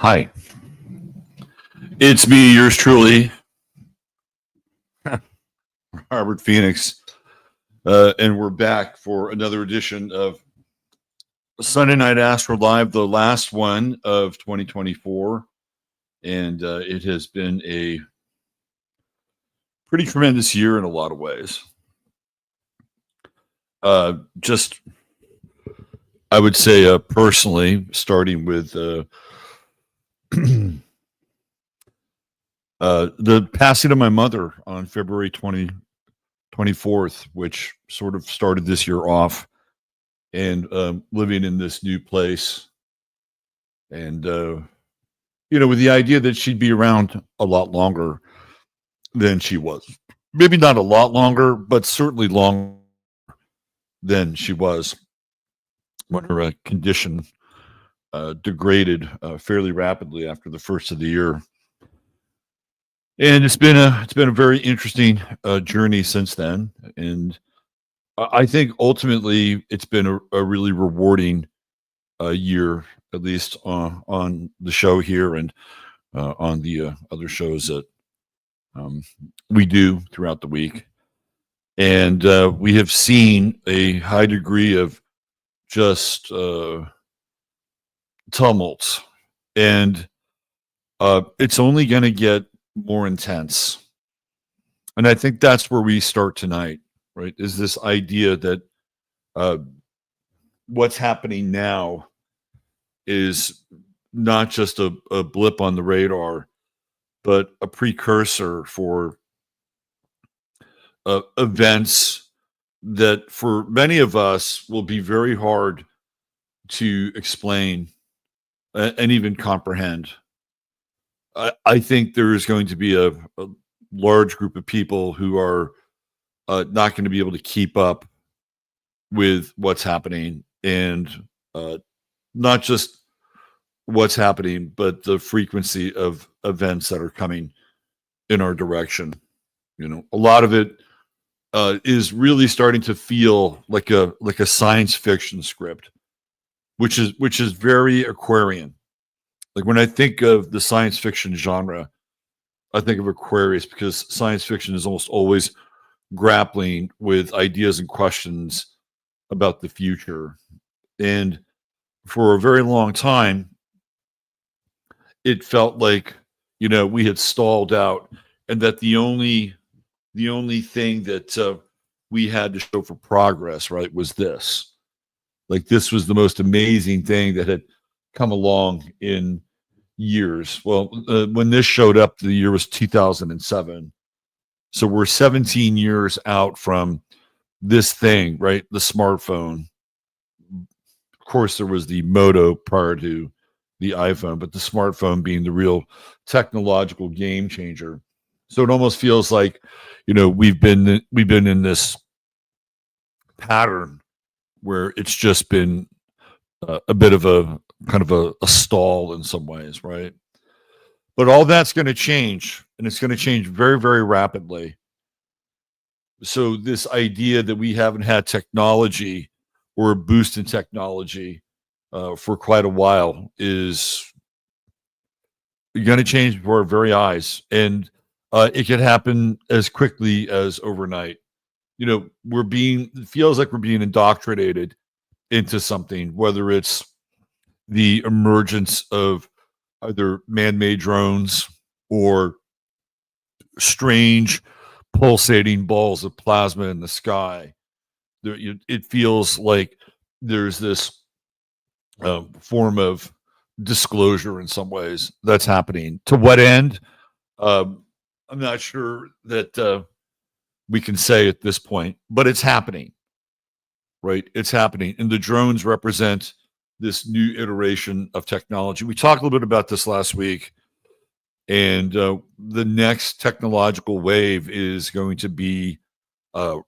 Hi, it's me, yours truly, Robert Phoenix, and we're back for another edition of Sunday Night AstroLive, the last one of 2024, and it has been a pretty tremendous year in a lot of ways. Just, I would say, personally, starting with the passing of my mother on February 24th, which sort of started this year off, and living in this new place. And, with the idea that she'd be around a lot longer than she was. Maybe not a lot longer, but certainly longer than she was when her condition degraded fairly rapidly after the first of the year. And it's been a very interesting journey since then, and I think ultimately it's been a really rewarding year, at least on the show here and on the other shows that we do throughout the week. And we have seen a high degree of just tumult, and it's only going to get more intense. And I think that's where we start tonight, right? Is this idea that what's happening now is not just a blip on the radar, but a precursor for events that for many of us will be very hard to explain and even comprehend. I think there is going to be a large group of people who are not going to be able to keep up with what's happening, and not just what's happening, but the frequency of events that are coming in our direction. A lot of it is really starting to feel like a science fiction script, which is very Aquarian. Like when I think of the science fiction genre, I think of Aquarius, because science fiction is almost always grappling with ideas and questions about the future. And for a very long time, it felt like, we had stalled out, and that the only thing that we had to show for progress, right, was this. Like this was the most amazing thing that had come along in years. Well, when this showed up, the year was 2007. So we're 17 years out from this thing, right? The smartphone. Of course, there was the Moto prior to the iPhone, but the smartphone being the real technological game changer. So it almost feels like, we've been in this pattern where it's just been a bit of a kind of a stall in some ways, right? But all that's going to change, and it's going to change very, very rapidly. So this idea that we haven't had technology or a boost in technology for quite a while is going to change before our very eyes, and it can happen as quickly as overnight. It feels like we're being indoctrinated into something, whether it's the emergence of either man-made drones or strange pulsating balls of plasma in the sky. It feels like there's this form of disclosure in some ways that's happening. To what end? I'm not sure that we can say at this point, but it's happening, right? It's happening. And the drones represent this new iteration of technology. We talked a little bit about this last week, and the next technological wave is going to be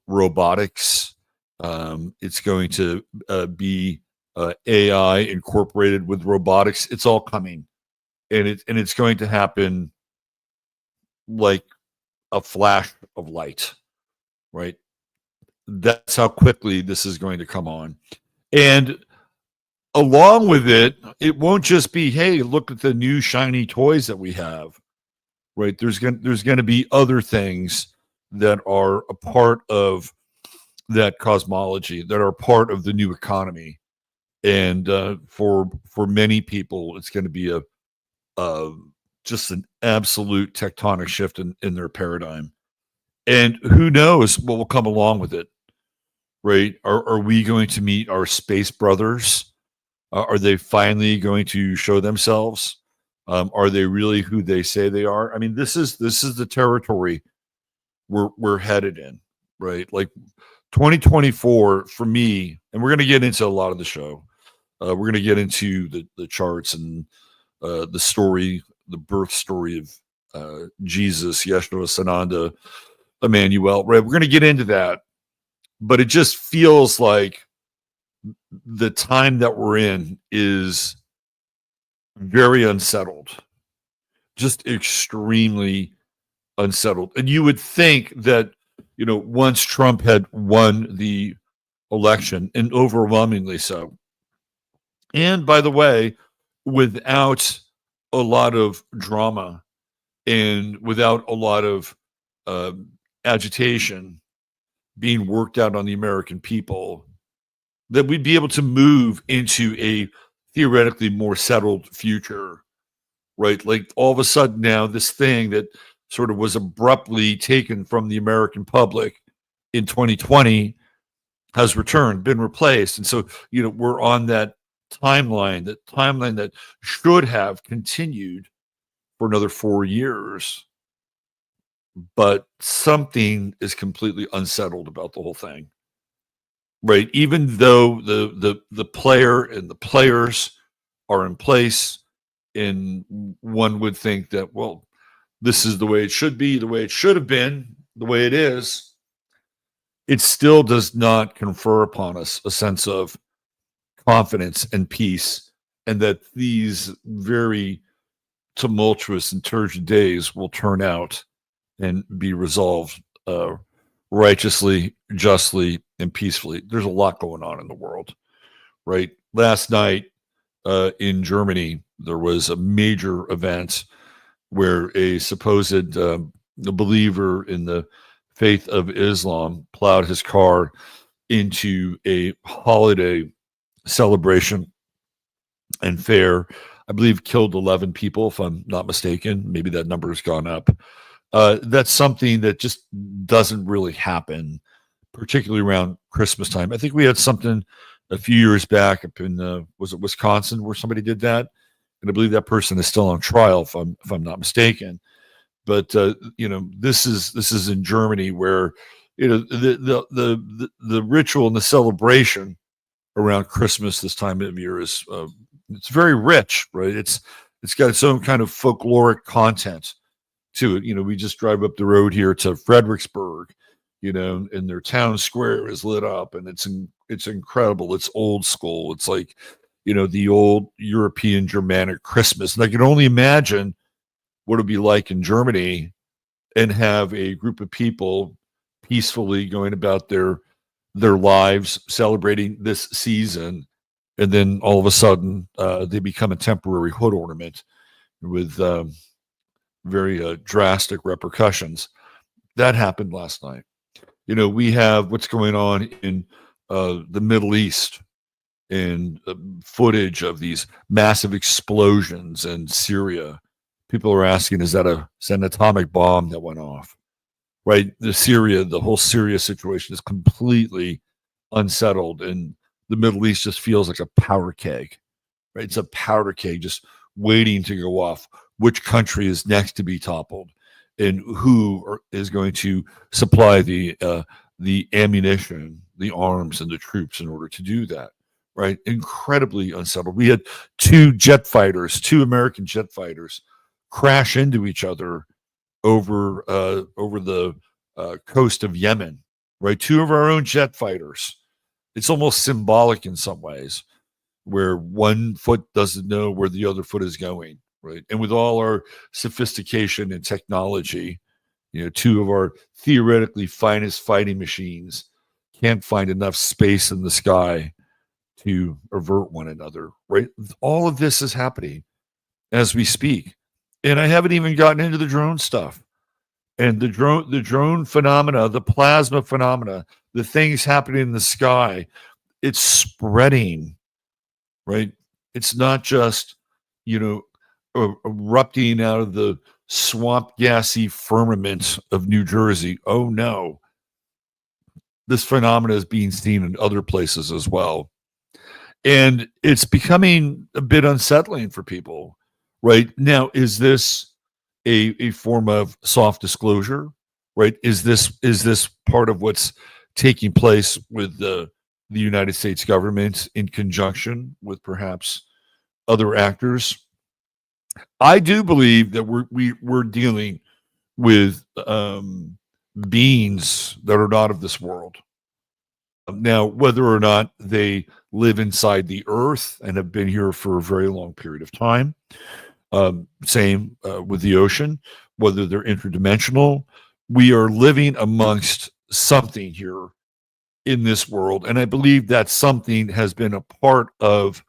robotics. It's going to be AI incorporated with robotics. It's all coming, and it's going to happen like a flash of light, right? That's how quickly this is going to come on. And along with it, it won't just be, hey, look at the new shiny toys that we have, right? There's gonna be other things that are a part of that cosmology, that are part of the new economy, and for many people, it's going to be a just an absolute tectonic shift in their paradigm, and who knows what will come along with it, right? Are we going to meet our space brothers? Are they finally going to show themselves? Are they really who they say they are? I mean, this is the territory we're headed in, right? Like 2024 for me, and we're going to get into a lot of the show. We're going to get into the charts and the story, the birth story of Jesus, Yeshua, Sananda, Emmanuel, right? We're going to get into that, but it just feels like the time that we're in is very unsettled, just extremely unsettled. And you would think that, once Trump had won the election, and overwhelmingly so, and by the way, without a lot of drama and without a lot of uh, agitation being worked out on the American people, that we'd be able to move into a theoretically more settled future, right? Like all of a sudden now, this thing that sort of was abruptly taken from the American public in 2020 has returned, been replaced. And so, we're on that timeline that should have continued for another 4 years. But something is completely unsettled about the whole thing, right? Even though the player and the players are in place, and one would think that, well, this is the way it should be, the way it should have been, the way it is, it still does not confer upon us a sense of confidence and peace, and that these very tumultuous and turgid days will turn out and be resolved righteously, justly, and peacefully. There's a lot going on in the world, right? Last night in Germany, there was a major event where a supposed believer in the faith of Islam plowed his car into a holiday celebration and fair. I believe killed 11 people, if I'm not mistaken. Maybe that number has gone up. That's something that just doesn't really happen, particularly around Christmas time. I think we had something a few years back up in was it Wisconsin, where somebody did that, and I believe that person is still on trial, if I'm not mistaken. But this is in Germany, where the ritual and the celebration around Christmas this time of year is it's very rich, right? It's got its own kind of folkloric content to it. We just drive up the road here to Fredericksburg, and their town square is lit up, and it's incredible. It's old school. It's like, the old European Germanic Christmas. And I can only imagine what it'd be like in Germany, and have a group of people peacefully going about their lives, celebrating this season, and then all of a sudden they become a temporary hood ornament with very drastic repercussions. That happened last night. We have what's going on in the Middle East, and footage of these massive explosions in Syria. People are asking, is that an atomic bomb that went off? Right? The whole Syria situation is completely unsettled, and the Middle East just feels like a powder keg, right? It's a powder keg just waiting to go off. Which country is next to be toppled, and who is going to supply the ammunition, the arms, and the troops in order to do that, right? Incredibly unsettled. We had two American jet fighters, crash into each other over the coast of Yemen, right? Two of our own jet fighters. It's almost symbolic in some ways, where one foot doesn't know where the other foot is going, right? And with all our sophistication and technology, two of our theoretically finest fighting machines can't find enough space in the sky to avert one another, right? All of this is happening as we speak. And I haven't even gotten into the drone stuff. And the drone phenomena, the plasma phenomena, the things happening in the sky, it's spreading, right? It's not just, erupting out of the swamp gassy firmament of New Jersey. Oh no. This phenomena is being seen in other places as well. And it's becoming a bit unsettling for people, right? Now, is this a form of soft disclosure, right? Is this part of what's taking place with the United States government in conjunction with perhaps other actors? I do believe that we're dealing with beings that are not of this world. Now, whether or not they live inside the earth and have been here for a very long period of time, same with the ocean, whether they're interdimensional, we are living amongst something here in this world. And I believe that something has been a part of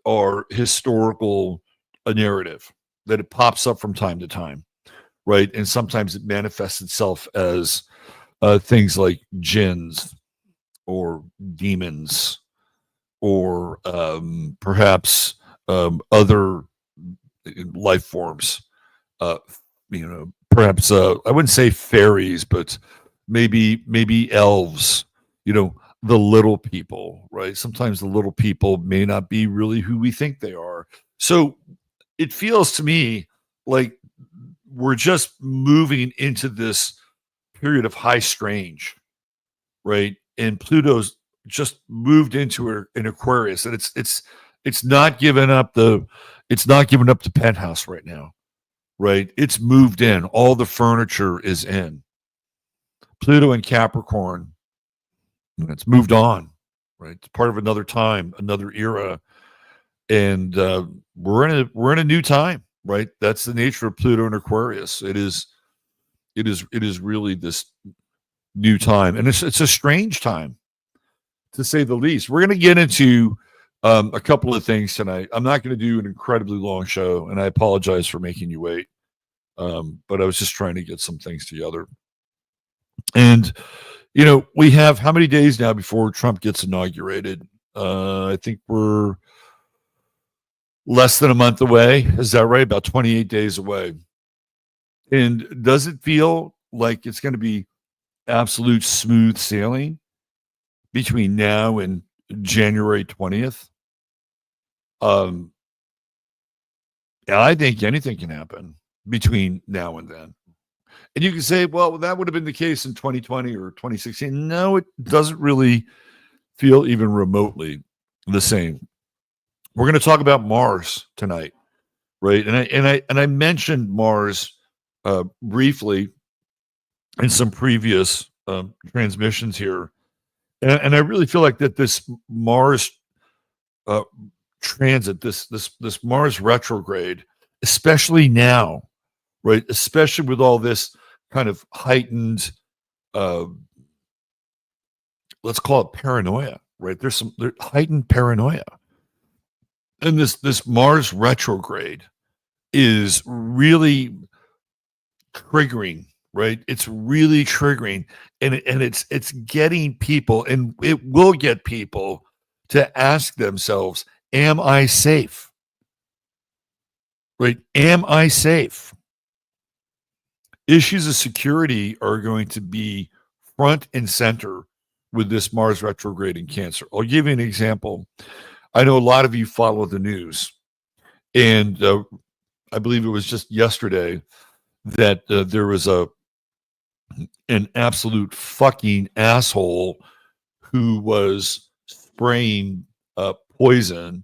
our historical narrative, that it pops up from time to time, right? And sometimes it manifests itself as things like jinns or demons or perhaps other life forms, perhaps I wouldn't say fairies, but maybe elves, the little people, right? Sometimes the little people may not be really who we think they are. So it feels to me like we're just moving into this period of high strange, right? And Pluto's just moved into an Aquarius, and it's not giving up the penthouse right now, right? It's moved in. All the furniture is in. Pluto and Capricorn, it's moved on, right? It's part of another time, another era, and we're in a new time, right? That's the nature of Pluto and Aquarius. It is really this new time, and it's a strange time, to say the least. We're going to get into a couple of things tonight. I'm not going to do an incredibly long show, and I apologize for making you wait. But I was just trying to get some things together. And, we have how many days now before Trump gets inaugurated? I think we're less than a month away. Is that right? About 28 days away. And does it feel like it's going to be absolute smooth sailing between now and January 20th? I think anything can happen between now and then. And you can say, well, that would have been the case in 2020 or 2016. No, it doesn't really feel even remotely the same. We're going to talk about Mars tonight, right? And I mentioned Mars briefly in some previous transmissions here, and I really feel like that this Mars transit, this Mars retrograde, especially now, right? Especially with all this kind of heightened, let's call it paranoia, right? There's heightened paranoia, and this Mars retrograde is really triggering, right? It's really triggering, and it's getting people, and it will get people to ask themselves, am I safe? Right? Am I safe? Issues of security are going to be front and center with this Mars retrograde in Cancer. I'll give you an example. I know a lot of you follow the news, and I believe it was just yesterday that there was an absolute fucking asshole who was spraying poison,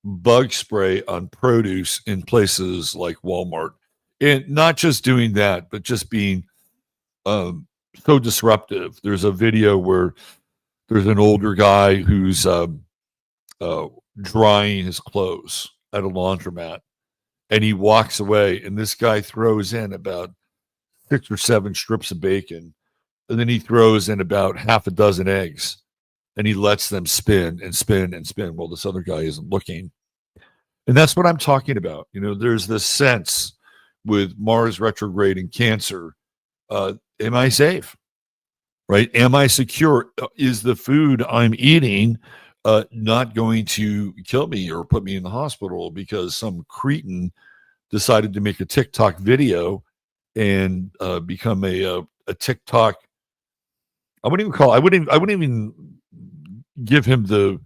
bug spray on produce in places like Walmart. And not just doing that, but just being so disruptive. There's a video where there's an older guy who's drying his clothes at a laundromat, and he walks away, and this guy throws in about 6 or 7 strips of bacon, and then he throws in about half a dozen eggs, and he lets them spin and spin and spin while this other guy isn't looking. And that's what I'm talking about. There's this sense with Mars retrograde in Cancer. Am I safe? Right? Am I secure? Is the food I'm eating not going to kill me or put me in the hospital because some cretin decided to make a TikTok video and become a TikTok? I wouldn't even give him the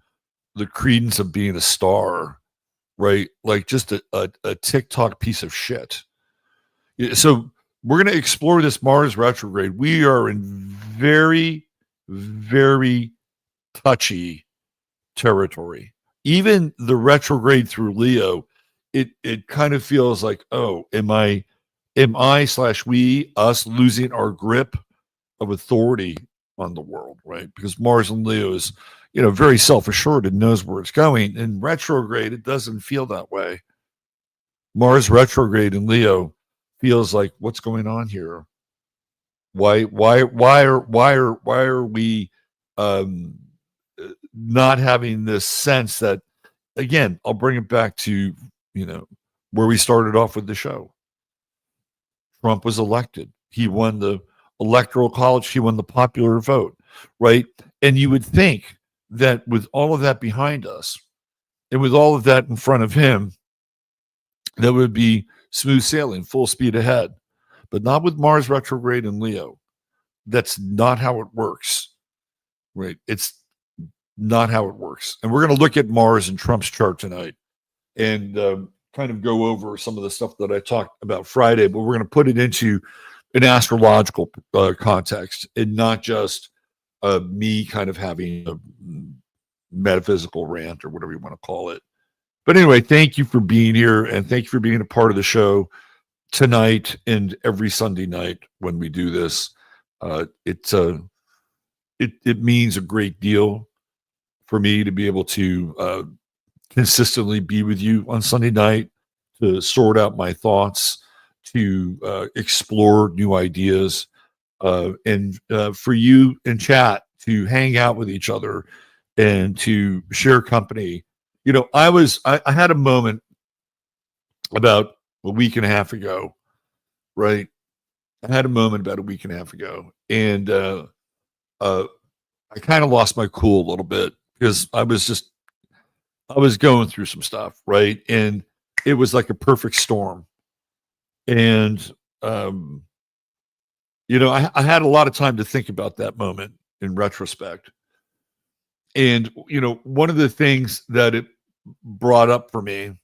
credence of being a star, right? Like just a TikTok piece of shit. So we're going to explore this Mars retrograde. We are in very, very touchy territory. Even the retrograde through Leo, it kind of feels like, oh, am I / we, us losing our grip of authority on the world, right? Because Mars in Leo is, very self-assured and knows where it's going. In retrograde, it doesn't feel that way. Mars retrograde in Leo feels like, what's going on here? Why are we not having this sense that, again, I'll bring it back to, where we started off with the show. Trump was elected. He won the electoral college. He won the popular vote, right? And you would think that with all of that behind us and with all of that in front of him, that would be smooth sailing, full speed ahead. But not with Mars retrograde in Leo. That's not how it works, right? It's not how it works. And we're going to look at Mars and Trump's chart tonight and kind of go over some of the stuff that I talked about Friday, but we're going to put it into an astrological context and not just me kind of having a metaphysical rant or whatever you want to call it. But anyway, thank you for being here, and thank you for being a part of the show tonight and every Sunday night when we do this. It means a great deal for me to be able to consistently be with you on Sunday night, to sort out my thoughts, to explore new ideas, and for you in chat to hang out with each other and to share company. I had a moment about a week and a half ago, right? I had a moment about a week and a half ago, and I kind of lost my cool a little bit because I was going through some stuff, right? And it was like a perfect storm. And, I had a lot of time to think about that moment in retrospect. And, one of the things that it brought up for me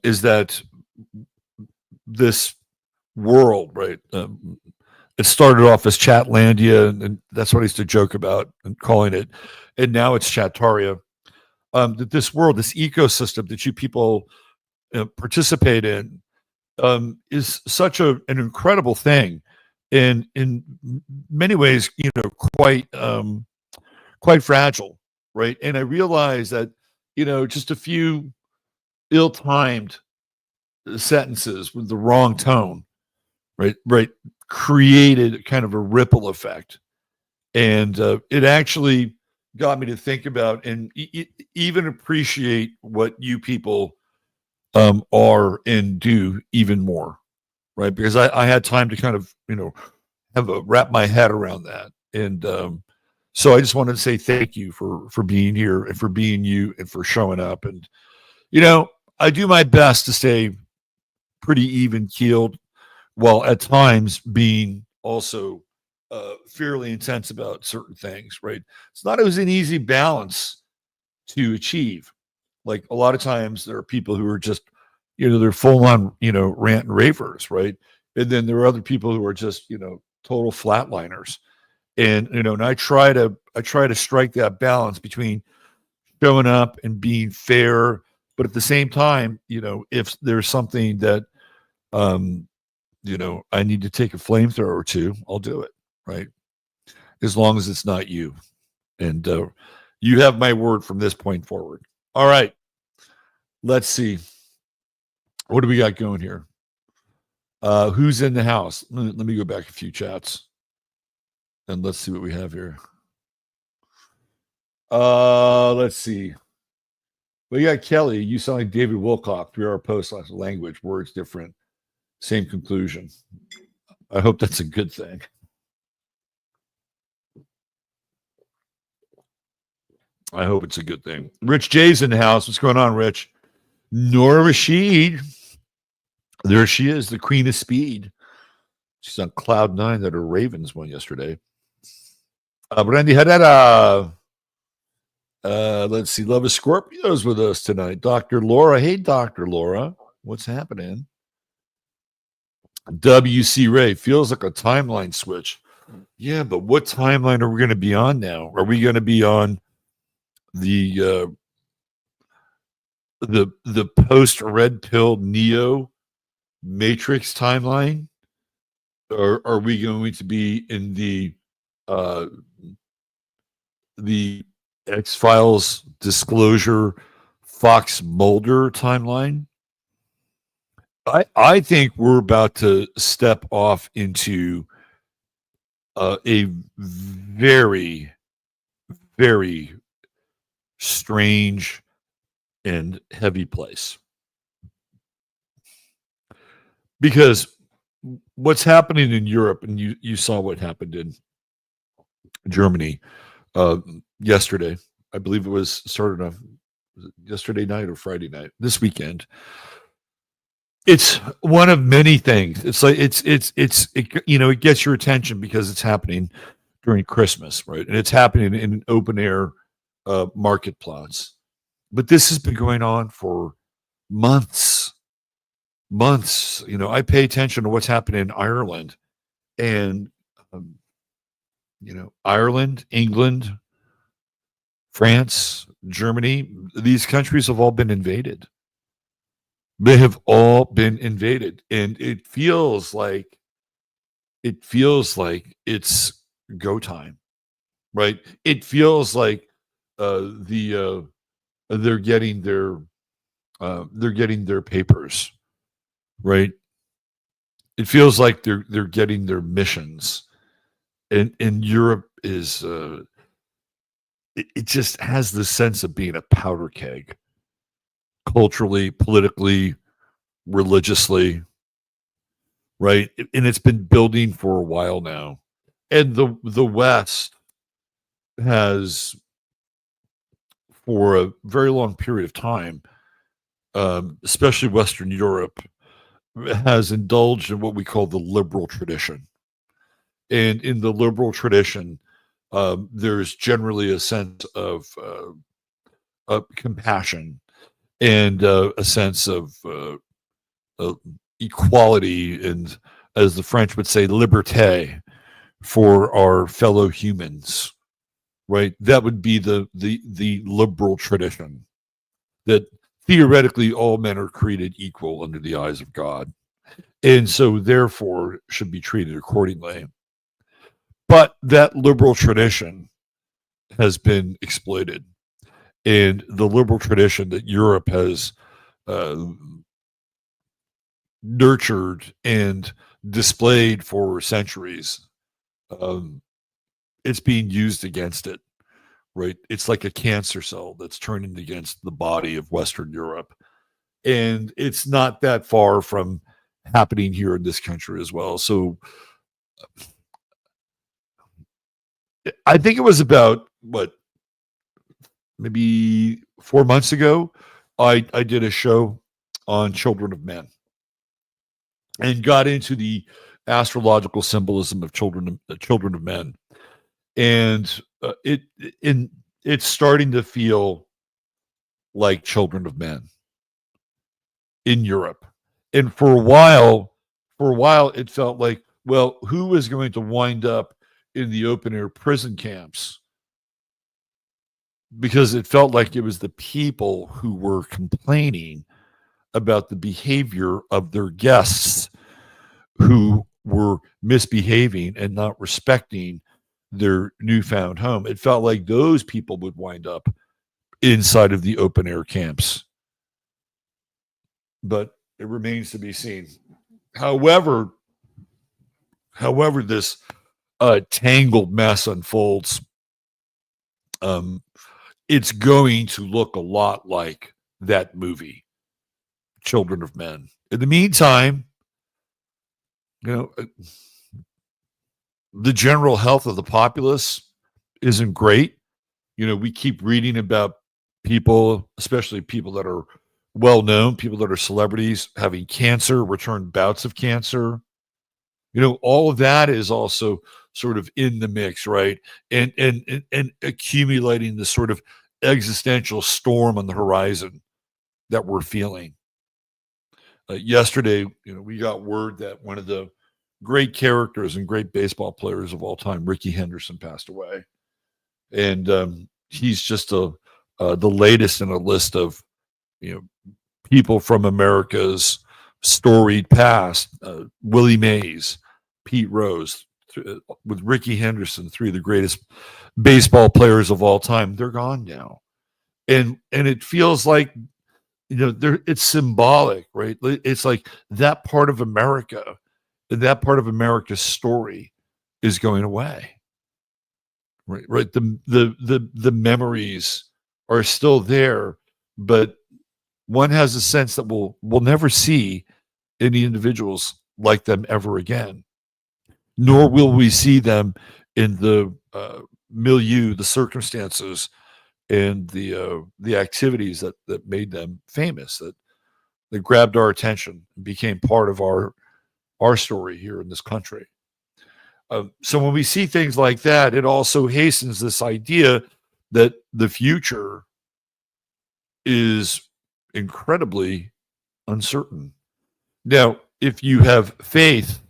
is that this world, right? It started off as Chatlandia, and that's what I used to joke about and calling it. And now it's Chataria. That this world, this ecosystem that you people participate in, is such an incredible thing, and in many ways, quite fragile, right? And I realized that, just a few ill-timed sentences with the wrong tone, right, created kind of a ripple effect, and it actually got me to think about and even appreciate what you people are and do even more, right? Because I had time to kind of wrap my head around that, and so I just wanted to say thank you for being here and for being you and for showing up. And I do my best to stay pretty even keeled, while at times being also fairly intense about certain things, right? It's not always an easy balance to achieve. Like a lot of times there are people who are just, they're full on, rant and ravers, right? And then there are other people who are just, total flatliners. And, and I try to strike that balance between showing up and being fair, but at the same time, if there's something that, I need to take a flamethrower or two, I'll do it, right? As long as it's not you. And you have my word from this point forward. All right. Let's see. What do we got going here? Who's in the house? Let me go back a few chats. And let's see what we have here. Let's see. Well, yeah, Kelly, you sound like David Wilcock. 3 hour post, lots of language, words different, same conclusion. I hope that's a good thing. I hope it's a good thing. Rich J's in the house. What's going on, Rich? Nora Rashid. There she is, the queen of speed. She's on cloud 9 that her Ravens won yesterday. Brandy Herrera. Let's see. Love of Scorpios with us tonight. Dr. Laura. Hey, Dr. Laura. What's happening? WC Ray. Feels like a timeline switch. Yeah, but what timeline are we going to be on now? Are we going to be on the post red pill Neo Matrix timeline? Or are we going to be in the X-Files disclosure Fox Mulder timeline? I think we're about to step off into a very, very strange and heavy place. Because what's happening in Europe, and you saw what happened in Germany yesterday. I believe it was started off yesterday night or Friday night, this weekend. It's one of many things. It's like it gets your attention because it's happening during Christmas, right? And it's happening in an open air market plots. But this has been going on for months. I pay attention to what's happening in Ireland, and Ireland, England, France, Germany. These countries have all been invaded. They have all been invaded, and it feels like it's go time, right? It feels like they're getting their papers, right? It feels like they're getting their missions, and Europe is it just has the sense of being a powder keg. Culturally, politically, religiously, right? And it's been building for a while now. And the West has, for a very long period of time, especially Western Europe, has indulged in what we call the liberal tradition. And in the liberal tradition, there's generally a sense of compassion and a sense of equality and, as the French would say, liberté for our fellow humans, right? That would be the liberal tradition, that theoretically all men are created equal under the eyes of God, and so therefore should be treated accordingly. But that liberal tradition has been exploited, and the liberal tradition that Europe has nurtured and displayed for centuries, it's being used against it, right? It's like a cancer cell that's turning against the body of Western Europe. And it's not that far from happening here in this country as well. So I think it was about, maybe 4 months ago, I did a show on children of men and got into the astrological symbolism of children of men. And it's starting to feel like children of men in Europe. And for a while it felt like, well, who is going to wind up in the open air prison camps? Because it felt like it was the people who were complaining about the behavior of their guests who were misbehaving and not respecting their newfound home. It felt like those people would wind up inside of the open air camps. But it remains to be seen. However, this tangled mess unfolds, it's going to look a lot like that movie, Children of Men. In the meantime, the general health of the populace isn't great. We keep reading about people, especially people that are well known, people that are celebrities, having cancer, return bouts of cancer. All of that is also sort of in the mix, right? And accumulating the sort of existential storm on the horizon that we're feeling. Yesterday, we got word that one of the great characters and great baseball players of all time, Ricky Henderson, passed away, and he's just the latest in a list of people from America's storied past. Willie Mays, Pete Rose, with Ricky Henderson, three of the greatest baseball players of all time. They're gone now, and it feels like it's symbolic, right? It's like that part of America, that part of America's story is going away. Right. The memories are still there, but one has a sense that we'll never see any individuals like them ever again, nor will we see them in the milieu, the circumstances, and the activities that made them famous, that grabbed our attention and became part of our story here in this country. So when we see things like that, it also hastens this idea that the future is incredibly uncertain. Now, if you have faith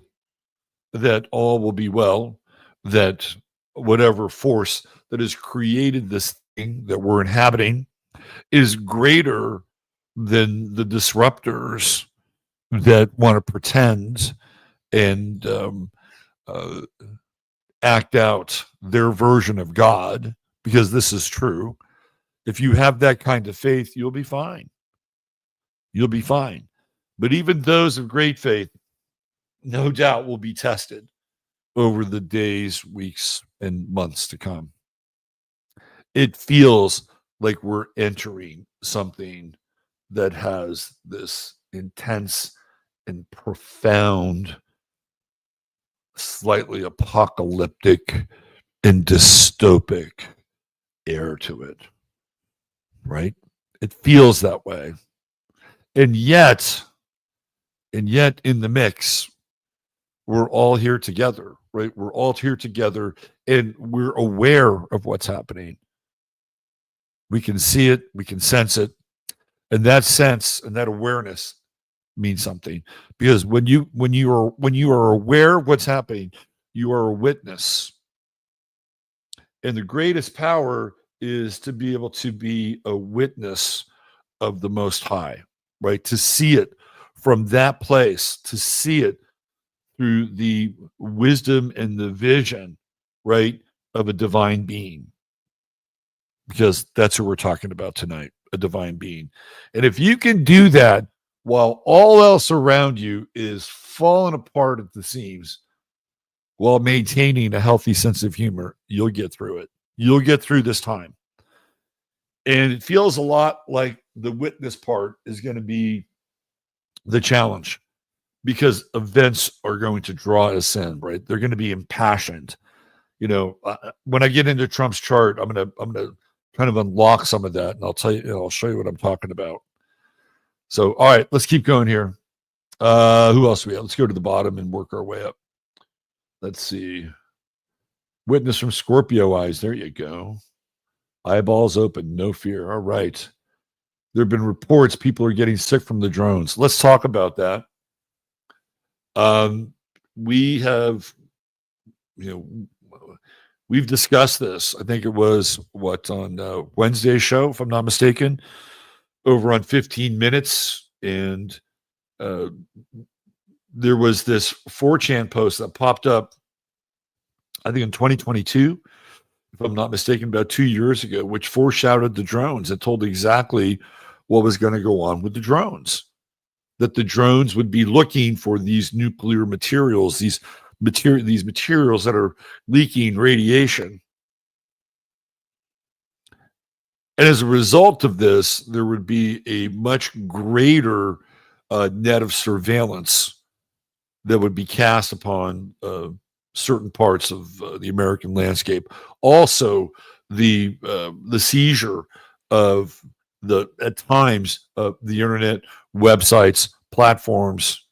that all will be well, that whatever force that has created this thing that we're inhabiting is greater than the disruptors that want to pretend and act out their version of God, because this is true. If you have that kind of faith, you'll be fine. You'll be fine. But even those of great faith, no doubt, will be tested over the days, weeks, and months to come. It feels like we're entering something that has this intense and profound, slightly apocalyptic and dystopic air to it, right? It feels that way. And yet in the mix, we're all here together, right? We're all here together, and we're aware of what's happening. We can see it, we can sense it, and that sense and that awareness means something, because when you are aware of what's happening, you are a witness. And the greatest power is to be able to be a witness of the Most High, right? To see it from that place, to see it through the wisdom and the vision, right, of a divine being. Because that's what we're talking about tonight, a divine being. And if you can do that while all else around you is falling apart at the seams, while maintaining a healthy sense of humor, you'll get through it. You'll get through this time. And it feels a lot like the witness part is going to be the challenge, because events are going to draw us in, right? They're going to be impassioned. When I get into Trump's chart, I'm going to kind of unlock some of that, and I'll tell you, I'll show you what I'm talking about. So, all right, let's keep going here. Who else do we have? Let's go to the bottom and work our way up. Let's see. Witness from Scorpio eyes. There you go. Eyeballs open, no fear. All right. There have been reports people are getting sick from the drones. Let's talk about that. We have, we've discussed this. I think it was on Wednesday's show, if I'm not mistaken, over on 15 Minutes. And there was this 4chan post that popped up, I think in 2022, if I'm not mistaken, about 2 years ago, which foreshadowed the drones. It told exactly what was going to go on with the drones, that the drones would be looking for these nuclear materials, these materials that are leaking radiation. And as a result of this, there would be a much greater net of surveillance that would be cast upon certain parts of the American landscape. Also, the seizure of at times the internet, websites, platforms,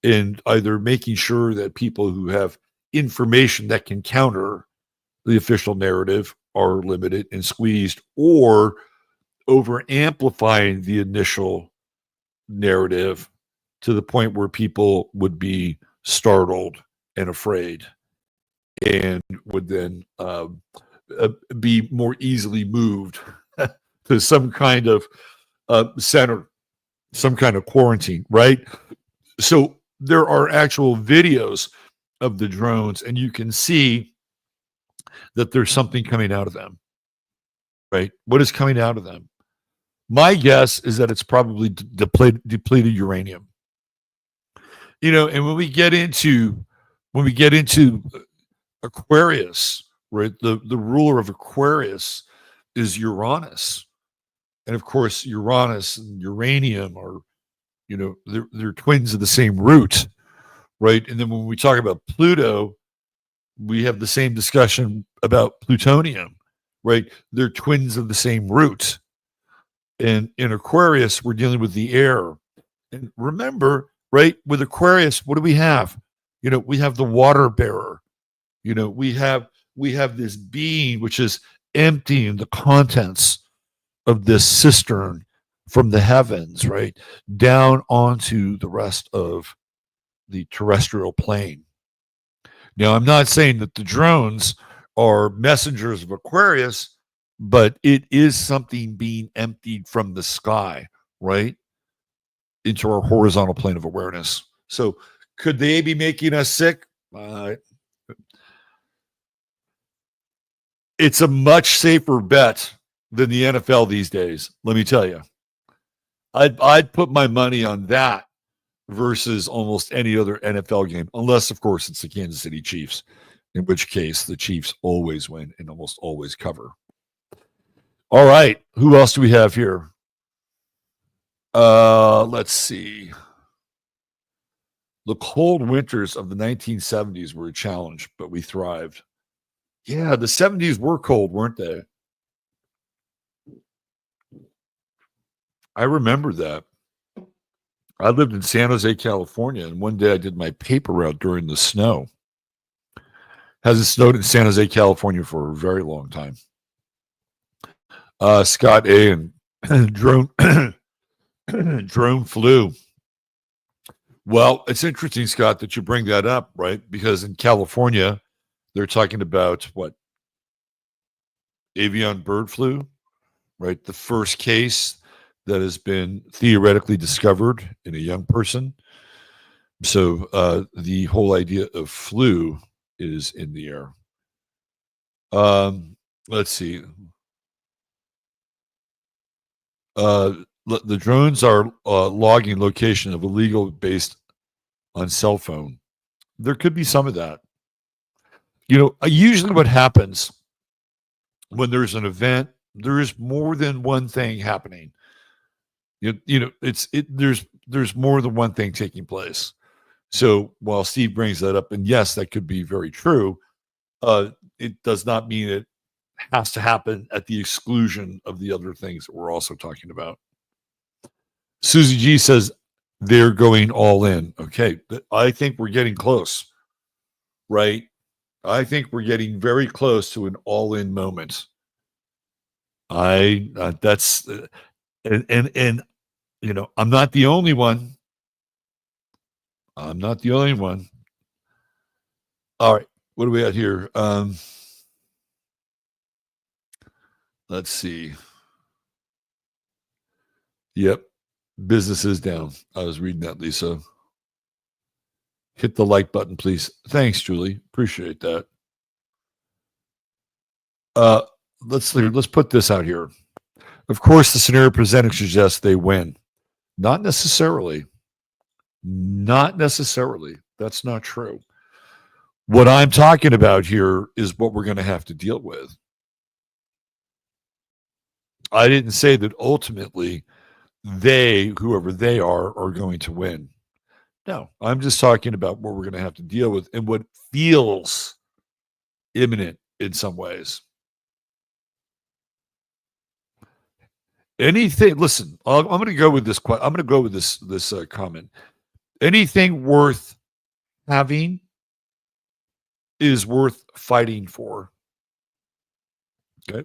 and either making sure that people who have information that can counter the official narrative are limited and squeezed, or over amplifying the initial narrative to the point where people would be startled and afraid and would then be more easily moved to some kind of center, some kind of quarantine, right? So there are actual videos of the drones, and you can see that there's something coming out of them, right? What is coming out of them? My guess is that it's probably depleted uranium. You know, and when we get into Aquarius, right? The ruler of Aquarius is Uranus, and of course, Uranus and uranium are, you know, they're twins of the same root, right? And then when we talk about Pluto, we have the same discussion about plutonium, right? They're twins of the same root. And in Aquarius, we're dealing with the air. And remember, right, with Aquarius, what do we have? You know, we have the water bearer. You know, we have this being which is emptying the contents of this cistern from the heavens, right, down onto the rest of the terrestrial plane. Now, I'm not saying that the drones are messengers of Aquarius, but it is something being emptied from the sky, right, into our horizontal plane of awareness. So could they be making us sick? It's a much safer bet than the NFL these days. Let me tell you, I'd put my money on that versus almost any other NFL game, unless, of course, it's the Kansas City Chiefs, in which case the Chiefs always win and almost always cover. All right, who else do we have here? Let's see. The cold winters of the 1970s were a challenge, but we thrived. Yeah, the 70s were cold, weren't they? I remember that. I lived in San Jose, California, and one day I did my paper route during the snow. Hasn't snowed in San Jose, California for a very long time. Scott A. and drone drone flu. Well, it's interesting, Scott, that you bring that up, right? Because in California, they're talking about what? Avian bird flu, right? The first case that has been theoretically discovered in a young person. So the whole idea of flu is in the air. Let's see. The drones are logging location of illegal based on cell phone. There could be some of that. You know, usually what happens when there's an event, there is more than one thing happening. You know, there's more than one thing taking place. So while Steve brings that up, and yes, that could be very true, it does not mean it has to happen at the exclusion of the other things that we're also talking about. Susie G says they're going all in. Okay, I think we're getting close, right? I think we're getting very close to an all-in moment. That's and you know, I'm not the only one. I'm not the only one. All right, what do we got here? Let's see. Yep, business is down. I was reading that, Lisa. Hit the like button, please. Thanks, Julie. Appreciate that. Let's put this out here. Of course, the scenario presented suggests they win. Not necessarily. Not necessarily. That's not true. What I'm talking about here is what we're going to have to deal with. I didn't say that ultimately they, whoever they are going to win. No, I'm just talking about what we're going to have to deal with and what feels imminent in some ways. Anything, listen, I'm going to go with this. I'm going to go with this comment. Anything worth having is worth fighting for. Okay.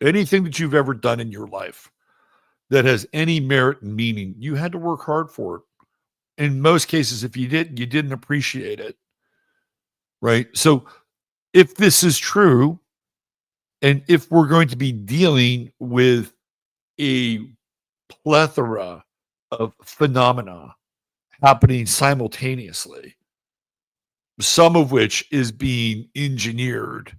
Anything that you've ever done in your life that has any merit and meaning, you had to work hard for it. In most cases, if you didn't, you didn't appreciate it. Right. So if this is true, and if we're going to be dealing with a plethora of phenomena happening simultaneously, some of which is being engineered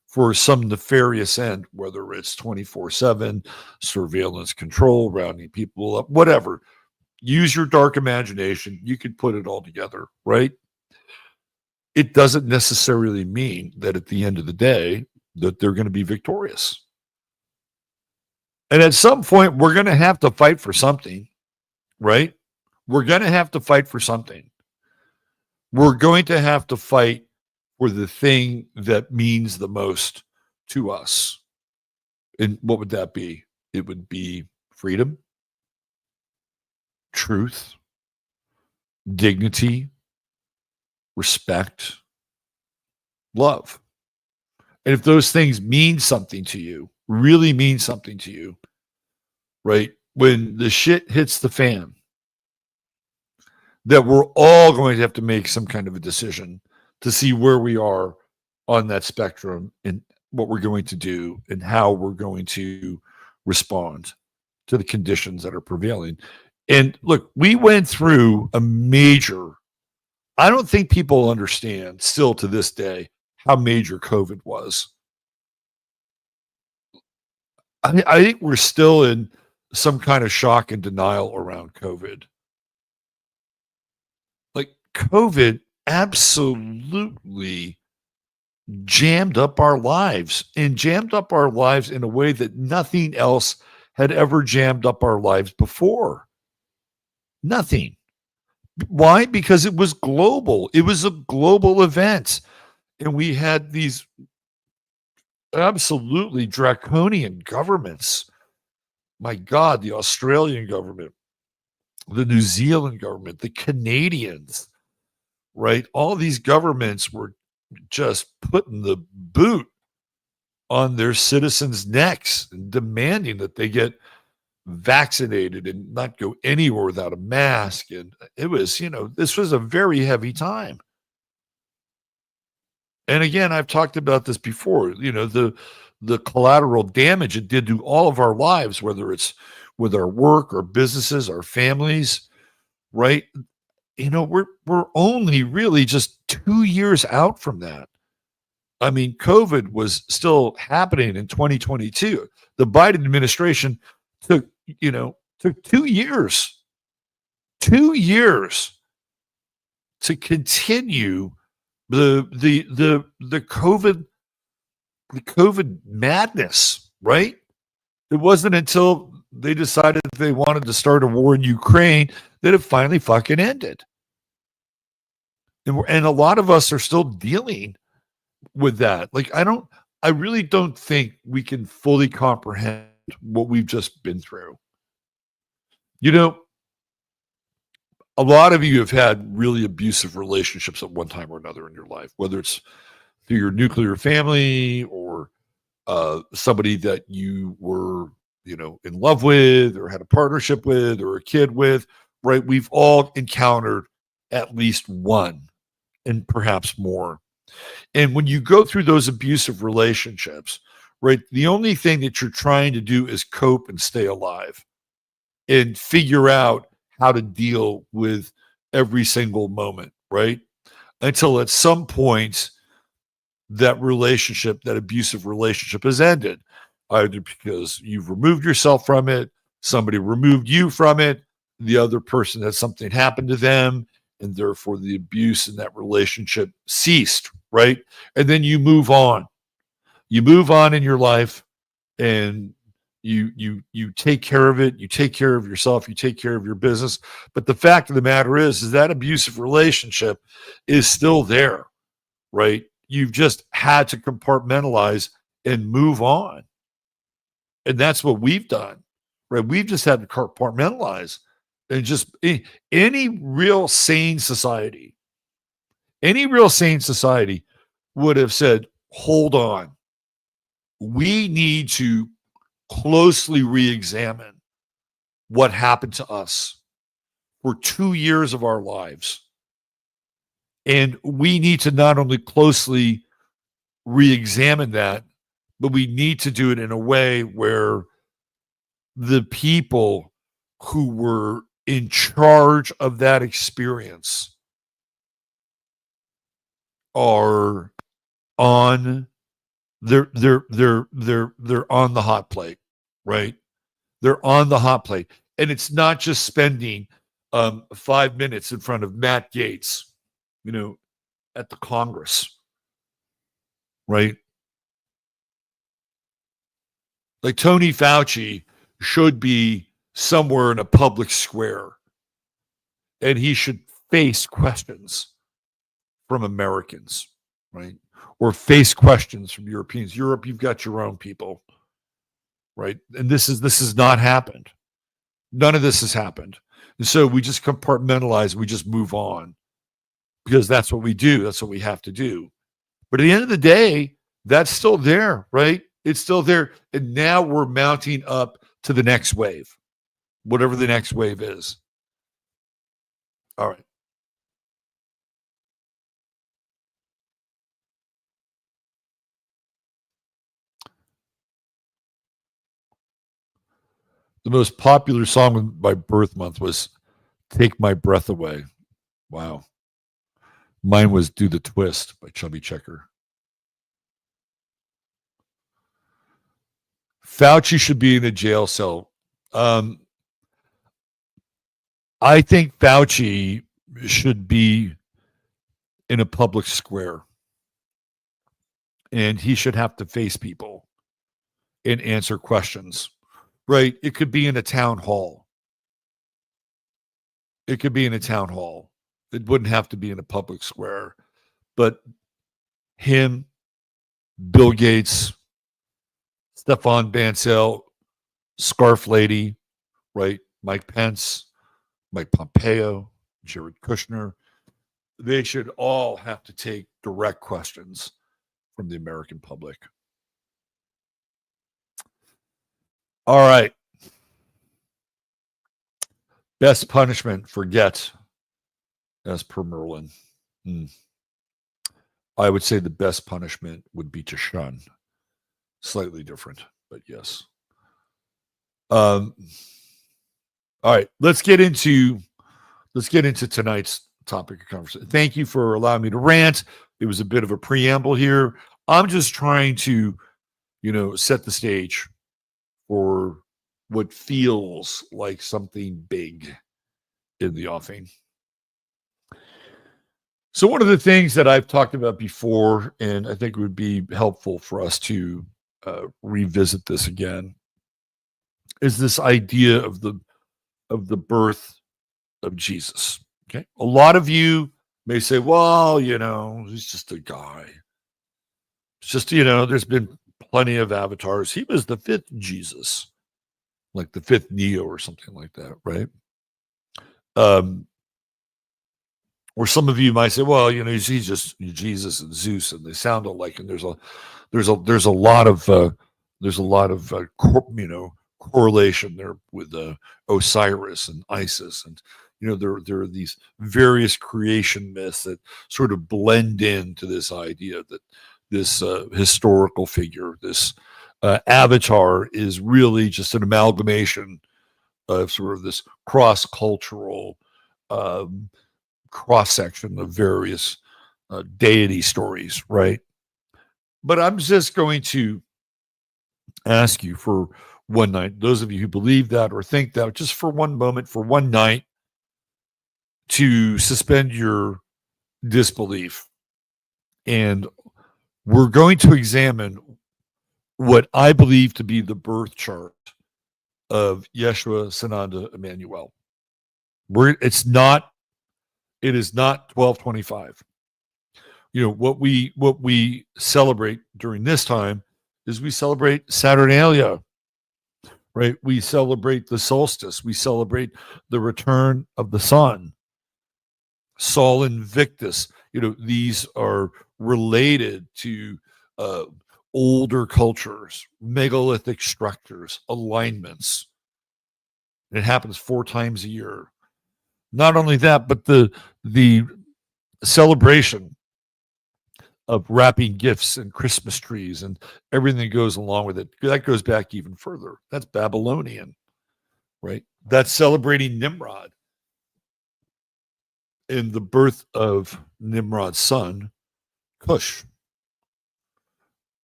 for some nefarious end, whether it's 24/7 surveillance control, rounding people up, whatever. Use your dark imagination. You could put it all together, right? It doesn't necessarily mean that at the end of the day that they're going to be victorious. And at some point, we're going to have to fight for something, right? We're going to have to fight for something. We're going to have to fight for the thing that means the most to us. And what would that be? It would be freedom, truth, dignity, respect, love. And if those things mean something to you, really mean something to you, right? When the shit hits the fan, that we're all going to have to make some kind of a decision to see where we are on that spectrum and what we're going to do and how we're going to respond to the conditions that are prevailing. And look, we went through a major, I don't think people understand still to this day how major COVID was. I think we're still in some kind of shock and denial around COVID. Like COVID absolutely jammed up our lives and jammed up our lives in a way that nothing else had ever jammed up our lives before. Nothing. Why? Because it was global. It was a global event. And we had these absolutely draconian governments. My God, the Australian government, the New Zealand government, the Canadians, right? All these governments were just putting the boot on their citizens' necks and demanding that they get vaccinated and not go anywhere without a mask. And it was, this was a very heavy time. And again, I've talked about this before, the collateral damage it did to all of our lives, whether it's with our work, our businesses, our families, right? We're only really just 2 years out from that. I mean, COVID was still happening in 2022. The Biden administration took 2 years, 2 years to continue the COVID madness, right? It wasn't until they decided they wanted to start a war in Ukraine that it finally fucking ended. And a lot of us are still dealing with that. Like, I really don't think we can fully comprehend what we've just been through. A lot of you have had really abusive relationships at one time or another in your life, whether it's through your nuclear family or somebody that you were, in love with or had a partnership with or a kid with, right? We've all encountered at least one and perhaps more. And when you go through those abusive relationships, right, the only thing that you're trying to do is cope and stay alive and figure out how to deal with every single moment, right? Until at some point that relationship, that abusive relationship has ended, either because you've removed yourself from it, somebody removed you from it, the other person had something happen to them, and therefore the abuse in that relationship ceased, right? And then you move on. You move on in your life, and You take care of it, you take care of yourself, you take care of your business. But the fact of the matter is that abusive relationship is still there, right? You've just had to compartmentalize and move on. And that's what we've done, right? We've just had to compartmentalize and just any real sane society would have said, hold on, we need to closely re-examine what happened to us for 2 years of our lives. And we need to not only closely re-examine that, but we need to do it in a way where the people who were in charge of that experience are on they're on the hot plate, right? They're on the hot plate. And it's not just spending 5 minutes in front of Matt Gaetz, at the Congress, right? Like Tony Fauci should be somewhere in a public square, and he should face questions from Americans, right? Or face questions from Europeans. Europe, you've got your own people, right? And this has not happened. None of this has happened. And so we just compartmentalize, we just move on because that's what we do. That's what we have to do. But at the end of the day, that's still there, right? It's still there. And now we're mounting up to the next wave, whatever the next wave is. All right. The most popular song by birth month was Take My Breath Away. Wow. Mine was Do the Twist by Chubby Checker. Fauci should be in a jail cell. I think Fauci should be in a public square. And he should have to face people and answer questions, right? It could be in a town hall. It could be in a town hall. It wouldn't have to be in a public square. But him, Bill Gates, Stefan Bancel, Scarf Lady, right? Mike Pence, Mike Pompeo, Jared Kushner, they should all have to take direct questions from the American public. All right. Best punishment for Get, as per Merlin. I would say the best punishment would be to shun. Slightly different, but yes. All right, let's get into tonight's topic of conversation. Thank you for allowing me to rant. It was a bit of a preamble here. I'm just trying to, set the stage for what feels like something big in the offing. So one of the things that I've talked about before, and I think it would be helpful for us to revisit this again, is this idea of the birth of Jesus. Okay, a lot of you may say, "Well, he's just a guy. It's just there's been plenty of avatars. He was the fifth Jesus, like the fifth Neo or something like that, right?" Or some of you might say, "Well, he's just Jesus and Zeus, and they sound alike." And there's a lot of correlation there with Osiris and Isis, and there are these various creation myths that sort of blend into this idea that this historical figure, this avatar, is really just an amalgamation of sort of this cross-cultural cross-section of various deity stories, right? But I'm just going to ask you for one night, those of you who believe that or think that, just for one moment, for one night, to suspend your disbelief. And we're going to examine what I believe to be the birth chart of Yeshua Sananda Emmanuel. It is not 1225. What we celebrate during this time is we celebrate Saturnalia, right? We celebrate the solstice. We celebrate the return of the sun. Sol Invictus. These are related to older cultures, megalithic structures, alignments. It happens 4 times a year. Not only that, but the celebration of wrapping gifts and Christmas trees and everything that goes along with it, that goes back even further. That's Babylonian, right? That's celebrating Nimrod and the birth of Nimrod's son, Cush.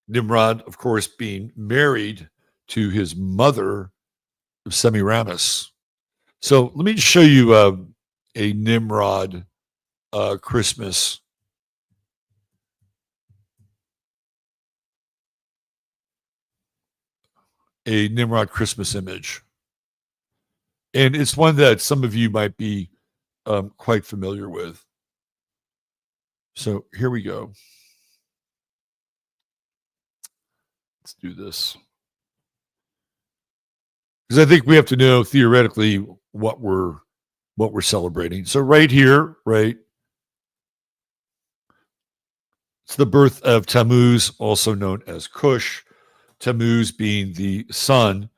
Nimrod, of course, being married to his mother, Semiramis. So let me just show you a Nimrod Christmas. A Nimrod Christmas image. And it's one that some of you might be quite familiar with. So here we go. Let's do this. Because I think we have to know theoretically what we're celebrating. So right here, right, it's the birth of Tammuz, also known as Cush. Tammuz being the son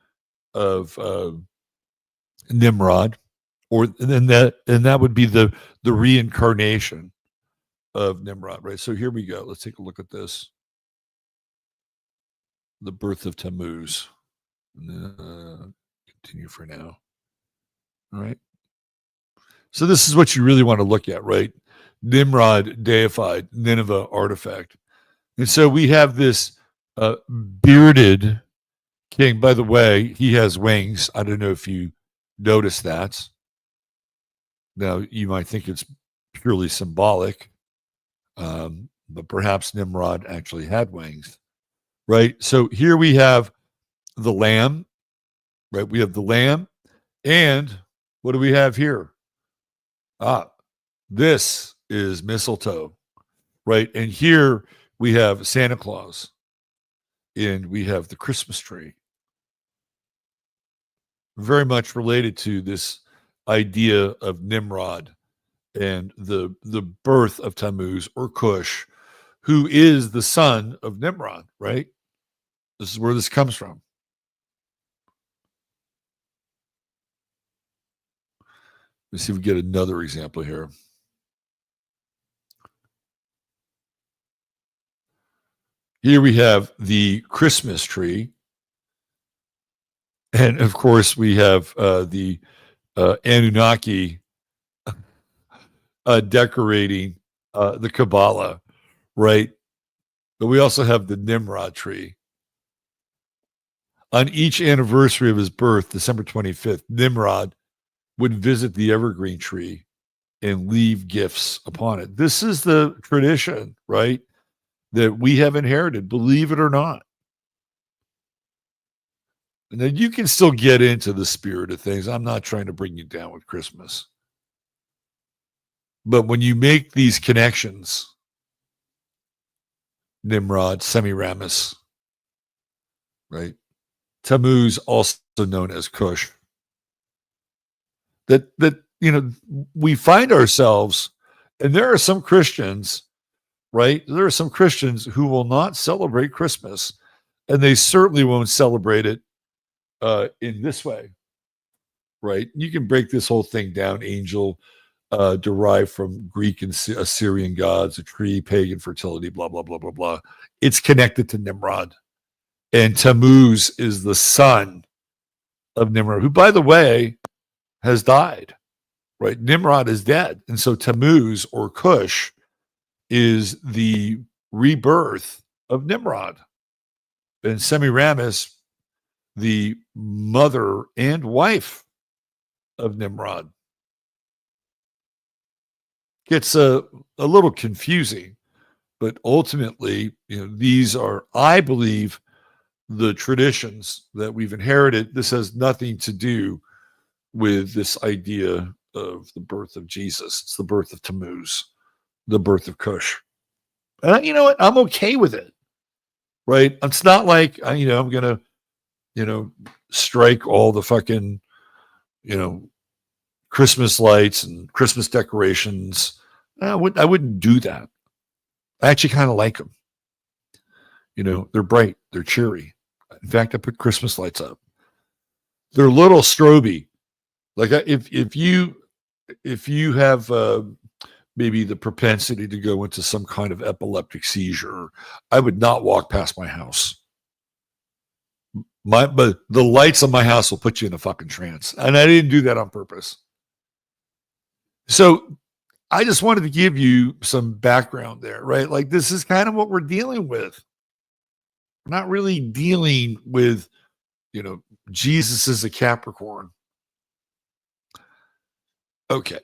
of Nimrod, and that would be the reincarnation of Nimrod, right? So here we go. Let's take a look at this. The birth of Tammuz. Continue for now. All right. So this is what you really want to look at, right? Nimrod deified, Nineveh artifact. And so we have this bearded king. By the way, he has wings. I don't know if you noticed that. Now, you might think it's purely symbolic, but perhaps Nimrod actually had wings, right? So here we have the lamb, right? We have the lamb, and what do we have here? This is mistletoe, right? And here we have Santa Claus, and we have the Christmas tree. Very much related to this idea of Nimrod and the birth of Tammuz or Cush, who is the son of Nimrod, right? This is where this comes from. Let's see if we get another example here. Here we have the Christmas tree. And of course, we have the Anunnaki decorating the Kabbalah, right? But we also have the Nimrod tree. On each anniversary of his birth, December 25th, Nimrod would visit the evergreen tree and leave gifts upon it. This is the tradition, right, that we have inherited, believe it or not. And then you can still get into the spirit of things. I'm not trying to bring you down with Christmas. But when you make these connections, Nimrod, Semiramis, right? Tammuz, also known as Cush. That we find ourselves, and there are some Christians, right? There are some Christians who will not celebrate Christmas, and they certainly won't celebrate it in this way, right? You can break this whole thing down. Angel, derived from Greek and Assyrian gods, a tree, pagan fertility, blah, blah, blah, blah, blah. It's connected to Nimrod. And Tammuz is the son of Nimrod, who, by the way, has died, right? Nimrod is dead. And so Tammuz, or Cush, is the rebirth of Nimrod. And Semiramis, the mother and wife of Nimrod. Gets a little confusing, but ultimately, these are, I believe, the traditions that we've inherited. This has nothing to do with this idea of the birth of Jesus. It's the birth of Tammuz, the birth of Cush. And you know what? I'm okay with it, right? It's not like, I'm going to, strike all the fucking, Christmas lights and Christmas decorations. I wouldn't do that. I actually kind of like them. They're bright, they're cheery. In fact, I put Christmas lights up. They're a little stroby. Like if you have maybe the propensity to go into some kind of epileptic seizure, I would not walk past my house. But the lights on my house will put you in a fucking trance, and I didn't do that on purpose. So I just wanted to give you some background there, right? Like, this is kind of what we're dealing with. We're not really dealing with, Jesus is a Capricorn. Okay.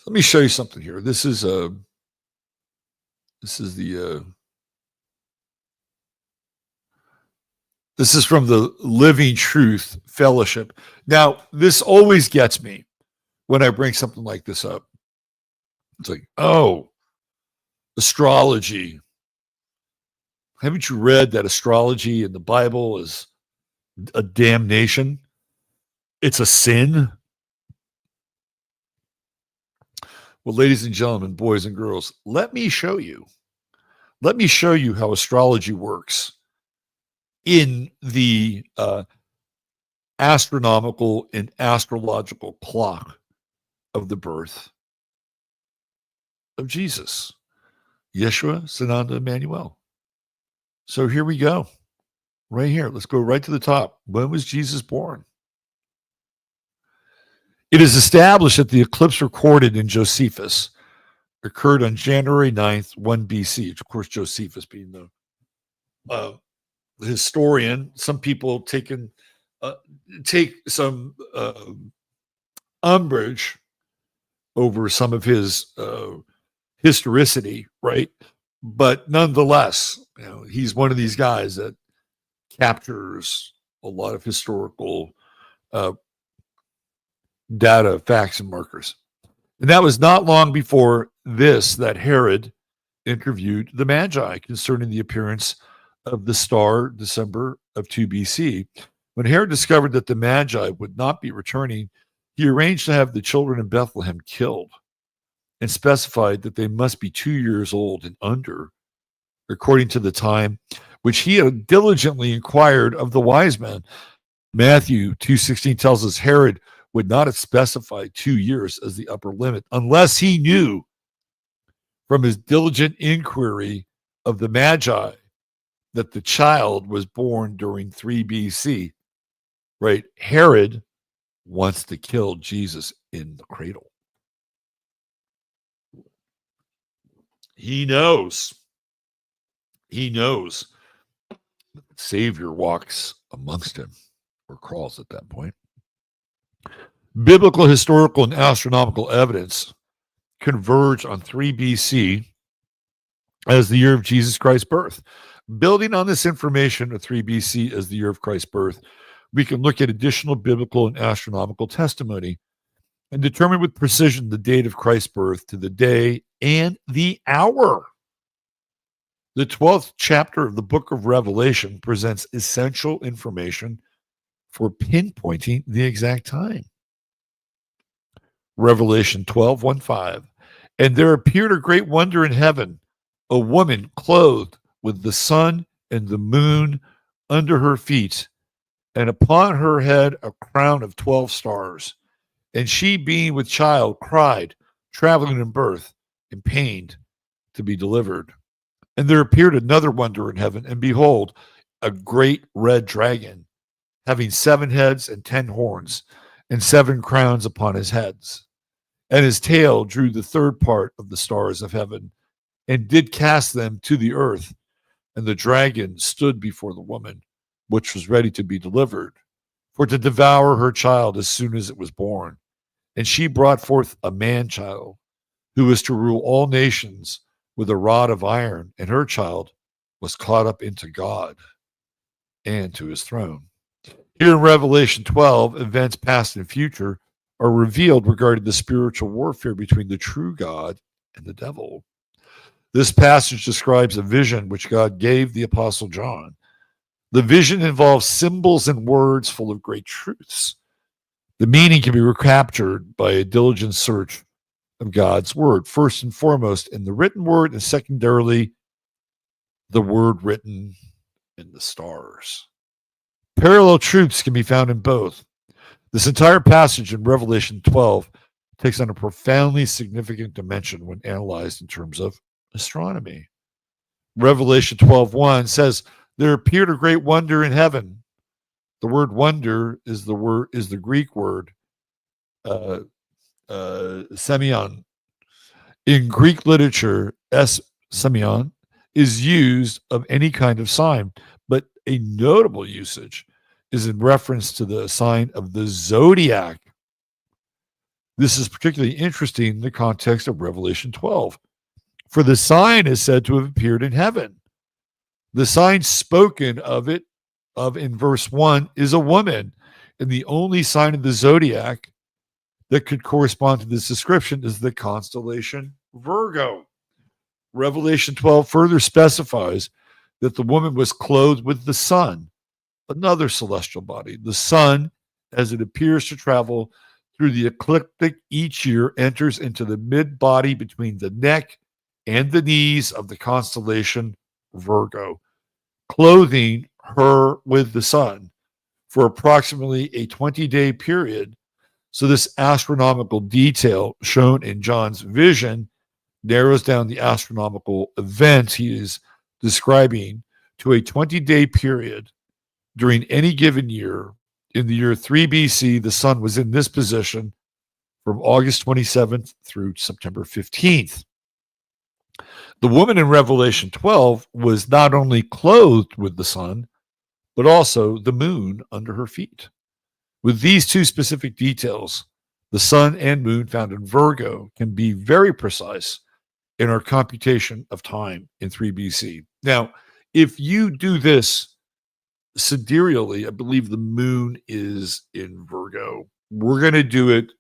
Let me show you something here. This is from the Living Truth Fellowship. Now, this always gets me when I bring something like this up. It's like, oh, astrology. Haven't you read that astrology in the Bible is a damnation? It's a sin. Well, ladies and gentlemen, boys and girls, let me show you. Let me show you how astrology works in the astronomical and astrological clock of the birth of Jesus, Yeshua, Sananda, Emmanuel. So here we go. Right here. Let's go right to the top. When was Jesus born? It is established that the eclipse recorded in Josephus occurred on January 9th, 1 BC. Of course, Josephus being the historian. Some people take some umbrage over some of his historicity, right? But nonetheless, he's one of these guys that captures a lot of historical data, facts, and markers. And that was not long before this that Herod interviewed the Magi concerning the appearance of the star December of 2 BC. When Herod discovered that the Magi would not be returning, he arranged to have the children in Bethlehem killed and specified that they must be 2 years old and under, according to the time which he had diligently inquired of the wise men. Matthew 2:16 tells us Herod would not have specified 2 years as the upper limit unless he knew from his diligent inquiry of the Magi that the child was born during 3 BC. Right? Herod wants to kill Jesus in the cradle. He knows. Savior walks amongst him, or crawls at that point. Biblical, historical, and astronomical evidence converge on 3 BC as the year of Jesus Christ's birth. Building on this information of 3 BC as the year of Christ's birth, we can look at additional biblical and astronomical testimony and determine with precision the date of Christ's birth to the day and the hour. The 12th chapter of the book of Revelation presents essential information for pinpointing the exact time. Revelation 12:1-5. And there appeared a great wonder in heaven, a woman clothed with the sun and the moon under her feet, and upon her head a crown of 12 stars. And she, being with child, cried, traveling in birth, and pained to be delivered. And there appeared another wonder in heaven, and behold, a great red dragon, having 7 heads and 10 horns, and 7 crowns upon his heads. And his tail drew the third part of the stars of heaven, and did cast them to the earth. And the dragon stood before the woman, which was ready to be delivered, for to devour her child as soon as it was born. And she brought forth a man-child, who was to rule all nations with a rod of iron, and her child was caught up into God. and to his throne. Here in Revelation 12, events past and future are revealed regarding the spiritual warfare between the true God and the devil. This passage describes a vision which God gave the Apostle John. The vision involves symbols and words full of great truths. The meaning can be recaptured by a diligent search of God's word, first and foremost in the written word, and secondarily, the word written in the stars. Parallel truths can be found in both. This entire passage in Revelation 12 takes on a profoundly significant dimension when analyzed in terms of astronomy. Revelation 12:1 says, "There appeared a great wonder in heaven." The word wonder is the Greek word semeion. In Greek literature, semeion is used of any kind of sign, but a notable usage is in reference to the sign of the zodiac. This is particularly interesting in the context of Revelation 12, for the sign is said to have appeared in heaven. The sign spoken of in verse 1 is a woman, and the only sign of the zodiac that could correspond to this description is the constellation Virgo. Revelation 12 further specifies that the woman was clothed with the sun, another celestial body. The sun, as it appears to travel through the ecliptic each year, enters into the mid-body between the neck and the knees of the constellation Virgo, clothing her with the sun for approximately a 20-day period. So this astronomical detail shown in John's vision narrows down the astronomical event he is describing to a 20-day period during any given year. In the year 3 BC, the sun was in this position from August 27th through September 15th. The woman in Revelation 12 was not only clothed with the sun, but also the moon under her feet. With these two specific details, the sun and moon found in Virgo can be very precise in our computation of time in 3 BC. Now, if you do this sidereally, I believe the moon is in Virgo. We're going to do it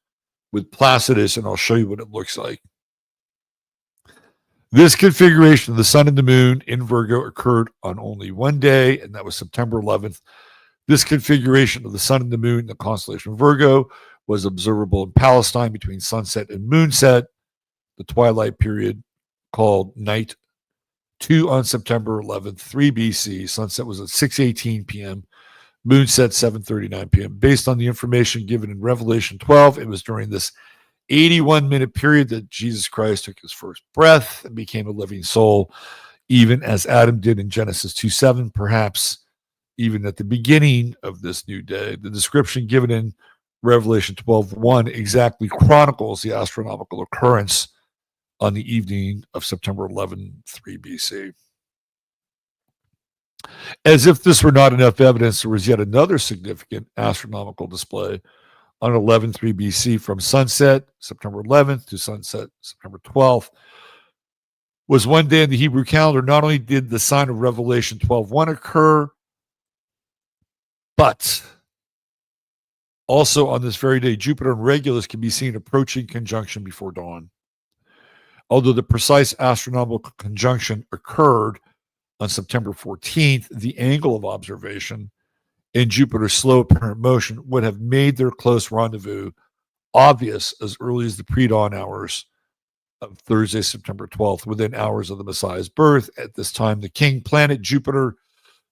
with Placidus, and I'll show you what it looks like. This configuration of the sun and the moon in Virgo occurred on only one day, and that was September 11th. This configuration of the sun and the moon in the constellation Virgo was observable in Palestine between sunset and moonset, the twilight period called night 2 on September 11th, 3 BC. Sunset was at 6:18 p.m., moonset 7:39 p.m. Based on the information given in Revelation 12, it was during this 81-minute period that Jesus Christ took his first breath and became a living soul, even as Adam did in Genesis 2:7, perhaps even at the beginning of this new day. The description given in Revelation 12:1 exactly chronicles the astronomical occurrence on the evening of September 11, 3 BC. As if this were not enough evidence, there was yet another significant astronomical display on 11/3 BC from sunset, September 11th, to sunset, September 12th. Was one day in the Hebrew calendar. Not only did the sign of Revelation 12:1 occur, but also on this very day, Jupiter and Regulus can be seen approaching conjunction before dawn. Although the precise astronomical conjunction occurred on September 14th, the angle of observation and Jupiter's slow apparent motion would have made their close rendezvous obvious as early as the pre-dawn hours of Thursday, September 12th, within hours of the Messiah's birth. At this time, the king planet Jupiter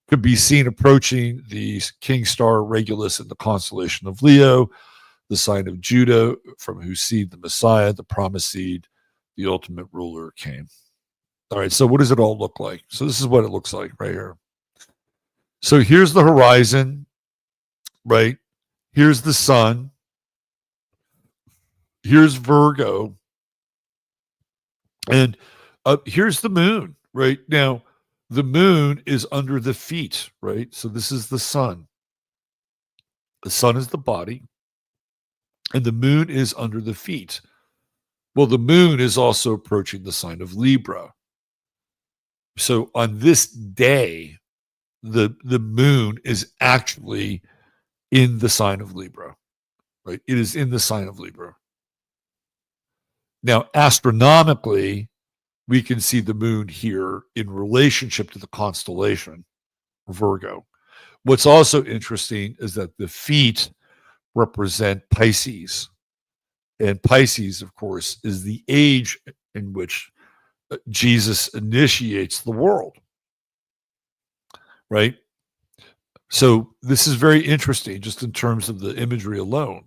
could be seen approaching the king star Regulus in the constellation of Leo, the sign of Judah, from whose seed the Messiah, the promised seed, the ultimate ruler, came. All right, so what does it all look like? So this is what it looks like right here. So here's the horizon, right? Here's the sun. Here's Virgo. And here's the moon, right? Now, the moon is under the feet, right? So this is the sun. The sun is the body, and the moon is under the feet. Well, the moon is also approaching the sign of Libra. So on this day, the moon is actually in the sign of Libra, right? It is in the sign of Libra. Now, astronomically, we can see the moon here in relationship to the constellation Virgo. What's also interesting is that the feet represent Pisces. And Pisces, of course, is the age in which Jesus initiates the world, right? So this is very interesting just in terms of the imagery alone.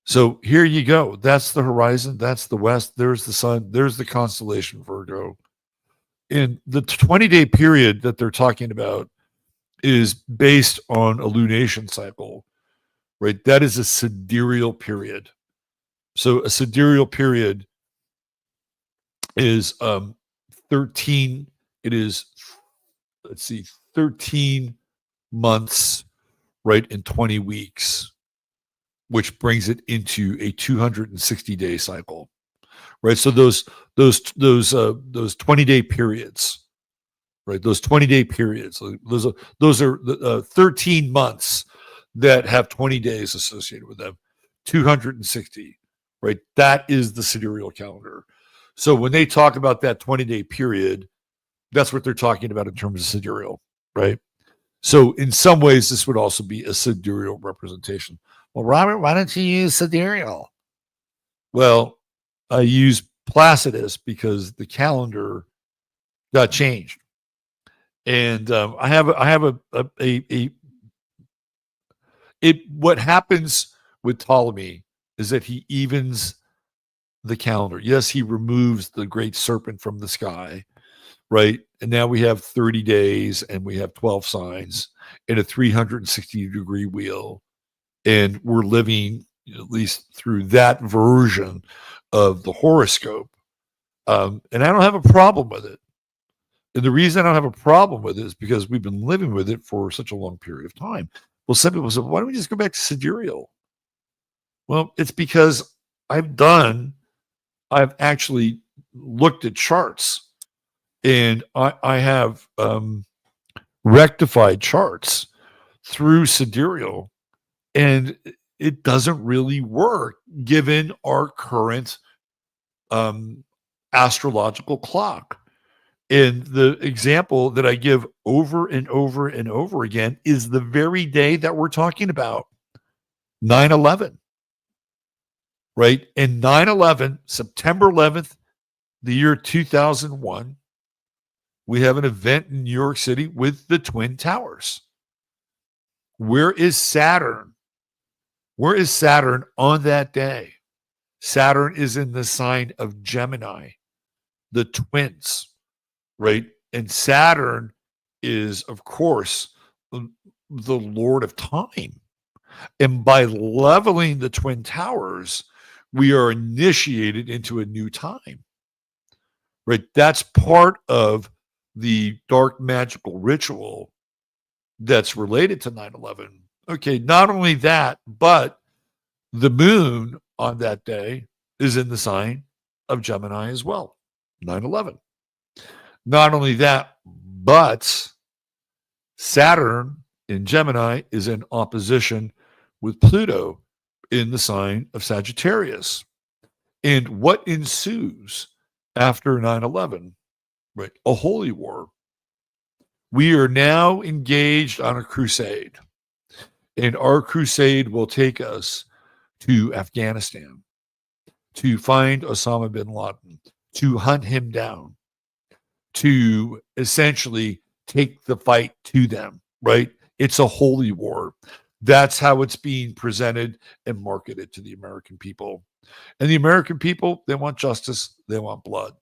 So here you go. That's the horizon. That's the west. There's the sun. There's the constellation Virgo. And the 20-day period that they're talking about is based on a lunation cycle, right? That is a sidereal period. So a sidereal period is 13. It is, 13 months, right, in 20 weeks, which brings it into a 260-day cycle, right? So those 20-day periods, right? Those 20-day periods, those are 13 months that have 20 days associated with them, 260, right? That is the sidereal calendar. So when they talk about that 20-day period, that's what they're talking about in terms of sidereal, right? So in some ways, this would also be a sidereal representation. Well, Robert, why don't you use sidereal? Well, I use Placidus because the calendar got changed, and I have what happens with Ptolemy is that he evens the calendar. Yes, he removes the great serpent from the sky, right? And now we have 30 days and we have 12 signs in a 360-degree wheel. And we're living, at least through that version of the horoscope. And I don't have a problem with it. And the reason I don't have a problem with it is because we've been living with it for such a long period of time. Well, some people say, why don't we just go back to sidereal? Well, it's because I've actually looked at charts, and I have rectified charts through sidereal, and it doesn't really work given our current astrological clock. And the example that I give over and over and over again is the very day that we're talking about, 9/11, right? And 9/11, September 11th, the year 2001, we have an event in New York City with the Twin Towers. Where is Saturn? Where is Saturn on that day? Saturn is in the sign of Gemini, the twins, right? And Saturn is, of course, the Lord of time. And by leveling the Twin Towers, we are initiated into a new time, right? That's part of the dark magical ritual that's related to 9/11. Okay, not only that, but the moon on that day is in the sign of Gemini as well, 9/11. Not only that, but Saturn in Gemini is in opposition with Pluto in the sign of Sagittarius. And what ensues after 9/11? Right, a holy war. We are now engaged on a crusade, and our crusade will take us to Afghanistan to find Osama bin Laden, to hunt him down, to essentially take the fight to them, right? It's a holy war. That's how it's being presented and marketed to the American people. And the American people, they want justice, they want blood.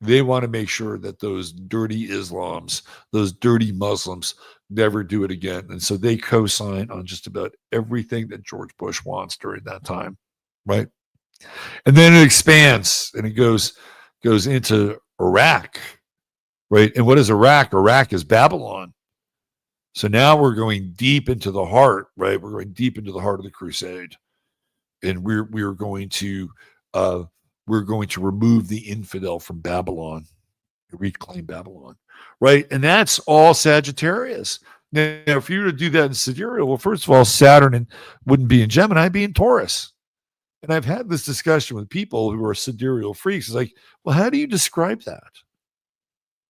They want to make sure that those dirty Islams, those dirty Muslims never do it again. And so they co-sign on just about everything that George Bush wants during that time, right? And then it expands and it goes into Iraq, right? And what is Iraq? Iraq is Babylon. So now we're going deep into the heart, right? We're going deep into the heart of the crusade. And we're going to remove the infidel from Babylon. reclaim Babylon, right? And that's all Sagittarius. Now, if you were to do that in sidereal, well, first of all, Saturn wouldn't be in Gemini, it'd be in Taurus. And I've had this discussion with people who are sidereal freaks. It's like, well, how do you describe that?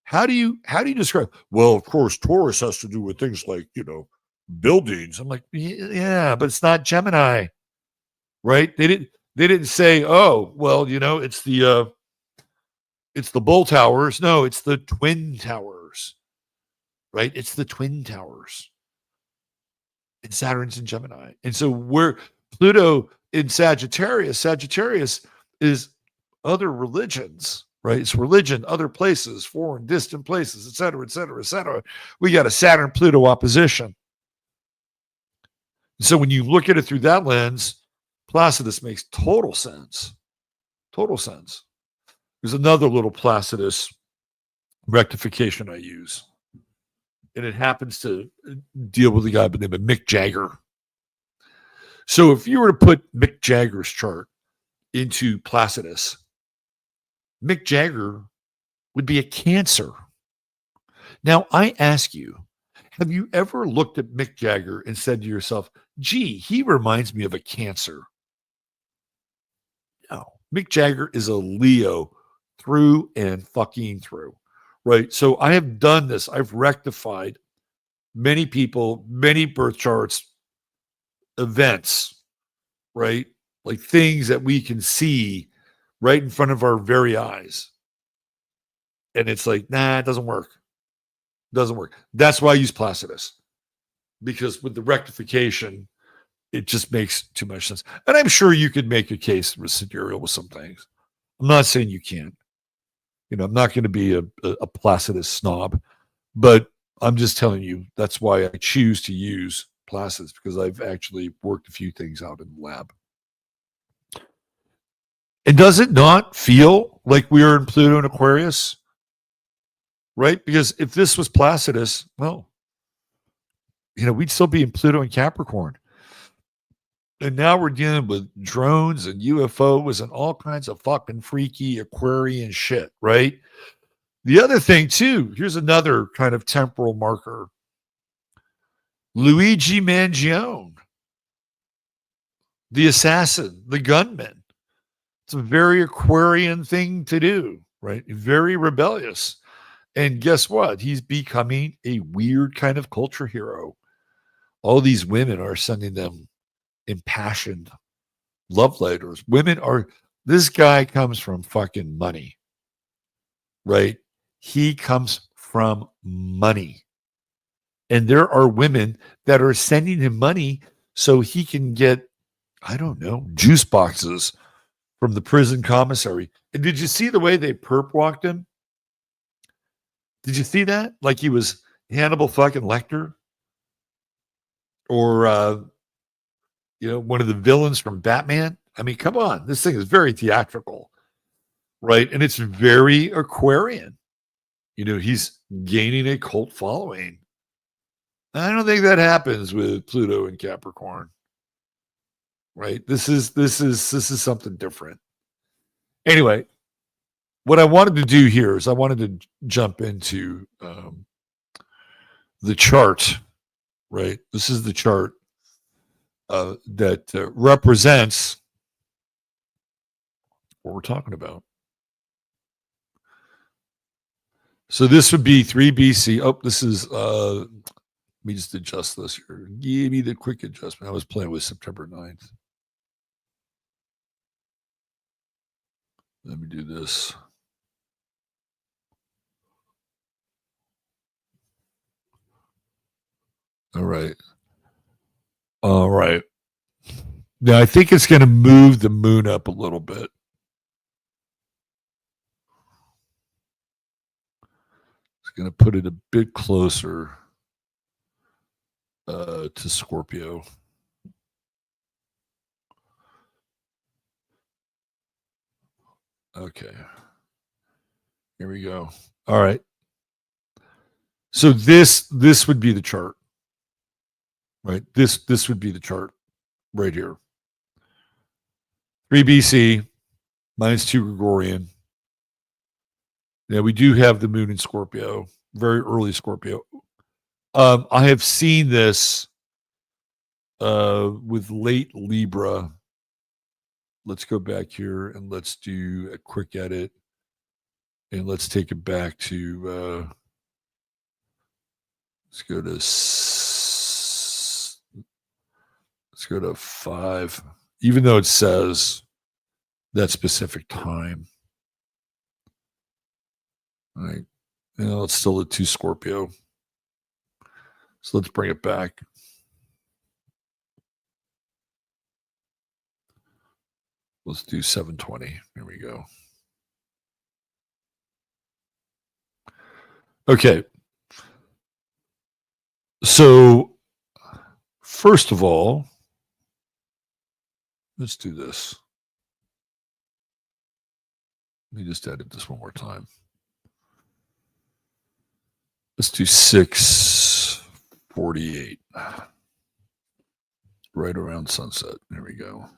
How do you describe? Well, of course, Taurus has to do with things like, buildings. I'm like, yeah, but it's not Gemini, right? They didn't say, oh, well, it's the bull towers. No, it's the twin towers, right? It's the twin towers. And Saturn's in Gemini. And so Pluto in Sagittarius is other religions, right? It's religion, other places, foreign, distant places, et cetera, et cetera, et cetera. We got a Saturn-Pluto opposition. So when you look at it through that lens, Placidus makes total sense. Total sense. There's another little Placidus rectification I use. And it happens to deal with a guy by the name of Mick Jagger. So if you were to put Mick Jagger's chart into Placidus, Mick Jagger would be a Cancer. Now, I ask you, have you ever looked at Mick Jagger and said to yourself, gee, he reminds me of a Cancer? No. Mick Jagger is a Leo through and fucking through, right? So I have done this. I've rectified many people, many birth charts, events, right? Like things that we can see right in front of our very eyes. And it's like, nah, it doesn't work. Doesn't work. That's why I use Placidus. Because with the rectification, it just makes too much sense. And I'm sure you could make a case with sidereal with some things. I'm not saying you can't. I'm not going to be a Placidus snob, but I'm just telling you that's why I choose to use Placidus, because I've actually worked a few things out in the lab. And does it not feel like we are in Pluto and Aquarius? Right? Because if this was Placidus, well, we'd still be in Pluto and Capricorn. And now we're dealing with drones and UFOs and all kinds of fucking freaky Aquarian shit, right? The other thing, too, here's another kind of temporal marker. Luigi Mangione, the assassin, the gunman. It's a very Aquarian thing to do, right? Very rebellious. And guess what? He's becoming a weird kind of culture hero. All these women are sending them impassioned love letters. This guy comes from fucking money, right? He comes from money. And there are women that are sending him money so he can get, I don't know, juice boxes from the prison commissary. And did you see the way they perp walked him? Did you see that? Like he was Hannibal fucking Lecter? Or, one of the villains from Batman? I mean, come on. This thing is very theatrical, right? And it's very Aquarian. He's gaining a cult following. I don't think that happens with Pluto and Capricorn, right? This is something different. Anyway, what I wanted to do here is I wanted to jump into the chart, right? This is the chart that represents what we're talking about. So this would be 3 BC. Oh, this is, let me just adjust this here. Give me the quick adjustment. I was playing with September 9th. Let me do this. All right. All right. Now, I think it's going to move the moon up a little bit. It's going to put it a bit closer to Scorpio. Okay. Here we go. All right. So this would be the chart. Right? This would be the chart right here. 3 BC, -2 Gregorian. Yeah, we do have the moon in Scorpio, very early Scorpio. I have seen this with late Libra. Let's go back here and let's do a quick edit. And let's take it back to, let's go to 5, even though it says that specific time. All right. It's still at 2 Scorpio. So let's bring it back. Let's do 7:20. Here we go. Okay. So, first of all, let's do this. Let me just edit this one more time. Let's do 6:48. Right around sunset. There we go.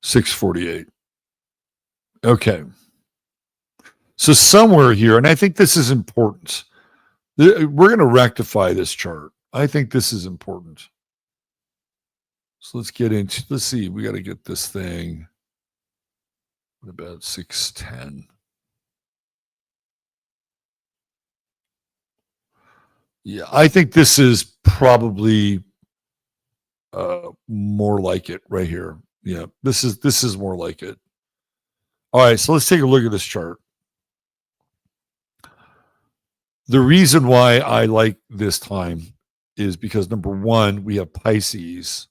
6:48. Okay. So somewhere here, and I think this is important. We're going to rectify this chart. I think this is important. So let's see. We got to get this thing. What about 6:10? Yeah, I think this is probably more like it right here. Yeah, this is more like it. All right, so let's take a look at this chart. The reason why I like this time is because, number one, we have Pisces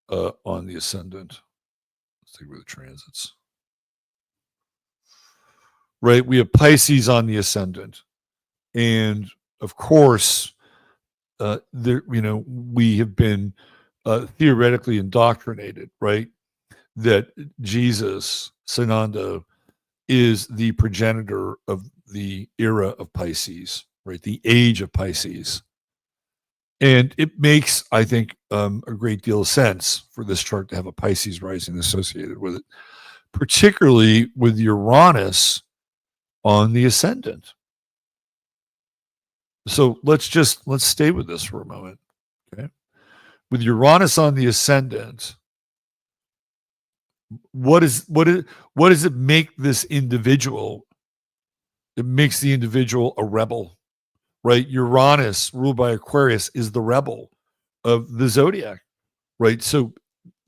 on the ascendant. Let's take a look at the transits. Right, we have Pisces on the ascendant. And, of course, we have been theoretically indoctrinated, right? That Jesus, Sananda, is the progenitor of the era of Pisces, right? The age of Pisces. And it makes, I think, a great deal of sense for this chart to have a Pisces rising associated with it, particularly with Uranus on the ascendant. So let's stay with this for a moment, okay? With Uranus on the ascendant, what does it make this individual? It makes the individual a rebel, right? Uranus, ruled by Aquarius, is the rebel of the zodiac, right? So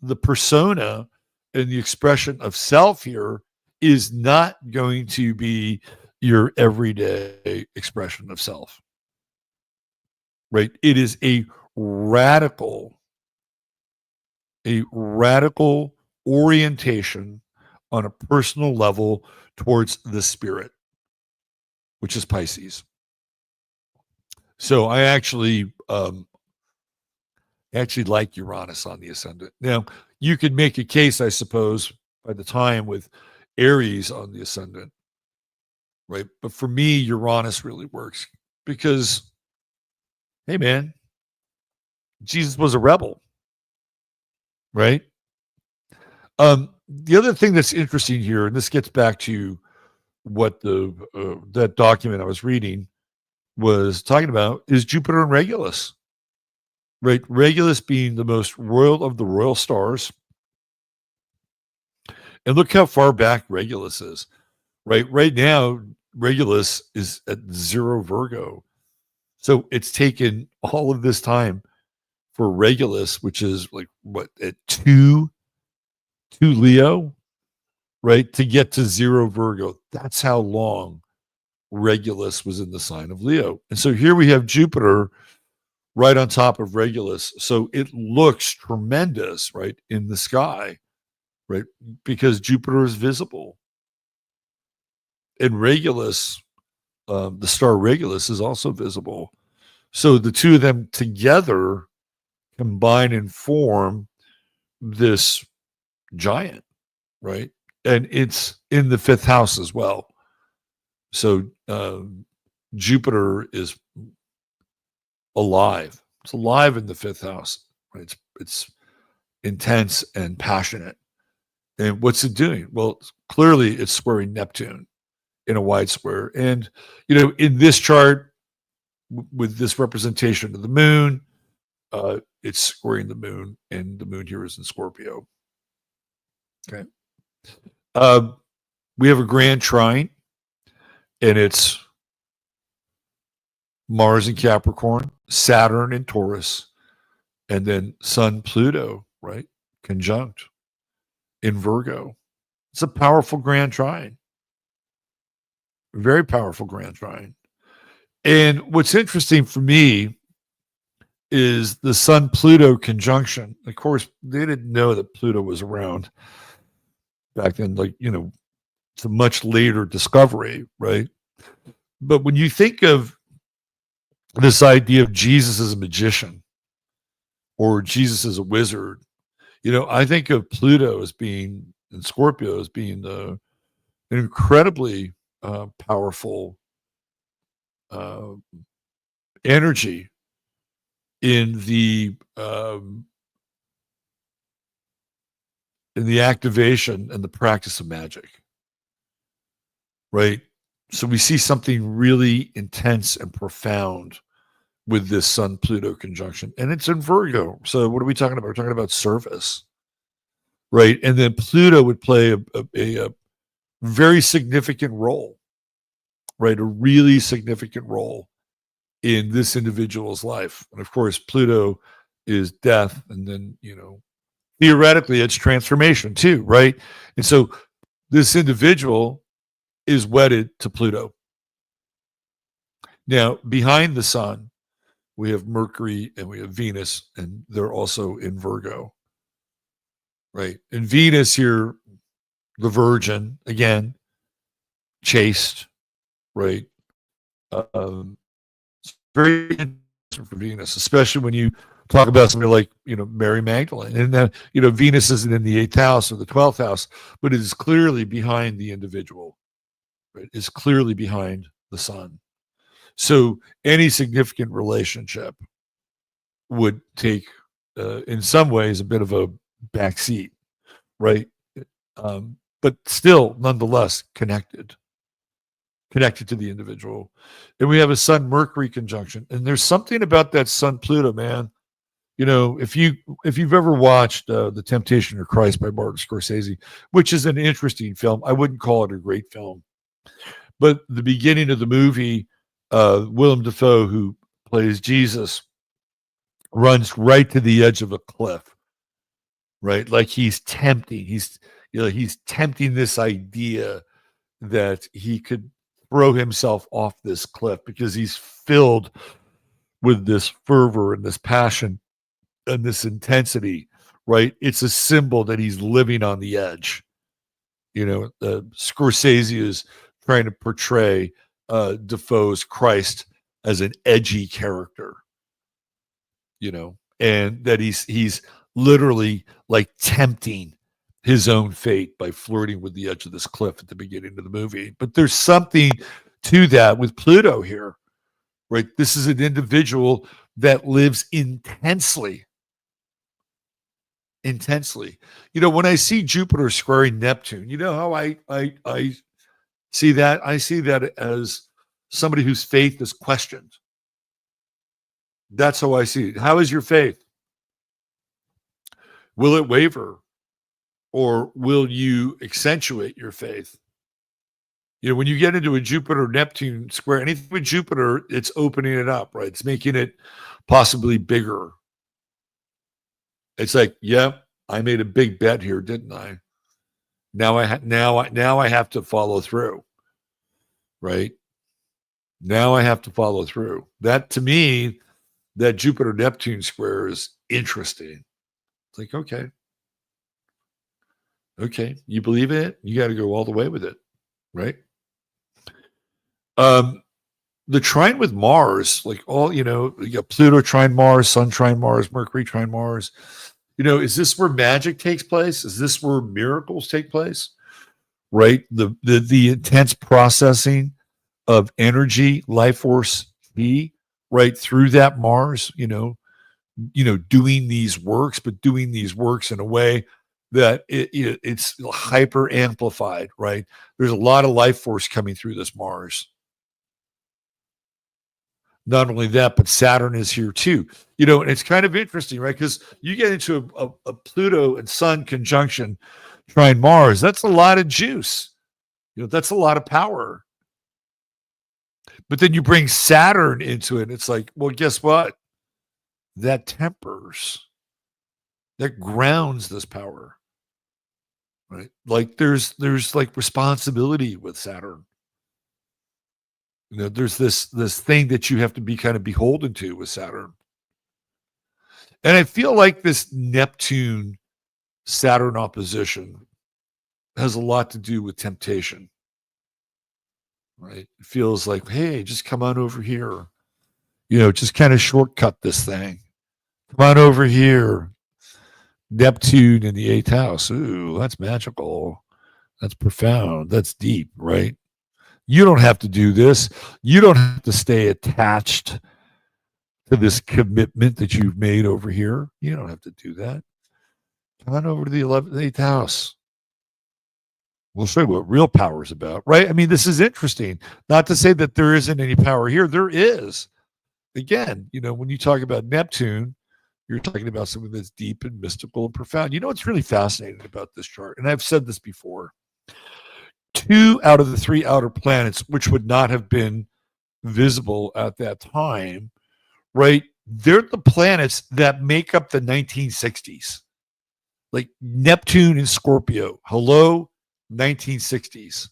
the persona and the expression of self here is not going to be your everyday expression of self, right? It is a radical orientation on a personal level towards the spirit, which is Pisces. So I actually like Uranus on the ascendant. Now, you could make a case, I suppose, by the time with Aries on the ascendant, right? But for me, Uranus really works because, hey, man, Jesus was a rebel, right? The other thing that's interesting here, and this gets back to what that document I was reading was talking about, is Jupiter and Regulus, right? Regulus being the most royal of the royal stars. And look how far back Regulus is, right? Right now, Regulus is at 0 Virgo. So it's taken all of this time for Regulus, which is like what, at 2 Leo, right, to get to 0 Virgo. That's how long Regulus was in the sign of Leo. And so here we have Jupiter right on top of Regulus. So it looks tremendous, right, in the sky, right, because Jupiter is visible. And Regulus, the star Regulus, is also visible. So the two of them together combine and form this giant, right? And it's in the 5th house as well. So Jupiter is alive. It's alive in the 5th house. Right? It's intense and passionate. And what's it doing? Well, clearly it's squaring Neptune in a wide square. And, in this chart, with this representation of the moon, it's squaring the moon, and the moon here is in Scorpio. Okay. We have a grand trine, and it's Mars in Capricorn, Saturn in Taurus, and then Sun, Pluto, right? Conjunct in Virgo. It's a powerful grand trine. Very powerful grand trine. And what's interesting for me is the Sun Pluto conjunction. Of course, they didn't know that Pluto was around back then. It's a much later discovery, right? But when you think of this idea of Jesus as a magician or Jesus as a wizard, I think of Pluto as being, and Scorpio as being an incredibly powerful energy in the activation and the practice of magic, right? So we see something really intense and profound with this Sun Pluto conjunction, and it's in Virgo. So what are we talking about? We're talking about service, right? And then Pluto would play a very significant role, right? A really significant role in this individual's life. And of course, Pluto is death, and then, theoretically it's transformation too, right? And so this individual is wedded to Pluto. Now, behind the sun, we have Mercury and we have Venus, and they're also in Virgo, right? And Venus here, the Virgin, again, chaste, right? It's very interesting for Venus, especially when you talk about somebody like, Mary Magdalene. And then, Venus isn't in the 8th house or the 12th house, but it is clearly behind the individual, right? It's clearly behind the sun. So any significant relationship would take, in some ways, a bit of a backseat, right? But still, nonetheless, connected to the individual. And we have a Sun-Mercury conjunction. And there's something about that Sun-Pluto, man. If you've ever watched The Temptation of Christ by Martin Scorsese, which is an interesting film, I wouldn't call it a great film. But the beginning of the movie, Willem Dafoe, who plays Jesus, runs right to the edge of a cliff, right? Like he's tempting. He's tempting this idea that he could throw himself off this cliff because he's filled with this fervor and this passion and this intensity, right? It's a symbol that he's living on the edge. Scorsese is trying to portray Defoe's Christ as an edgy character, and that he's literally like tempting his own fate by flirting with the edge of this cliff at the beginning of the movie. But there's something to that with Pluto here, right? This is an individual that lives intensely. When I see Jupiter squaring Neptune, how I see that? I see that as somebody whose faith is questioned. That's how I see it. How is your faith? Will it waver? Or will you accentuate your faith? When you get into a Jupiter-Neptune square, anything with Jupiter, it's opening it up, right? It's making it possibly bigger. It's like, I made a big bet here, didn't I? Now I have to follow through, right? Now I have to follow through. That, to me, that Jupiter-Neptune square is interesting. It's like, okay, you believe in it? You got to go all the way with it, right? The trine with Mars, like you got Pluto trine Mars, Sun trine Mars, Mercury trine Mars. Is this where magic takes place? Is this where miracles take place? Right? The intense processing of energy, life force B, right through that Mars, doing these works, but doing these works in a way that it's hyper amplified, right? There's a lot of life force coming through this Mars. Not only that, but Saturn is here too. And it's kind of interesting, right? Because you get into a Pluto and Sun conjunction trine Mars. That's a lot of juice. That's a lot of power. But then you bring Saturn into it, and it's like, well, guess what? That tempers, that grounds this power, right? Like there's like responsibility with Saturn. There's this thing that you have to be kind of beholden to with Saturn. And I feel like this Neptune Saturn opposition has a lot to do with temptation, right? It feels like, hey, just come on over here. Just kind of shortcut this thing. Come on over here. Neptune in the 8th house. Ooh, that's magical. That's profound. That's deep, right? You don't have to do this. You don't have to stay attached to this commitment that you've made over here. You don't have to do that. Come on over to the 8th house. We'll show you what real power is about, right? I mean, this is interesting. Not to say that there isn't any power here. There is. Again, when you talk about Neptune, you're talking about something that's deep and mystical and profound. What's really fascinating about this chart, and I've said this before, 2 out of the 3 outer planets, which would not have been visible at that time, right? They're the planets that make up the 1960s. Like Neptune in Scorpio, hello, 1960s.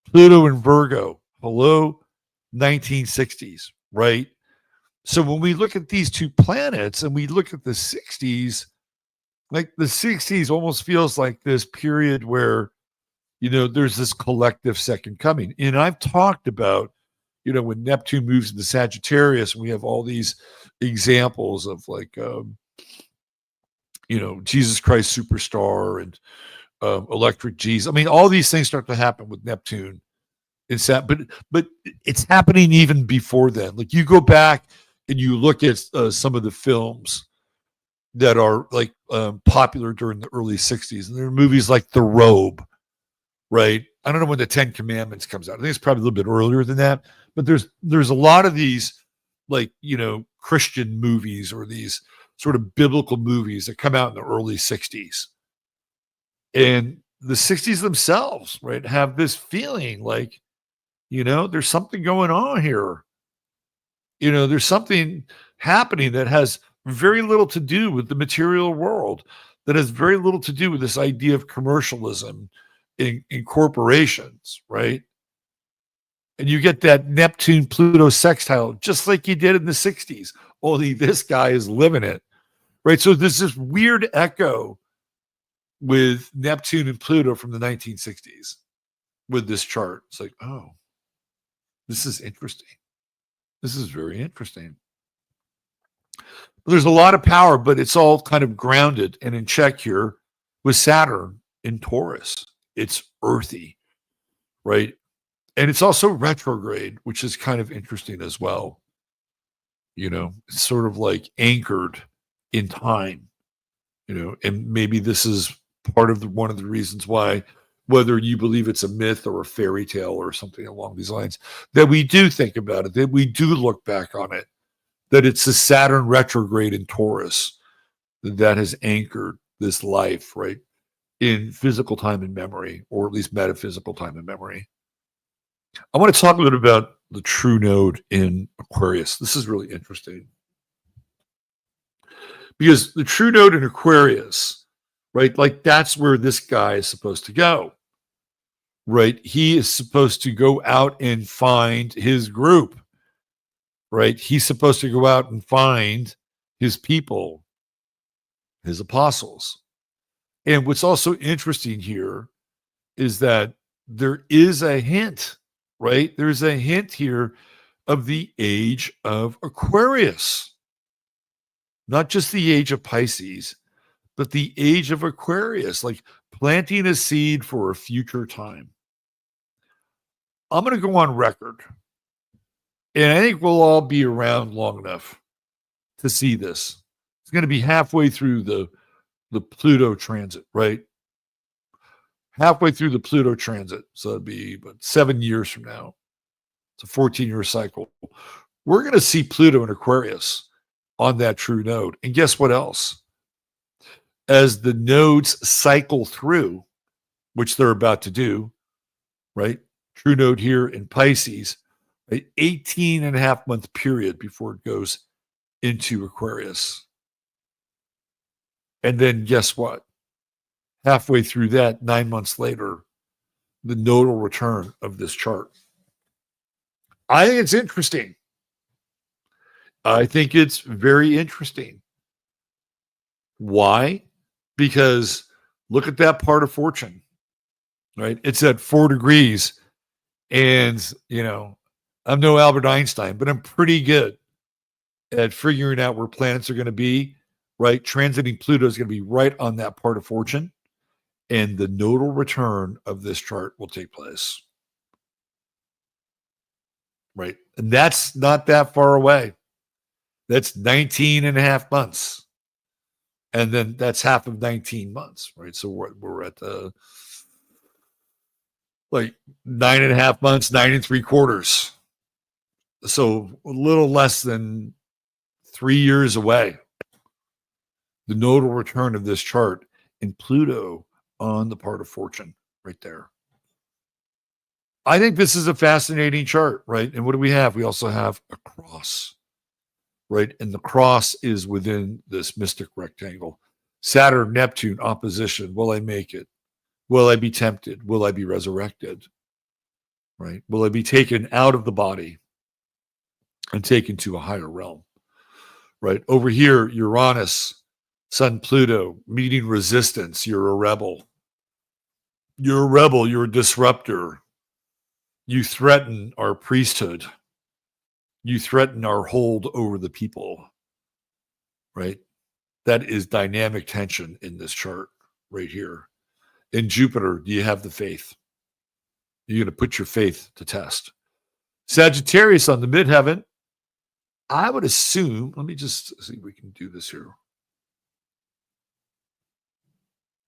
Pluto in Virgo, hello, 1960s, right? So when we look at these 2 planets and we look at the 60s, like the 60s almost feels like this period where, there's this collective second coming. And I've talked about, when Neptune moves into Sagittarius, and we have all these examples of like, Jesus Christ Superstar and Electric Jesus. I mean, all these things start to happen with Neptune. But it's happening even before then. Like you go back and you look at some of the films that are like popular during the early 60s. And there are movies like The Robe, right? I don't know when the 10 Commandments comes out. I think it's probably a little bit earlier than that. But there's a lot of these like, Christian movies or these sort of biblical movies that come out in the early 60s. And the 60s themselves, right, have this feeling like, there's something going on here. There's something happening that has very little to do with the material world, that has very little to do with this idea of commercialism in corporations, right? And you get that Neptune-Pluto sextile, just like you did in the 60s, only this guy is living it, right? So there's this weird echo with Neptune and Pluto from the 1960s with this chart. It's like, oh, this is interesting. This is very interesting. There's a lot of power, but it's all kind of grounded and in check here with Saturn in Taurus. It's earthy, right? And it's also retrograde, which is kind of interesting as well. It's sort of like anchored in time, and maybe this is part of one of the reasons why, whether you believe it's a myth or a fairy tale or something along these lines, that we do think about it, that we do look back on it, that it's a Saturn retrograde in Taurus that has anchored this life, right, in physical time and memory, or at least metaphysical time and memory. I want to talk a little bit about the true node in Aquarius. This is really interesting. Because the true node in Aquarius, right, like that's where this guy is supposed to go, right? He is supposed to go out and find his group, right? He's supposed to go out and find his people, his apostles. And what's also interesting here is that there is a hint, right? There's a hint here of the age of Aquarius. Not just the age of Pisces, but the age of Aquarius, like planting a seed for a future time. I'm going to go on record, and I think we'll all be around long enough to see this. It's going to be halfway through the the Pluto transit, right? Halfway through the Pluto transit. So it'd be about 7 years from now. It's a 14-year cycle. We're going to see Pluto in Aquarius on that true node. And guess what else? As the nodes cycle through, which they're about to do, right? True node here in Pisces, an 18 and a half month period before it goes into Aquarius. And then guess what? Halfway through that, 9 months later, the nodal return of this chart. I think it's interesting. I think it's very interesting. Why? Because look at that part of fortune, right? It's at 4 degrees. And, you know, I'm no Albert Einstein, but I'm pretty good at figuring out where planets are going to be, right? Transiting Pluto is going to be right on that part of fortune. And the nodal return of this chart will take place. Right. And that's not that far away. That's 19 and a half months. And then that's half of 19 months, right? So we're at like 9.5 months, 9 3/4. So a little less than 3 years away. The nodal return of this chart in Pluto on the part of fortune right there. I think this is a fascinating chart, right? And what do we have? We also have a cross, right? And the cross is within this mystic rectangle. Saturn, Neptune, opposition. Will I make it? Will I be tempted? Will I be resurrected? Right? Will I be taken out of the body and taken to a higher realm? Right? Over here, Uranus, Sun, Pluto, meeting resistance. You're a rebel. You're a rebel. You're a disruptor. You threaten our priesthood. You threaten our hold over the people, right? That is dynamic tension in this chart right here. In Jupiter, do you have the faith? You're going to put your faith to test. Sagittarius on the midheaven, I would assume, let me just see if we can do this here.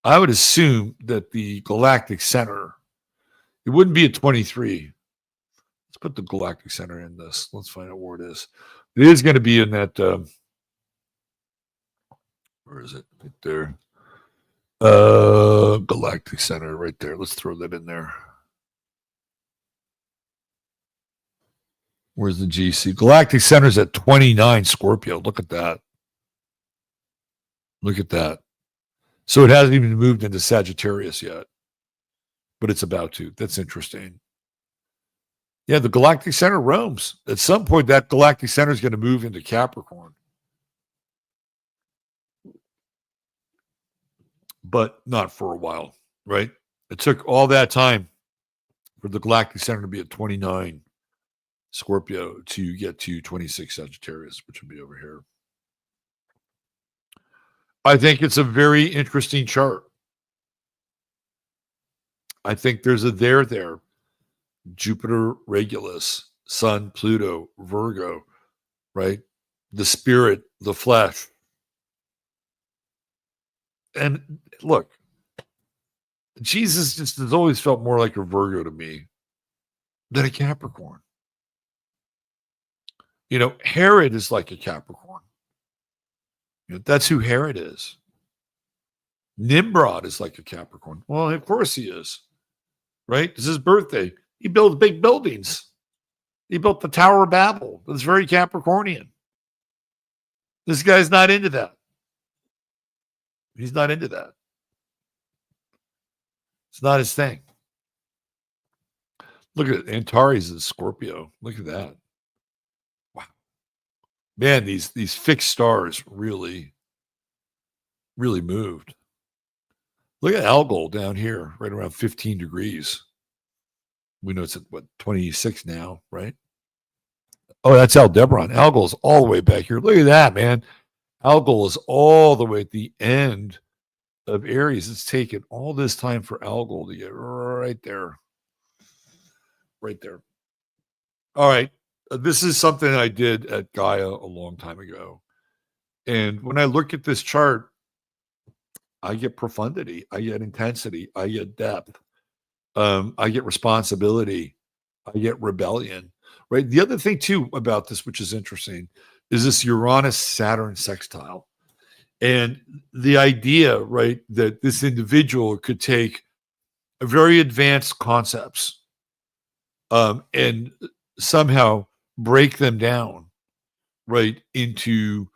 I would assume that the galactic center, it wouldn't be at 23. Let's put the galactic center in this. Let's find out where it is. It is going to be in that, where is it? Right there. Galactic center right there. Let's throw that in there. Where's the GC? Galactic center is at 29 Scorpio. Look at that. Look at that. So it hasn't even moved into Sagittarius yet, but it's about to. That's interesting. Yeah, the galactic center roams. At some point, that galactic center is going to move into Capricorn. But not for a while, right? It took all that time for the galactic center to be at 29 Scorpio to get to 26 Sagittarius, which would be over here. I think it's a very interesting chart. I think there's a there. Jupiter, Regulus, Sun, Pluto, Virgo, right? The spirit, the flesh. And look, Jesus just has always felt more like a Virgo to me than a Capricorn. You know, Herod is like a Capricorn. You know, that's who Herod is. Nimrod is like a Capricorn. Well, of course he is, right? It's his birthday. He builds big buildings. He built the Tower of Babel. That's very Capricornian. This guy's not into that. He's not into that. It's not his thing. Look at it. Antares is Scorpio. Look at that. Wow. Man, these fixed stars really, really moved. Look at Algol down here, right around 15 degrees. We know it's at, 26 now, right? Oh, that's Aldebaran. Algol is all the way back here. Look at that, man. Algol is all the way at the end of Aries. It's taken all this time for Algol to get right there. Right there. All right. This is something I did at Gaia a long time ago. And when I look at this chart, I get profundity. I get intensity. I get depth. I get responsibility. I get rebellion. Right. The other thing too about this, which is interesting, is this Uranus Saturn sextile, and the idea, right, that this individual could take very advanced concepts and somehow break them down, right, into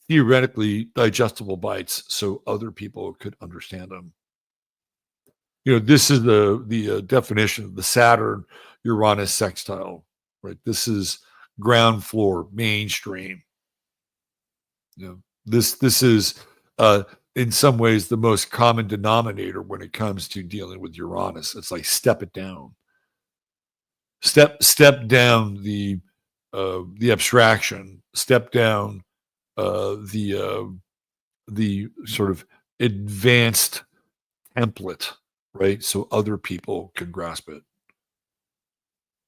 theoretically digestible bites so other people could understand them. This is the definition of the Saturn Uranus sextile, right? This is ground floor, mainstream. This is in some ways the most common denominator when it comes to dealing with Uranus. It's like step it down, step down the abstraction, step down the sort of advanced template, right? So other people can grasp it.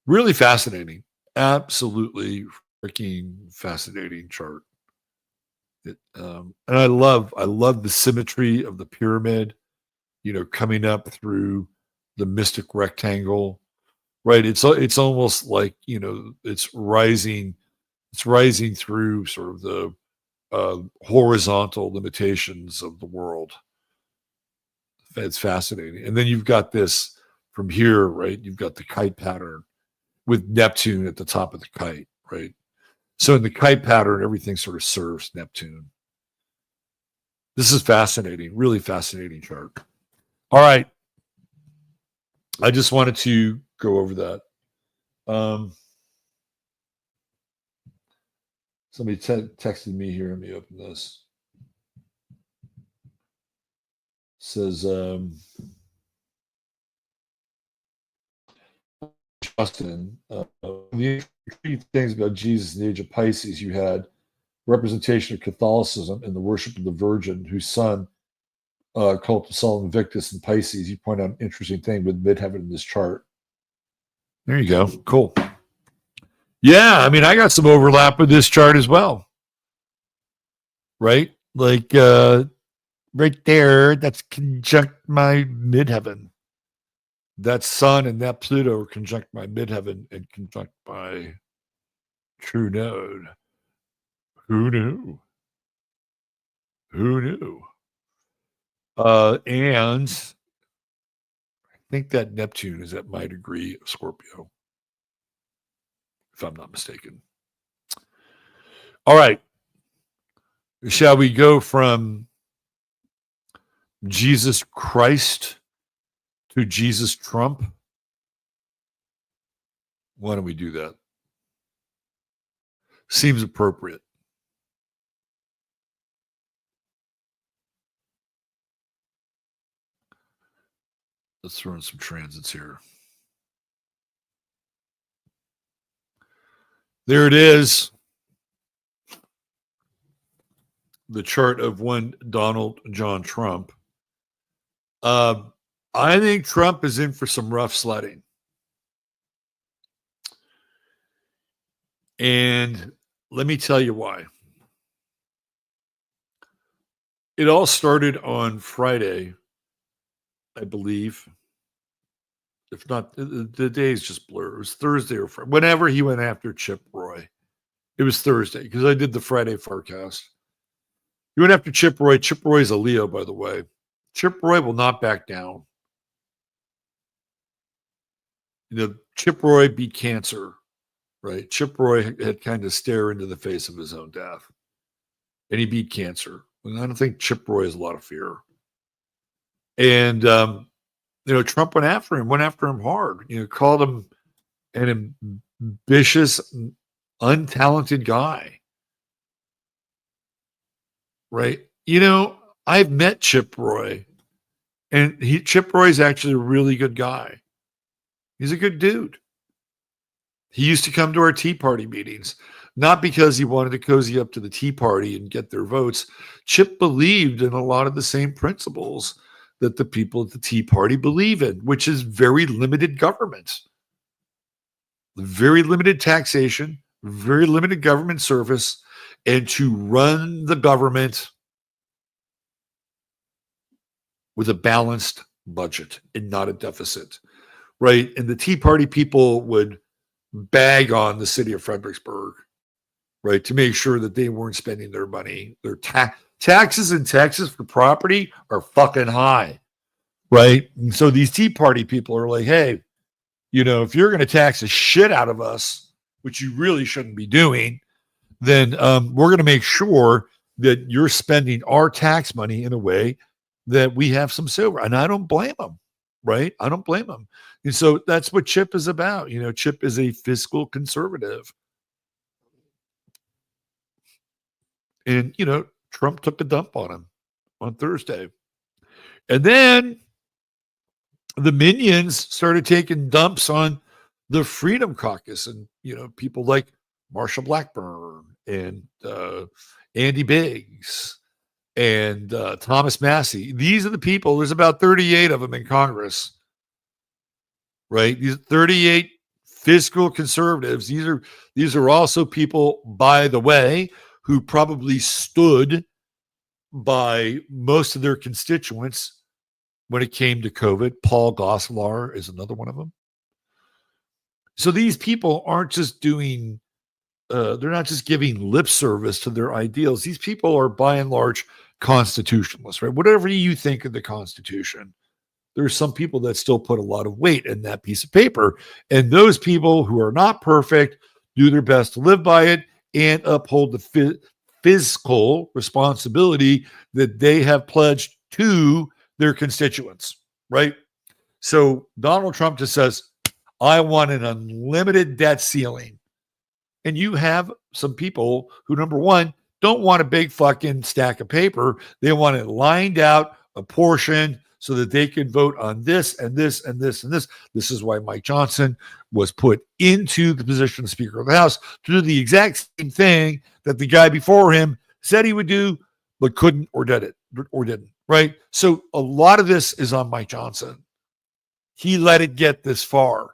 Really fascinating. Absolutely freaking fascinating chart. And I love the symmetry of the pyramid, coming up through the mystic rectangle, right? It's almost like, it's rising through sort of the horizontal limitations of the world. It's fascinating. And then you've got this from here, right? You've got the kite pattern with Neptune at the top of the kite, right? So in the kite pattern, everything sort of serves Neptune. This is fascinating, really fascinating chart. All right. I just wanted to go over that. Somebody texted me here. Let me open this. Says, Justin, the things about Jesus in the age of Pisces, you had representation of Catholicism and the worship of the Virgin, whose son, cult of Sol Invictus in Pisces. You point out an interesting thing with midheaven in this chart. There you go. Cool. Yeah, I mean, I got some overlap with this chart as well. Right? Like right there, that's conjunct my midheaven. That Sun and that Pluto are conjunct my midheaven and conjunct my true node. Who knew? Who knew? And I think that Neptune is at my degree of Scorpio, if I'm not mistaken. All right. Shall we go from Jesus Christ to Jesus Trump? Why don't we do that? Seems appropriate. Let's throw in some transits here. There it is. The chart of one Donald John Trump. I think Trump is in for some rough sledding. And let me tell you why. It all started on Friday, I believe. If not, the days just blur. It was Thursday or Friday. Whenever he went after Chip Roy. It was Thursday because I did the Friday forecast. He went after Chip Roy. Chip Roy is a Leo, by the way. Chip Roy will not back down. Chip Roy beat cancer, right? Chip Roy had kind of stare into the face of his own death. And he beat cancer. And I don't think Chip Roy has a lot of fear. And, Trump went after him hard. Called him an ambitious, untalented guy. Right? I've met Chip Roy, and Chip Roy is actually a really good guy. He's a good dude. He used to come to our Tea Party meetings, not because he wanted to cozy up to the Tea Party and get their votes. Chip believed in a lot of the same principles that the people at the Tea Party believe in, which is very limited government, very limited taxation, very limited government service, and to run the government with a balanced budget and not a deficit, right? And the Tea Party people would bag on the city of Fredericksburg, right, to make sure that they weren't spending their money. Their taxes in Texas for property are fucking high, right? And so these Tea Party people are like, hey, if you're going to tax the shit out of us, which you really shouldn't be doing, then we're going to make sure that you're spending our tax money in a way that we have some silver. And I don't blame them, right? I don't blame them. And so that's what Chip is about. Chip is a fiscal conservative. And, Trump took a dump on him on Thursday. And then the minions started taking dumps on the Freedom Caucus and, people like Marsha Blackburn and Andy Biggs and Thomas Massey. These are the people. There's about 38 of them in Congress, right? These 38 fiscal conservatives. These are also people, by the way, who probably stood by most of their constituents when it came to COVID. Paul Goslar is another one of them. So these people aren't just doing, they're not just giving lip service to their ideals. These people are by and large constitutionalists, right? Whatever you think of the Constitution, there's some people that still put a lot of weight in that piece of paper. And those people who are not perfect do their best to live by it and uphold the fiscal responsibility that they have pledged to their constituents, right? So Donald Trump just says, I want an unlimited debt ceiling. And you have some people who, number one, don't want a big fucking stack of paper. They want it lined out, apportioned, so that they can vote on this and this and this and this. This is why Mike Johnson was put into the position of Speaker of the House to do the exact same thing that the guy before him said he would do, but couldn't or didn't, right? So a lot of this is on Mike Johnson. He let it get this far.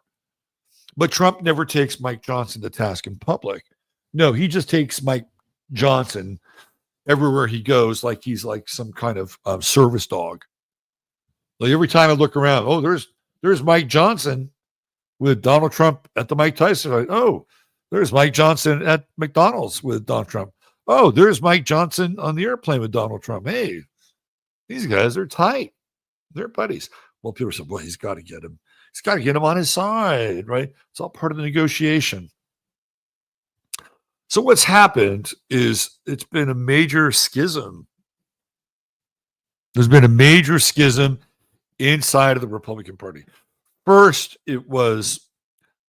But Trump never takes Mike Johnson to task in public. No, he just takes Mike Johnson everywhere he goes like he's like some kind of service dog. Like every time I look around, oh, there's Mike Johnson with Donald Trump at the Mike Tyson. Like, oh, there's Mike Johnson at McDonald's with Donald Trump. Oh, there's Mike Johnson on the airplane with Donald Trump. Hey, these guys are tight. They're buddies. Well, people say, well, he's got to get him. He's got to get him on his side, right? It's all part of the negotiation. So what's happened is it's been a major schism. There's been a major schism inside of the Republican Party. First, it was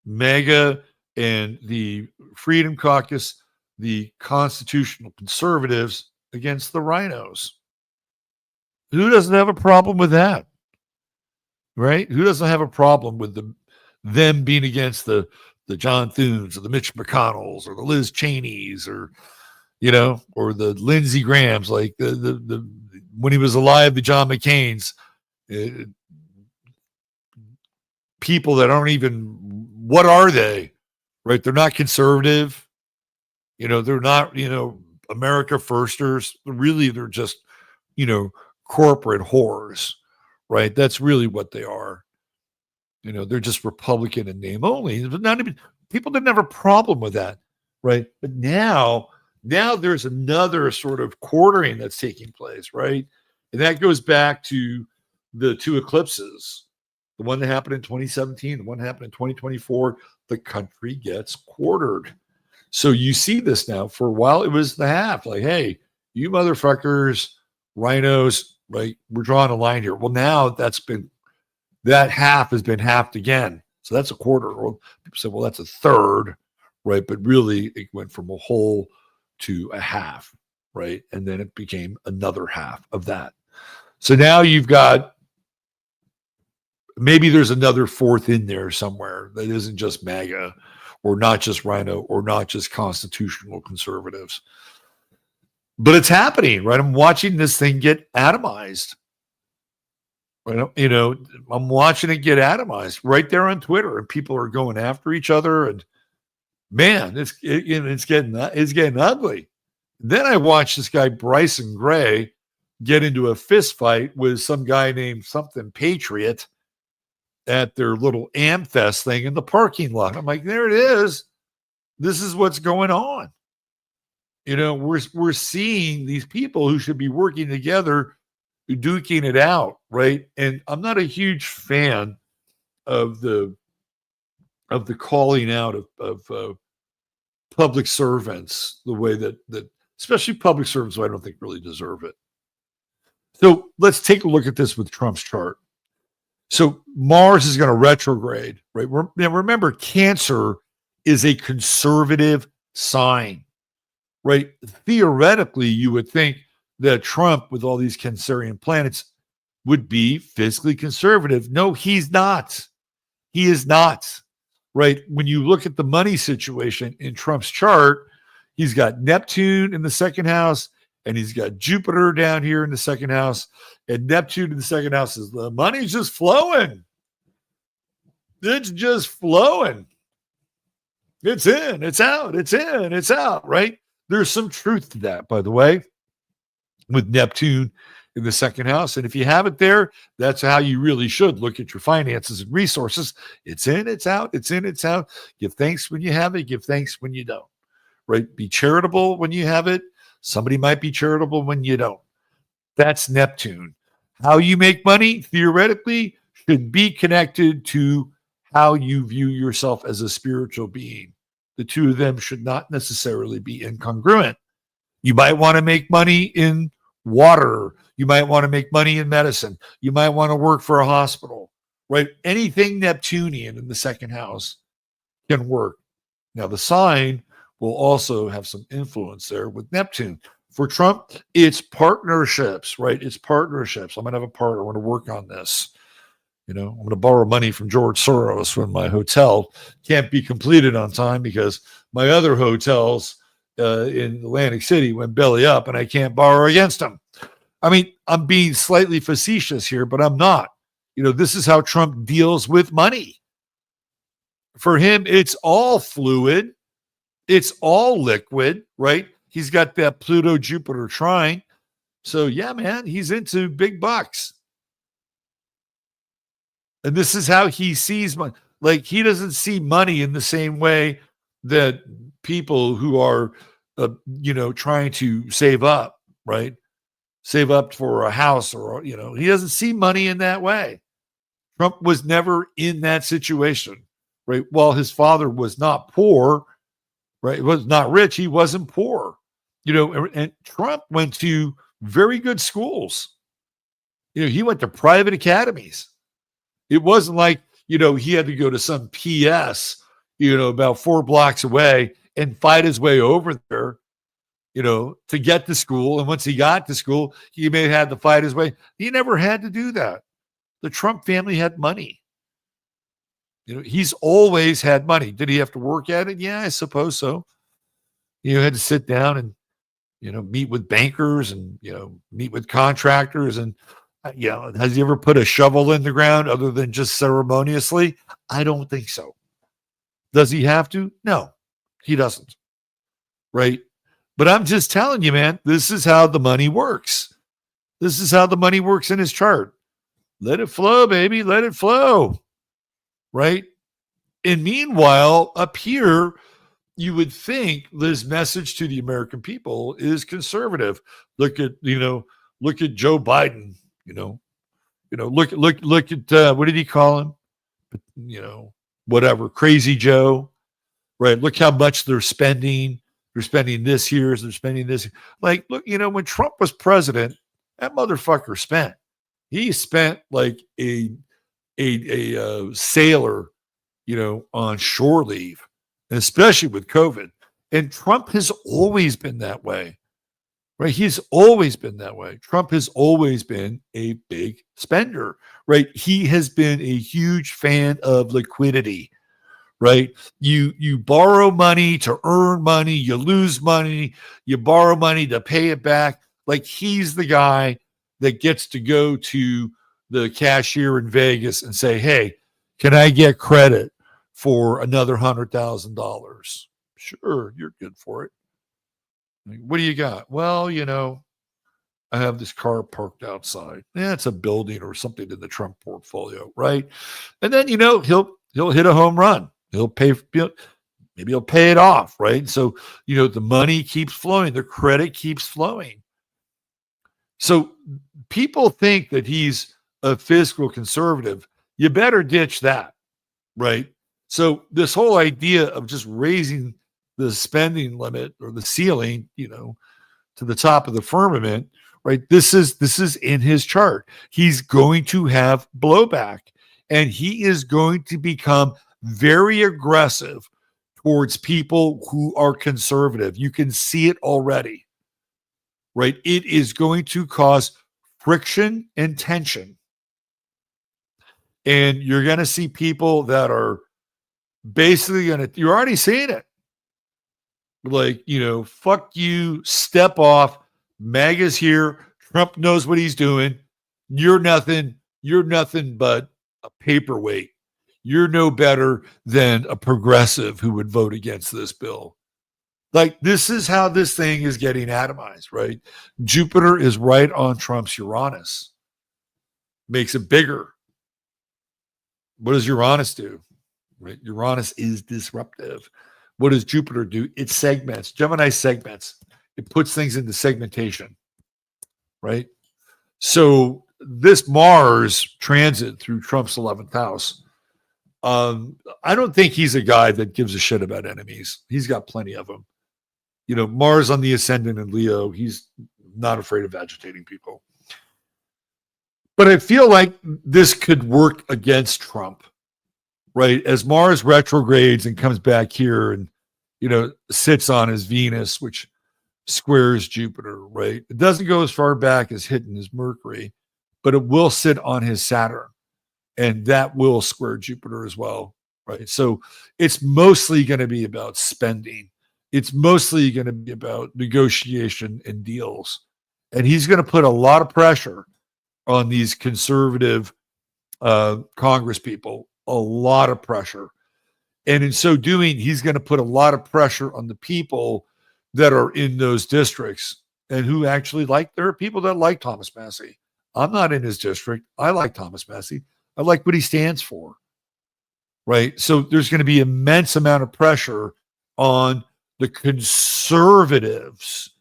MAGA and the Freedom Caucus, the constitutional conservatives against the rhinos. Who doesn't have a problem with that? Right? Who doesn't have a problem with them being against the John Thunes or the Mitch McConnells or the Liz Cheneys or or the Lindsey Grahams, like the when he was alive, the John McCains, people that aren't even, what are they? Right? They're not conservative. They're not, America firsters. Really, they're just, corporate whores, right? That's really what they are. They're just Republican in name only. But not even, people didn't have a problem with that, right? But now there's another sort of quartering that's taking place, right? And that goes back to the two eclipses, the one that happened in 2017, the one that happened in 2024. The country gets quartered. So you see this now. For a while, it was the half. Like, hey, you motherfuckers, rhinos, right? We're drawing a line here. Well, now that half has been halved again. So that's a quarter. Or people say, well, that's a third, right? But really, it went from a whole to a half, right? And then it became another half of that. So now you've got, maybe there's another fourth in there somewhere that isn't just MAGA or not just rhino or not just constitutional conservatives. But it's happening, right? I'm watching this thing get atomized. Right? I'm watching it get atomized right there on Twitter, and people are going after each other. And man, it's getting ugly. Then I watched this guy Bryson Gray get into a fist fight with some guy named something Patriot at their little Amfest thing in the parking lot. I'm like, there it is. This is what's going on. You know, we're seeing these people who should be working together, duking it out, right? And I'm not a huge fan of the calling out of public servants the way that especially public servants who I don't think really deserve it. So let's take a look at this with Trump's chart. So Mars is going to retrograde, right? Now remember, Cancer is a conservative sign, right? Theoretically, you would think that Trump, with all these Cancerian planets, would be fiscally conservative. No, he's not. He is not, right? When you look at the money situation in Trump's chart, he's got Neptune in the second house, and he's got Jupiter down here in the second house. And Neptune in the second house is the money's just flowing. It's just flowing. It's in, it's out, it's in, it's out, right? There's some truth to that, by the way, with Neptune in the second house. And if you have it there, that's how you really should look at your finances and resources. It's in, it's out, it's in, it's out. Give thanks when you have it, give thanks when you don't, right? Be charitable when you have it. Somebody might be charitable when you don't. That's Neptune. How you make money, theoretically, should be connected to how you view yourself as a spiritual being. The two of them should not necessarily be incongruent. You might want to make money in water. You might want to make money in medicine. You might want to work for a hospital, right? Anything Neptunian in the second house can work. Now, the sign will also have some influence there with Neptune. For Trump, it's partnerships, right? It's partnerships. I'm going to have a partner. I want to work on this. You know, I'm going to borrow money from George Soros when my hotel can't be completed on time because my other hotels in Atlantic City went belly up and I can't borrow against them. I mean, I'm being slightly facetious here, but I'm not. You know, this is how Trump deals with money. For him, it's all fluid. It's all liquid, right? He's got that Pluto-Jupiter trine. So, yeah, man, he's into big bucks. And this is how he sees money. Like, he doesn't see money in the same way that people who are, trying to save up, right? Save up for a house or, he doesn't see money in that way. Trump was never in that situation, right? While his father was not poor, right? He was not rich. He wasn't poor, and Trump went to very good schools. He went to private academies. It wasn't like, he had to go to some PS, about 4 blocks away and fight his way over there, to get to school. And once he got to school, he may have had to fight his way. He never had to do that. The Trump family had money. He's always had money. Did he have to work at it? Yeah, I suppose so. He had to sit down and, meet with bankers and, meet with contractors. And, has he ever put a shovel in the ground other than just ceremoniously? I don't think so. Does he have to? No, he doesn't. Right? But I'm just telling you, man, this is how the money works. This is how the money works in his chart. Let it flow, baby. Let it flow. Right? And meanwhile, up here, you would think this message to the American people is conservative. Look at Joe Biden. Look at what did he call him? Whatever, Crazy Joe. Right? Look how much they're spending. They're spending this here. They're spending this. Like, look, when Trump was president, that motherfucker spent. He spent like a sailor, on shore leave, and especially with COVID. And Trump has always been that way, right? He's always been that way. Trump has always been a big spender, right? He has been a huge fan of liquidity, right? You borrow money to earn money, you lose money, you borrow money to pay it back. Like, he's the guy that gets to go to the cashier in Vegas and say, hey, can I get credit for another $100,000? Sure, you're good for it. What do you got? Well, I have this car parked outside. Yeah, it's a building or something in the Trump portfolio, right? And then he'll hit a home run. He'll pay. Maybe he'll pay it off, right? So the money keeps flowing, the credit keeps flowing. So people think that he's a fiscal conservative. You better ditch that, right? So this whole idea of just raising the spending limit or the ceiling, to the top of the firmament, right? This is in his chart. He's going to have blowback, and he is going to become very aggressive towards people who are conservative. You can see it already, right? It is going to cause friction and tension. And you're going to see people that are basically you're already seeing it. Like, fuck you, step off, MAGA's here, Trump knows what he's doing. You're nothing but a paperweight. You're no better than a progressive who would vote against this bill. Like, this is how this thing is getting atomized, right? Jupiter is right on Trump's Uranus. Makes it bigger. What does Uranus do? Right? Uranus is disruptive. What does Jupiter do? It segments. Gemini segments. It puts things into segmentation, right? So this Mars transit through Trump's 11th house, I don't think he's a guy that gives a shit about enemies. He's got plenty of them. Mars on the ascendant in Leo, he's not afraid of agitating people. But I feel like this could work against Trump, right? As Mars retrogrades and comes back here and, sits on his Venus, which squares Jupiter, right? It doesn't go as far back as hitting his Mercury, but it will sit on his Saturn, and that will square Jupiter as well, right? So it's mostly going to be about spending. It's mostly going to be about negotiation and deals. And he's going to put a lot of pressure on these conservative Congress people, a lot of pressure. And in so doing, he's going to put a lot of pressure on the people that are in those districts and who actually there are people that like Thomas Massie. I'm not in his district. I like Thomas Massie. I like what he stands for, right? So there's going to be immense amount of pressure on the conservatives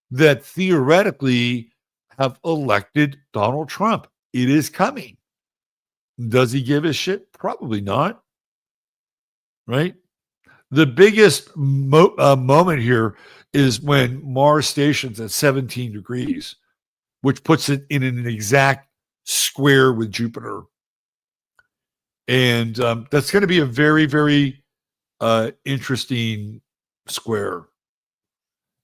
that theoretically have elected Donald Trump. It is coming. Does he give a shit? Probably not. Right? The biggest moment here is when Mars stations at 17 degrees, which puts it in an exact square with Jupiter. And that's going to be a very, very interesting square.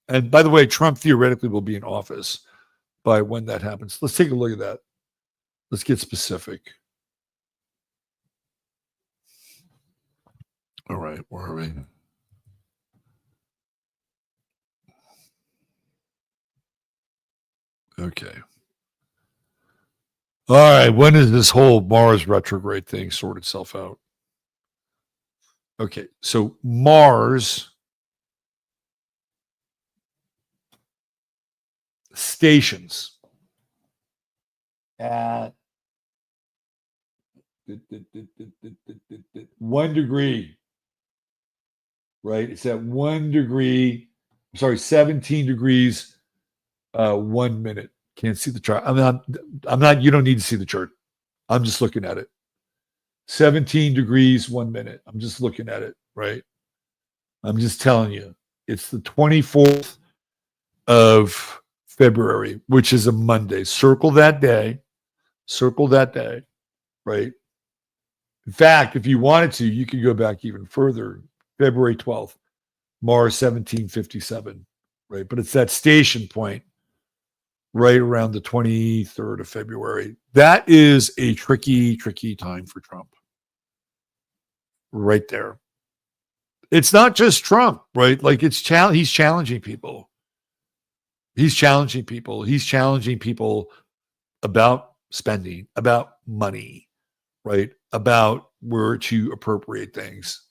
And by the way, Trump theoretically will be in office by when that happens. Let's take a look at that. Let's get specific. All right, where are we? Okay. All right, when does this whole Mars retrograde thing sort itself out? Okay, so Mars stations at 1 degree, right? It's at 1 degree, 17 degrees, 1 minute. Can't see the chart. I'm not, you don't need to see the chart. I'm just looking at it. 17 degrees, 1 minute. I'm just looking at it, right? I'm just telling you. It's the 24th of February, which is a Monday. Circle that day, right? In fact, if you wanted to, you could go back even further. February 12th, Mars 1757, right? But it's that station point right around the 23rd of February. That is a tricky, tricky time for Trump. Right there. It's not just Trump, right? Like he's challenging people. He's challenging people about spending, about money, right? About where to appropriate things.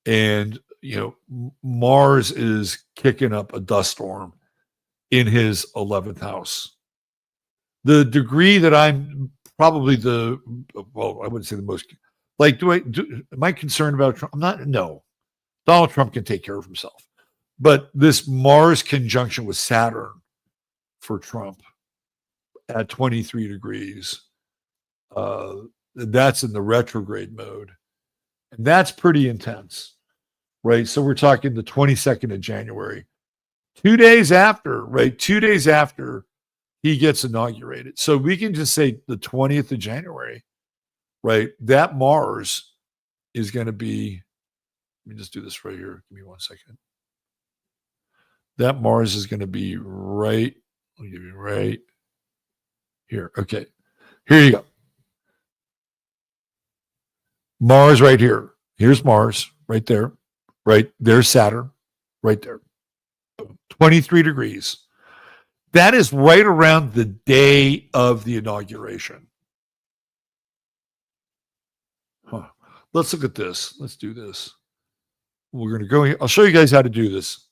And, Mars is kicking up a dust storm in his 11th house. The degree that I'm probably I wouldn't say the most, like, am I concerned about Trump? I'm not, no. Donald Trump can take care of himself. But this Mars conjunction with Saturn for Trump at 23 degrees, that's in the retrograde mode. And that's pretty intense, right? So we're talking the 22nd of January. 2 days after, right? 2 days after he gets inaugurated. So we can just say the 20th of January, right? That Mars is going to be, let me just do this right here. Give me 1 second. That Mars is going to be right, let me give you right here. Okay. Here you go. Mars right here. Here's Mars right there. Right. There's Saturn right there. 23 degrees. That is right around the day of the inauguration. Huh. Let's look at this. Let's do this. We're going to go here. I'll show you guys how to do this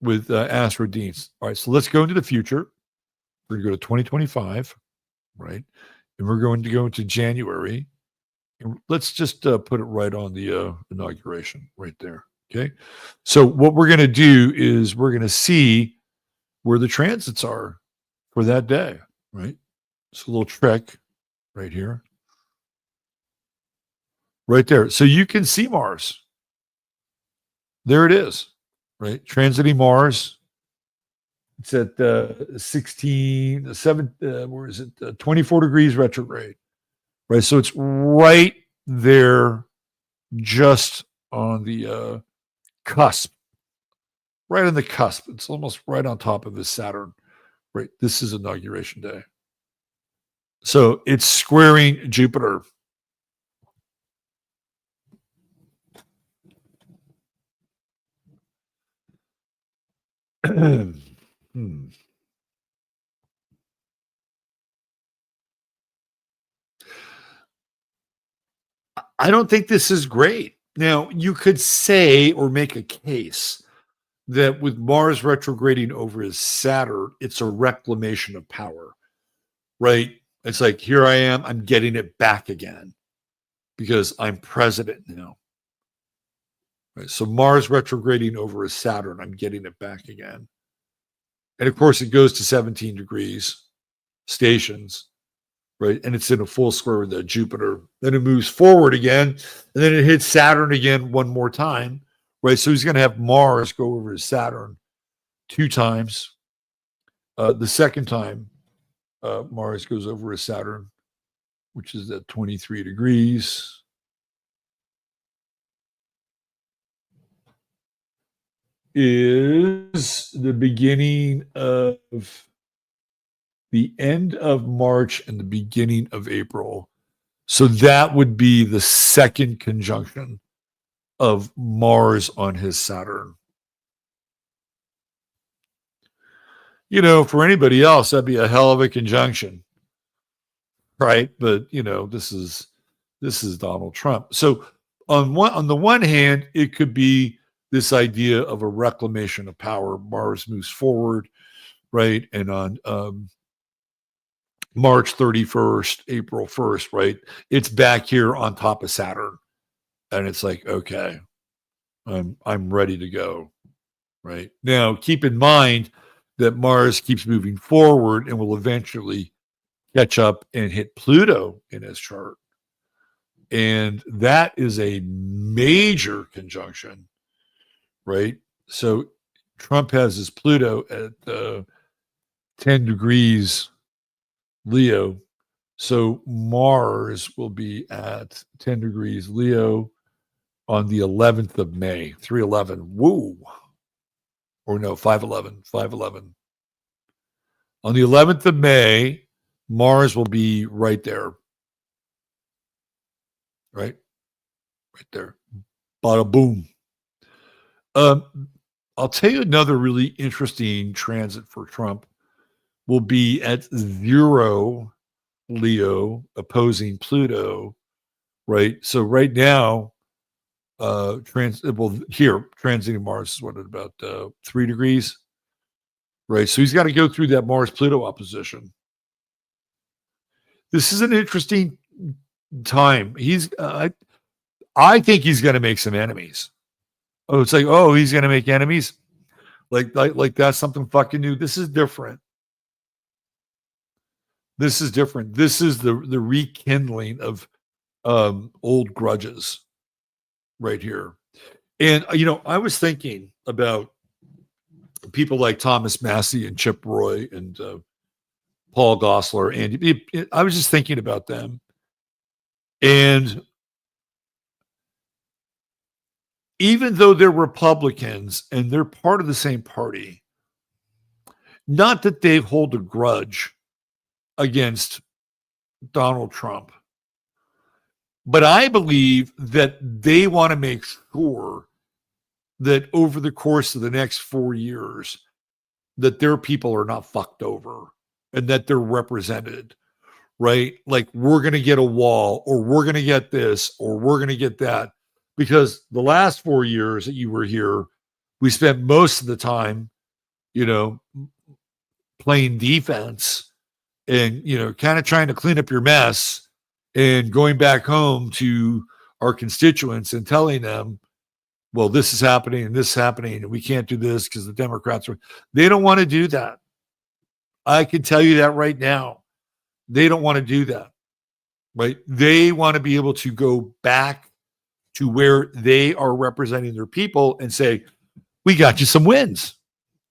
with AstroDeans. All right. So let's go into the future. We're going to go to 2025. Right. And we're going to go into January. And let's just put it right on the inauguration right there. Okay. So what we're going to do is we're going to see where the transits are for that day, right? It's a little trick right here. Right there. So you can see Mars. There it is, right? Transiting Mars. It's at 24 degrees retrograde, right? So it's right there, just on the cusp, right on the cusp. It's almost right on top of the Saturn, right? This is inauguration day. So it's squaring Jupiter. I don't think this is great. Now, you could say or make a case that with Mars retrograding over his Saturn, it's a reclamation of power, right? It's like, here I am, I'm getting it back again because I'm president now. Right? So Mars retrograding over his Saturn, I'm getting it back again. And of course, it goes to 17 degrees stations, right? And it's in a full square with the Jupiter. Then it moves forward again, and then it hits Saturn again one more time, right? So he's going to have Mars go over his Saturn 2 times. The second time, Mars goes over his Saturn, which is at 23 degrees. Is the beginning of the end of March and the beginning of April. So that would be the second conjunction of Mars on his Saturn. You know, for anybody else, that'd be a hell of a conjunction, right? But you know, this is Donald Trump. So on the one hand, it could be this idea of a reclamation of power. Mars moves forward, right? And on March 31st, April 1st, right? It's back here on top of Saturn. And it's like, okay, I'm ready to go, right? Now, keep in mind that Mars keeps moving forward and will eventually catch up and hit Pluto in his chart. And that is a major conjunction, right? So Trump has his Pluto at 10 degrees Leo. So Mars will be at 10 degrees Leo on the 11th of May, 311. Woo. Or no, 511. On the 11th of May, Mars will be right there. Right there. Bada boom. I'll tell you another really interesting transit for Trump will be at 0 Leo opposing Pluto, right? So right now, transiting Mars is what, at about 3 degrees, right? So he's got to go through that Mars-Pluto opposition, This is an interesting time. I think he's going to make some enemies. Oh, it's like, oh, he's going to make enemies. Like that's something fucking new. This is different. This is different. This is the rekindling of old grudges right here. And I was thinking about people like Thomas Massey and Chip Roy and Paul Gosselaar, and I was just thinking about them. And even though they're Republicans and they're part of the same party, not that they hold a grudge against Donald Trump, but I believe that they want to make sure that over the course of the next 4 years, that their people are not fucked over and that they're represented, right? Like, we're going to get a wall, or we're going to get this, or we're going to get that. Because the last 4 years that you were here, we spent most of the time, playing defense and, kind of trying to clean up your mess and going back home to our constituents and telling them, well, this is happening and this is happening, and we can't do this because the Democrats they don't want to do that. I can tell you that right now. They don't want to do that, right? They want to be able to go back to where they are representing their people and say, we got you some wins,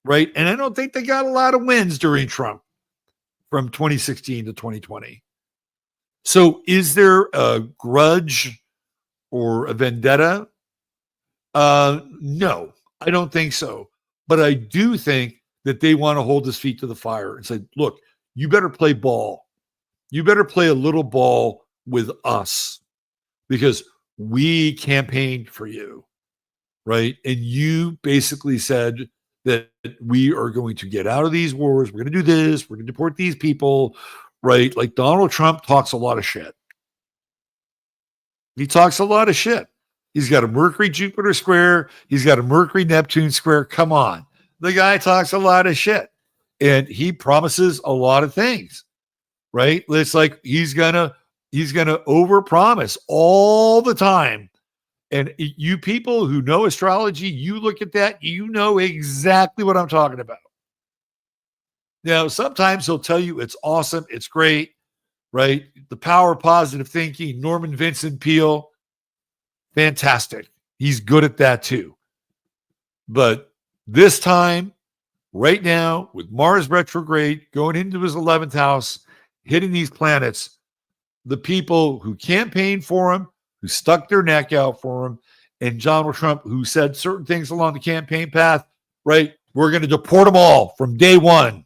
right? And I don't think they got a lot of wins during Trump from 2016 to 2020. So is there a grudge or a vendetta? No, I don't think so. But I do think that they want to hold his feet to the fire and say, look, you better play ball. You better play a little ball with us because we campaigned for you, right? And you basically said that we are going to get out of these wars. We're going to do this. We're going to deport these people, right? Like, Donald Trump talks a lot of shit. He talks a lot of shit. He's got a Mercury-Jupiter square. He's got a Mercury-Neptune square. Come on. The guy talks a lot of shit. And he promises a lot of things, right? It's like he's gonna overpromise all the time. And you people who know astrology, you look at that, you know exactly what I'm talking about. Now, sometimes he'll tell you it's awesome, it's great, right? The power of positive thinking, Norman Vincent Peale, fantastic. He's good at that too. But this time, right now, with Mars retrograde going into his 11th house, hitting these planets, the people who campaigned for him, who stuck their neck out for him, and Donald Trump, who said certain things along the campaign path, right? We're going to deport them all from day one.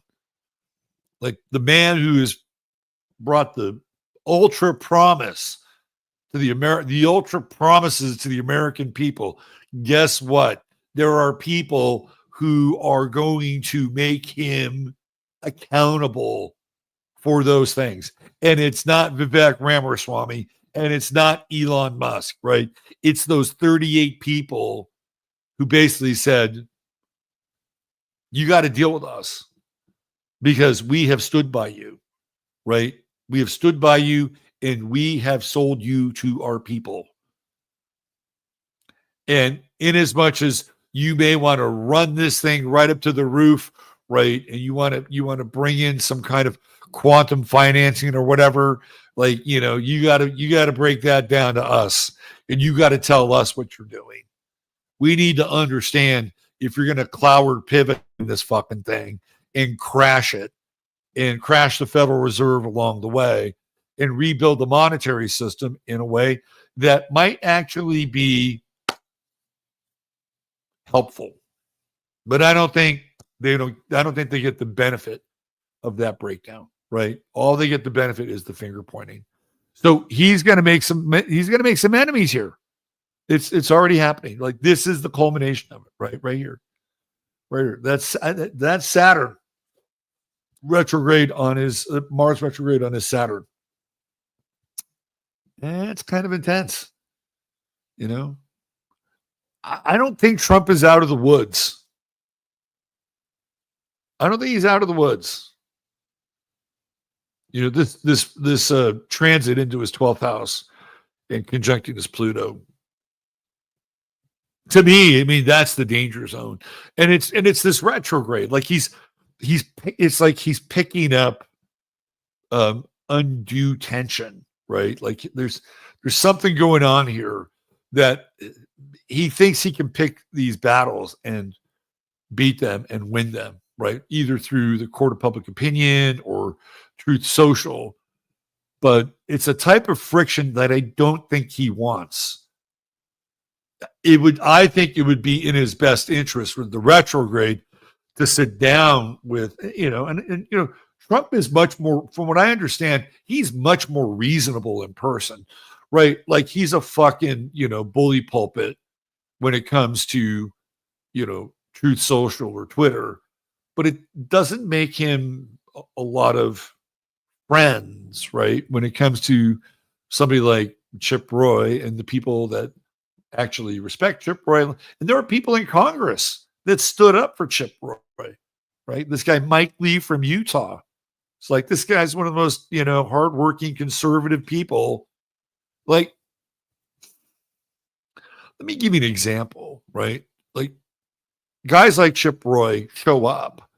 Like the man who has brought the ultra promise to the ultra promises to the American people. Guess what? There are people who are going to make him accountable for those things. And it's not Vivek Ramaswamy and it's not Elon Musk, right? It's those 38 people who basically said, you got to deal with us because we have stood by you, right? We have stood by you and we have sold you to our people. And in as much as you may want to run this thing right up to the roof, right? And you want to bring in some kind of quantum financing or whatever, like, you got to break that down to us and you got to tell us what you're doing. We need to understand if you're going to cloward pivot in this fucking thing and crash it and crash the Federal Reserve along the way and rebuild the monetary system in a way that might actually be helpful. But I don't think they get the benefit of that breakdown, right? All they get the benefit is the finger pointing. So he's going to make some enemies here. It's already happening. Like, this is the culmination of it, right here. Right here. That's Saturn retrograde on his Mars retrograde on his Saturn. And it's kind of intense. I don't think Trump is out of the woods. I don't think he's out of the woods. this transit into his 12th house and conjuncting his Pluto. To me, I mean, that's the danger zone. And it's this retrograde. Like it's like he's picking up undue tension, right? Like there's something going on here that he thinks he can pick these battles and beat them and win them, right? Either through the court of public opinion or Truth Social. But it's a type of friction that I don't think he wants. I think it would be in his best interest with the retrograde to sit down with, and Trump is much more, from what I understand, he's much more reasonable in person, right? Like he's a fucking, bully pulpit when it comes to, Truth Social or Twitter, but it doesn't make him a lot of friends, right? When it comes to somebody like Chip Roy and the people that actually respect Chip Roy. And there are people in Congress that stood up for Chip Roy, right? This guy, Mike Lee from Utah. It's like, this guy's one of the most, hardworking conservative people. Like, let me give you an example, right? Like, guys like Chip Roy show up,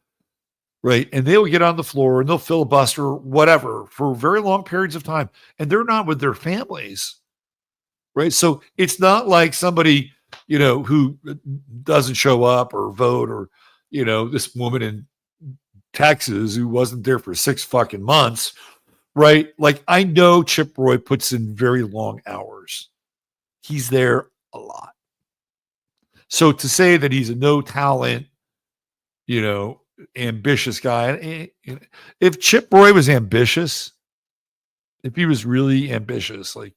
right? And they'll get on the floor and they'll filibuster whatever for very long periods of time. And they're not with their families, right? So it's not like somebody, who doesn't show up or vote, or, this woman in Texas who wasn't there for 6 fucking months, right? Like, I know Chip Roy puts in very long hours. He's there a lot. So to say that he's a no talent, ambitious guy, if Chip Roy was ambitious, if he was really ambitious, like,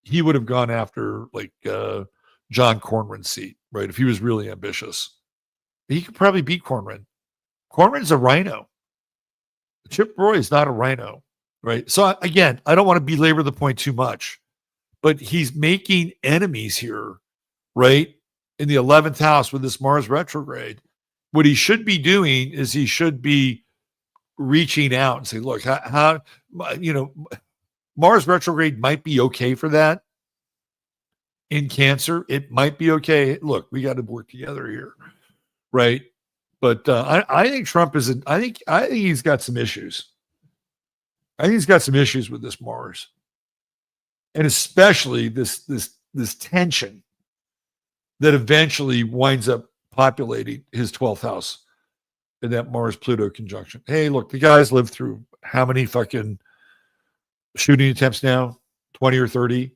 he would have gone after like John Cornyn's seat, right? If he was really ambitious, he could probably beat Cornyn. Cornyn's a rhino. Chip Roy is not a rhino, right? So again, I don't want to belabor the point too much, but he's making enemies here, right? In the 11th house with this Mars retrograde. What he should be doing is he should be reaching out and say, look, how Mars retrograde might be okay for that. In Cancer, it might be okay. Look, we got to work together here, right? But I think Trump is. I think he's got some issues. I think he's got some issues with this Mars, and especially this tension that eventually winds up populating his 12th house in that Mars Pluto conjunction. Hey, look, the guy's lived through how many fucking shooting attempts now? 20 or 30,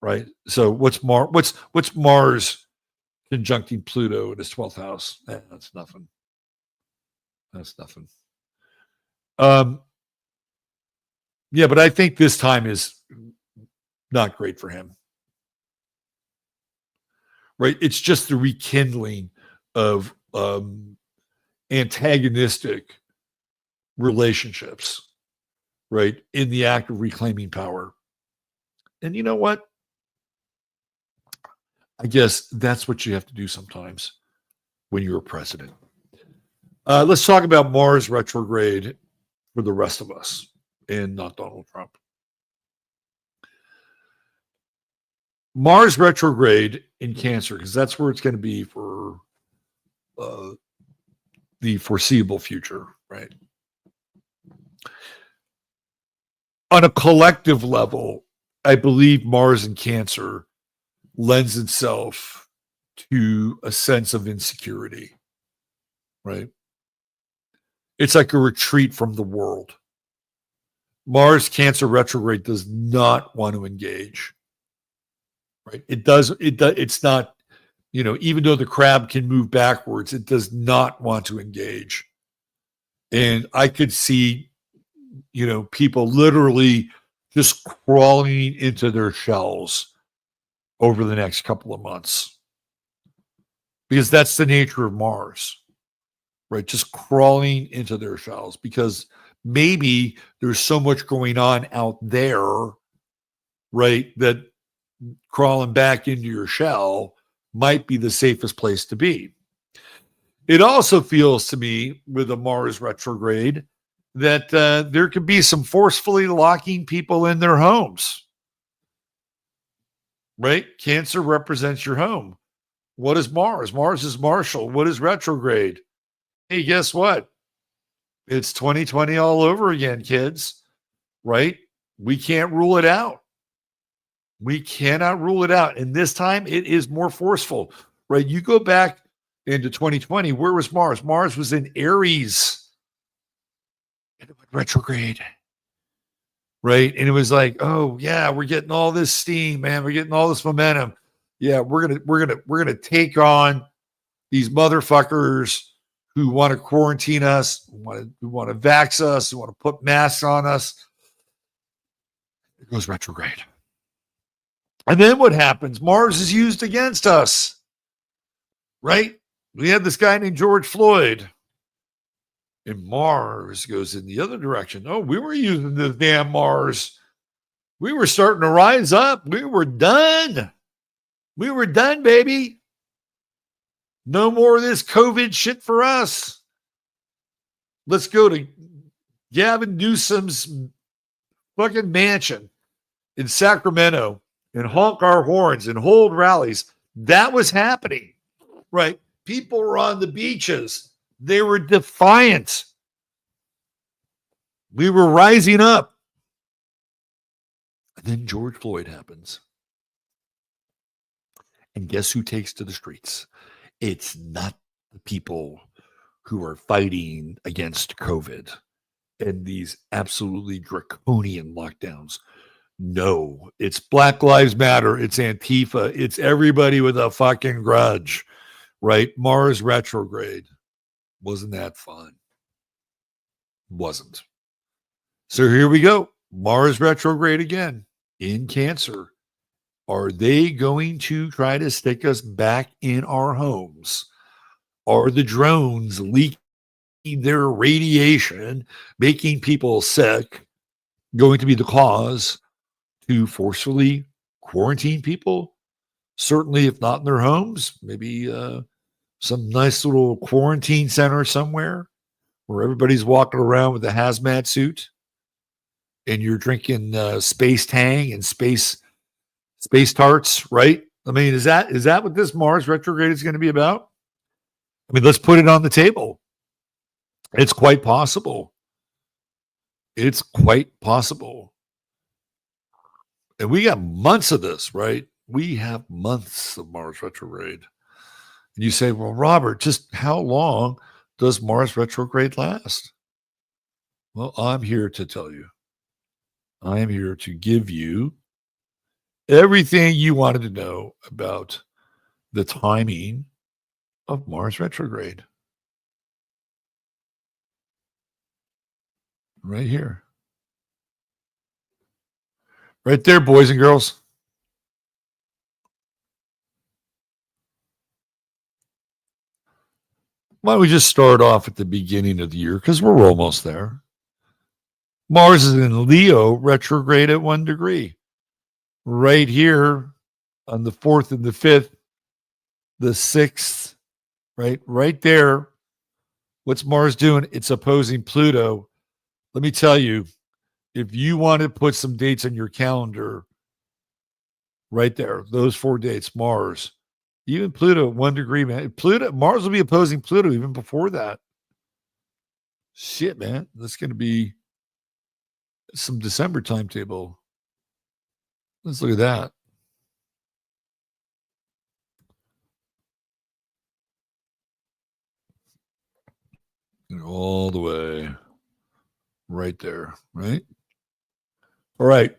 right? So what's Mars conjuncting Pluto in his 12th house? That's nothing. That's nothing. Yeah, but I think this time is not great for him. Right? It's just the rekindling of antagonistic relationships, right? In the act of reclaiming power. And you know what? I guess that's what you have to do sometimes when you're a president. Let's talk about Mars retrograde for the rest of us and not Donald Trump. Mars retrograde in Cancer, because that's where it's going to be for the foreseeable future, right? On a collective level, I believe Mars in Cancer lends itself to a sense of insecurity, right? It's like a retreat from the world. Mars Cancer retrograde does not want to engage, right? It's not, even though the crab can move backwards, it does not want to engage. And I could see, people literally just crawling into their shells over the next couple of months, because that's the nature of Mars, right? Just crawling into their shells, because maybe there's so much going on out there, right, that crawling back into your shell might be the safest place to be. It also feels to me with a Mars retrograde that there could be some forcefully locking people in their homes, right? Cancer represents your home. What is Mars? Mars is martial. What is retrograde? Hey, guess what? It's 2020 all over again, kids, right? We can't rule it out. We cannot rule it out. And this time it is more forceful, right? You go back into 2020, where was Mars? Mars was in Aries. And it went retrograde. Right. And it was like, oh yeah, we're getting all this steam, man. We're getting all this momentum. Yeah, we're gonna take on these motherfuckers who want to quarantine us, who want to vax us, who want to put masks on us. It goes retrograde. And then what happens? Mars is used against us, right? We had this guy named George Floyd, and Mars goes in the other direction. Oh, we were using this damn Mars. We were starting to rise up. We were done. We were done, baby. No more of this COVID shit for us. Let's go to Gavin Newsom's fucking mansion in Sacramento and honk our horns and hold rallies. That was happening, right? People were on the beaches. They were defiant. We were rising up. And then George Floyd happens. And guess who takes to the streets? It's not the people who are fighting against COVID and these absolutely draconian lockdowns. No, it's Black Lives Matter. It's Antifa. It's everybody with a fucking grudge, right? Mars retrograde. Wasn't that fun? Wasn't. So here we go. Mars retrograde again in Cancer. Are they going to try to stick us back in our homes? Are the drones leaking their radiation, making people sick, going to be the cause to forcefully quarantine people? Certainly, if not in their homes, maybe some nice little quarantine center somewhere where everybody's walking around with a hazmat suit and you're drinking space tang and space tarts, right? I mean, is that what this Mars retrograde is going to be about? I mean, let's put it on the table. It's quite possible. It's quite possible. And we got months of this, right? We have months of Mars retrograde. And you say, well, Robert, just how long does Mars retrograde last? Well, I'm here to tell you. I am here to give you everything you wanted to know about the timing of Mars retrograde. Right here. Right there, boys and girls. Why don't we just start off at the beginning of the year, because we're almost there. Mars is in Leo retrograde at 1 degree. Right here on the 4th and the 5th, the 6th, right there. What's Mars doing? It's opposing Pluto. Let me tell you, if you want to put some dates on your calendar, right there, those 4 dates, Mars, even Pluto, 1 degree, man. Mars will be opposing Pluto even before that. Shit, man. That's going to be some December timetable. Let's look at that. All the way right there, right? All right.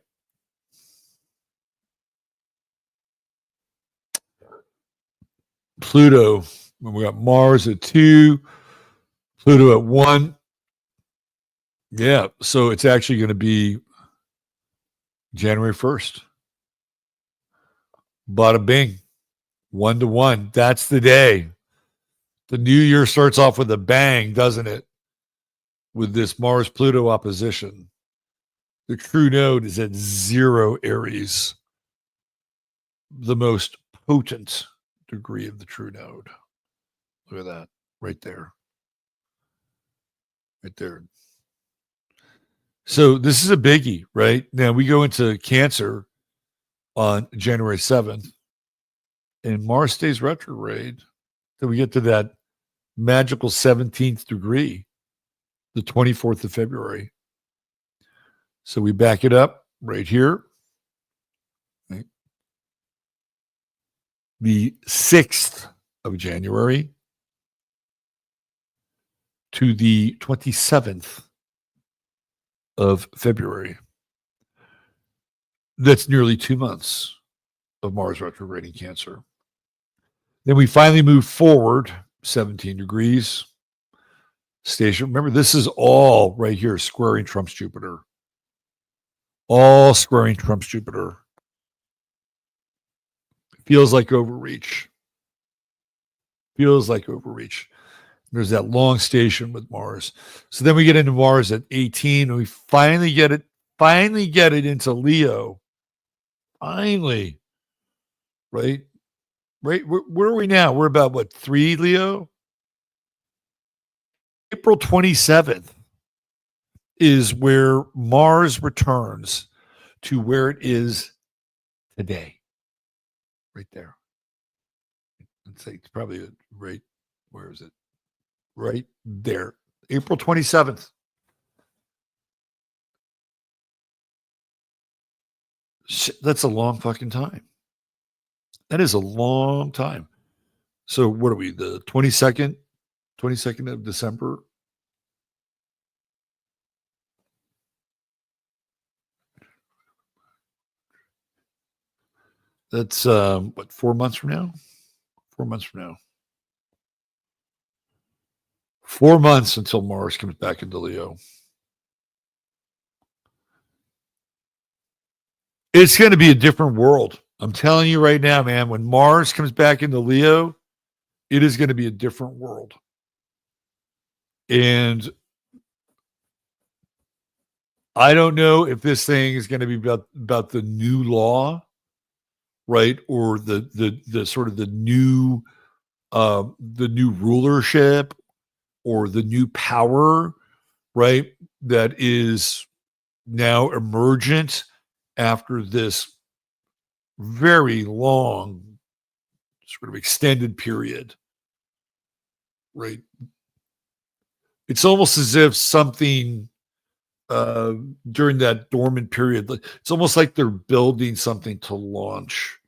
Pluto, we got Mars at 2, Pluto at 1. Yeah, so it's actually going to be January 1st. Bada bing, 1 to 1. That's the day. The new year starts off with a bang, doesn't it? With this Mars-Pluto opposition. The true node is at 0 Aries. The most potent degree of the true node. Look at that right there. Right there. So this is a biggie, right? Now we go into Cancer on January 7th, and Mars stays retrograde. So we get to that magical 17th degree, the 24th of February. So we back it up right here. Right? The 6th of January to the 27th of February. That's nearly 2 months of Mars retrograding Cancer. Then we finally move forward 17 degrees. Station. Remember, this is all right here squaring Trump's Jupiter. All squaring Trump's Jupiter. Feels like overreach. Feels like overreach. There's that long station with Mars. So then we get into Mars at 18, and we finally get it into Leo. Finally. Right? Right? Where are we now? We're about, what, 3, Leo? April 27th is where Mars returns to where it is today. Right there. Let's say it's probably right, where is it? Right there. April 27th. That's a long fucking time. That is a long time. So what are we, the 22nd of December? That's, what, 4 months from now? 4 months from now. 4 months until Mars comes back into Leo. It's going to be a different world. I'm telling you right now, man, when Mars comes back into Leo, it is going to be a different world. And I don't know if this thing is going to be about the new law, right? Or the sort of the new rulership or the new power, right? That is now emergent after this very long, sort of extended period, right? It's almost as if something during that dormant period, it's almost like they're building something to launch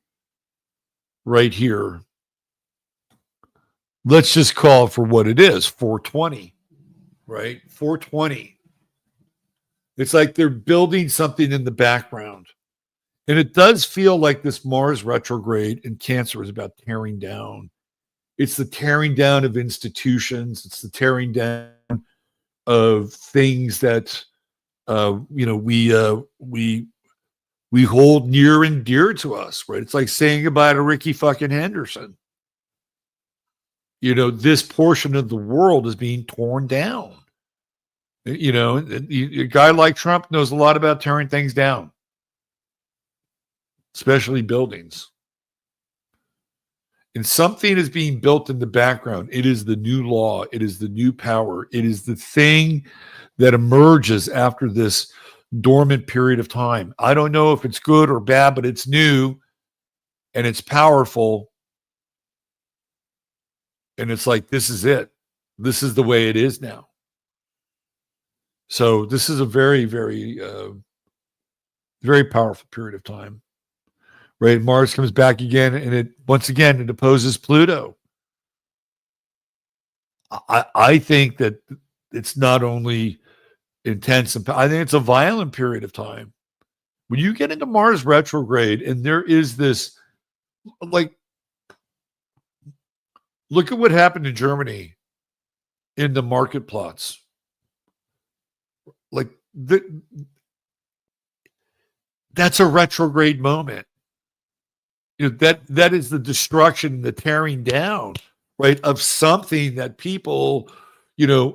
right here. Let's just call it for what it is, 420, right? 420. It's like they're building something in the background. And it does feel like this Mars retrograde in Cancer is about tearing down. It's the tearing down of institutions. It's the tearing down of things that we hold near and dear to us, right? It's like saying goodbye to Ricky fucking Henderson. This portion of the world is being torn down. A guy like Trump knows a lot about tearing things down, especially buildings. And something is being built in the background. It is the new law. It is the new power. It is the thing that emerges after this dormant period of time. I don't know if it's good or bad, but it's new and it's powerful. And it's like, this is it. This is the way it is now. So this is a very, very, very powerful period of time. Right? Mars comes back again, and it opposes Pluto. I think that it's not only intense, I think it's a violent period of time. When you get into Mars retrograde, and there is this, like, look at what happened in Germany in the market plots. Like, that's a retrograde moment. That is the destruction, the tearing down, right, of something that people,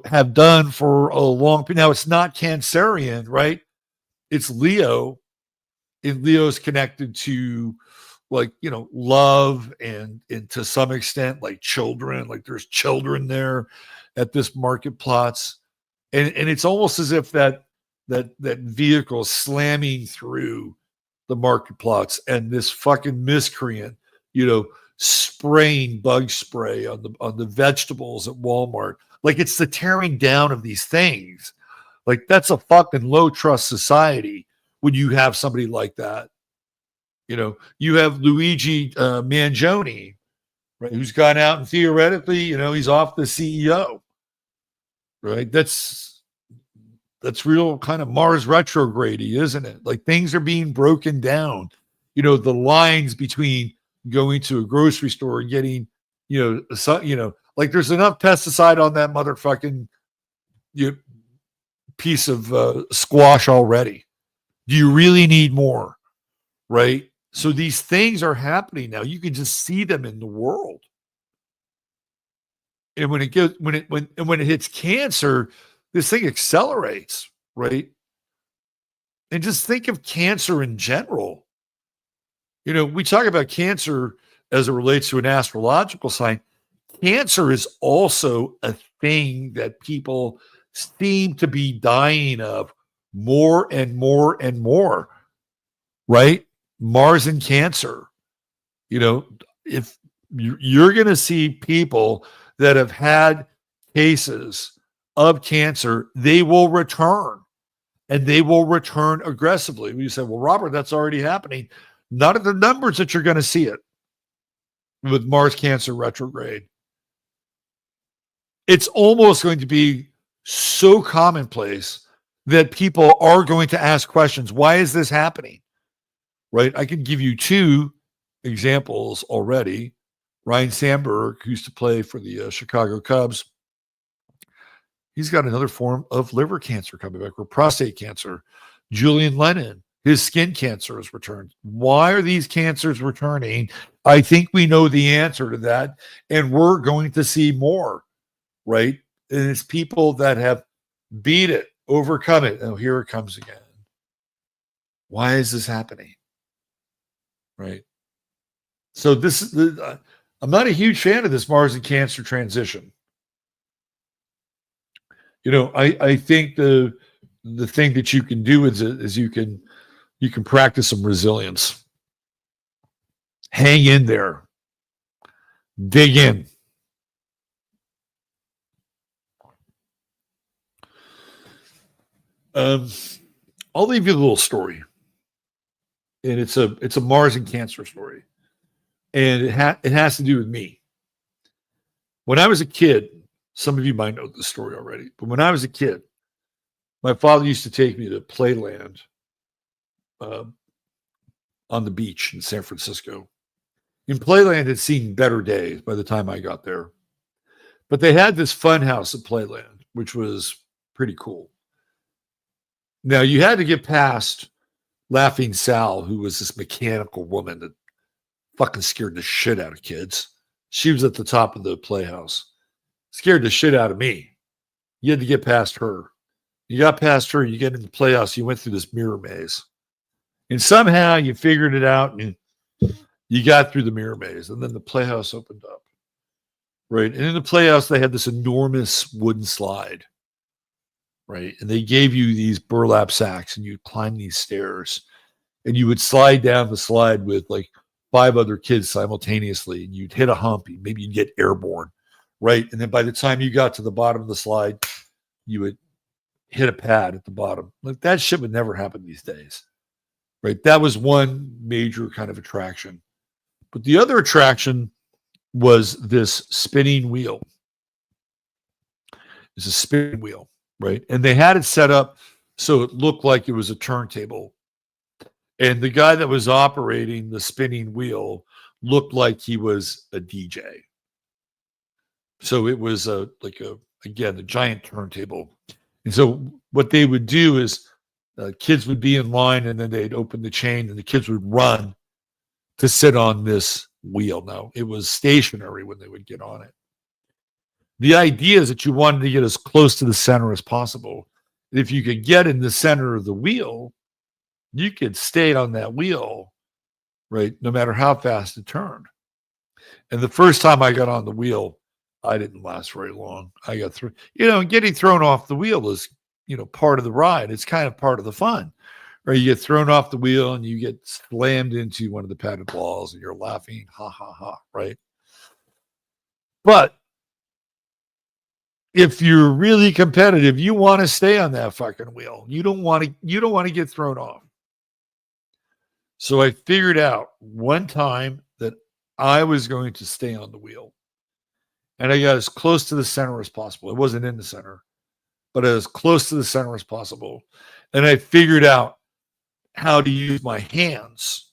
have done for a long period. Now, it's not Cancerian, right? It's Leo, and Leo's connected to, like, love and to some extent, like, children. Like, there's children there at this market plots. And it's almost as if that that vehicle slamming through the market plots, and this fucking miscreant, spraying bug spray on the vegetables at Walmart. Like, it's the tearing down of these things. Like, that's a fucking low trust society when you have somebody like that. You have Luigi Mangione, right, who's gone out and theoretically, he's off the CEO, right? That's real kind of Mars retrograde, isn't it? Like, things are being broken down. The lines between going to a grocery store and getting, like, there's enough pesticide on that motherfucking piece of squash already. Do you really need more? Right? So these things are happening now. You can just see them in the world. And when it hits cancer, this thing accelerates, right? And just think of cancer in general. We talk about cancer as it relates to an astrological sign. Cancer is also a thing that people seem to be dying of more and more and more, right? Mars and Cancer. If you're going to see people that have had cases of cancer, they will return, and they will return aggressively. You say, well, Robert, that's already happening. Not at the numbers that you're going to see it with Mars Cancer retrograde. It's almost going to be so commonplace that people are going to ask questions. Why is this happening? Right? I can give you two examples already. Ryan Sandberg, who used to play for the Chicago Cubs, he's got another form of liver cancer coming back, or prostate cancer. Julian Lennon, his skin cancer has returned. Why are these cancers returning? I think we know the answer to that, and we're going to see more, right? And it's people that have beat it, overcome it. Oh, here it comes again. Why is this happening? Right? So I'm not a huge fan of this Mars and Cancer transition. I think the thing that you can do is you can practice some resilience. Hang in there. Dig in. I'll leave you a little story, and it's a Mars and Cancer story, and it has to do with me. When I was a kid, some of you might know this story already, but when I was a kid, my father used to take me to Playland on the beach in San Francisco. And Playland had seen better days by the time I got there. But they had this fun house at Playland, which was pretty cool. Now, you had to get past Laughing Sal, who was this mechanical woman that fucking scared the shit out of kids. She was at the top of the playhouse. Scared the shit out of me. You had to get past her. You got past her, you get into the playhouse, you went through this mirror maze. And somehow you figured it out, and you got through the mirror maze. And then the playhouse opened up. Right? And in the playhouse, they had this enormous wooden slide. Right? And they gave you these burlap sacks, and you'd climb these stairs. And you would slide down the slide with like 5 other kids simultaneously. And you'd hit a hump. Maybe you'd get airborne. Right? And then by the time you got to the bottom of the slide, you would hit a pad at the bottom. Like, that shit would never happen these days. Right? That was one major kind of attraction. But the other attraction was this spinning wheel. It's a spinning wheel, right? And they had it set up so it looked like it was a turntable. And the guy that was operating the spinning wheel looked like he was a DJ. So it was again, a giant turntable. And so what they would do is kids would be in line, and then they'd open the chain, and the kids would run to sit on this wheel. Now, it was stationary when they would get on it. The idea is that you wanted to get as close to the center as possible. And if you could get in the center of the wheel, you could stay on that wheel, right, no matter how fast it turned. And the first time I got on the wheel, I didn't last very long. I got through, getting thrown off the wheel is part of the ride. It's kind of part of the fun. Or you get thrown off the wheel and you get slammed into one of the padded walls and you're laughing, ha ha ha, right? But if you're really competitive, you want to stay on that fucking wheel. You don't want to get thrown off. So I figured out one time that I was going to stay on the wheel. And I got as close to the center as possible. It wasn't in the center, but as close to the center as possible. And I figured out how to use my hands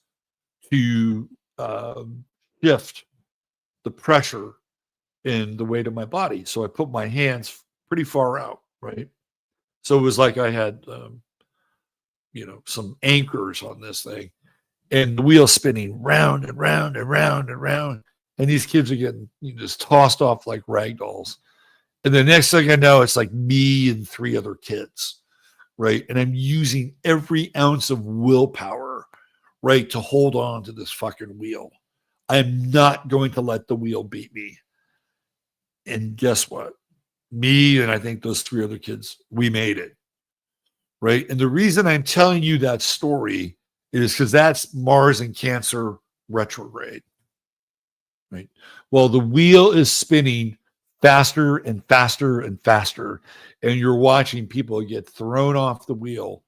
to shift the pressure in the weight of my body. So I put my hands pretty far out, right? So it was like I had, some anchors on this thing, and the wheel spinning round and round and round and round. And these kids are getting just tossed off like rag dolls. And the next thing I know, it's like me and 3 other kids, right? And I'm using every ounce of willpower, right, to hold on to this fucking wheel. I'm not going to let the wheel beat me. And guess what? Me and I think those 3 other kids, we made it, right? And the reason I'm telling you that story is because that's Mars and Cancer retrograde, right? Well, the wheel is spinning faster and faster and faster, and you're watching people get thrown off the wheel,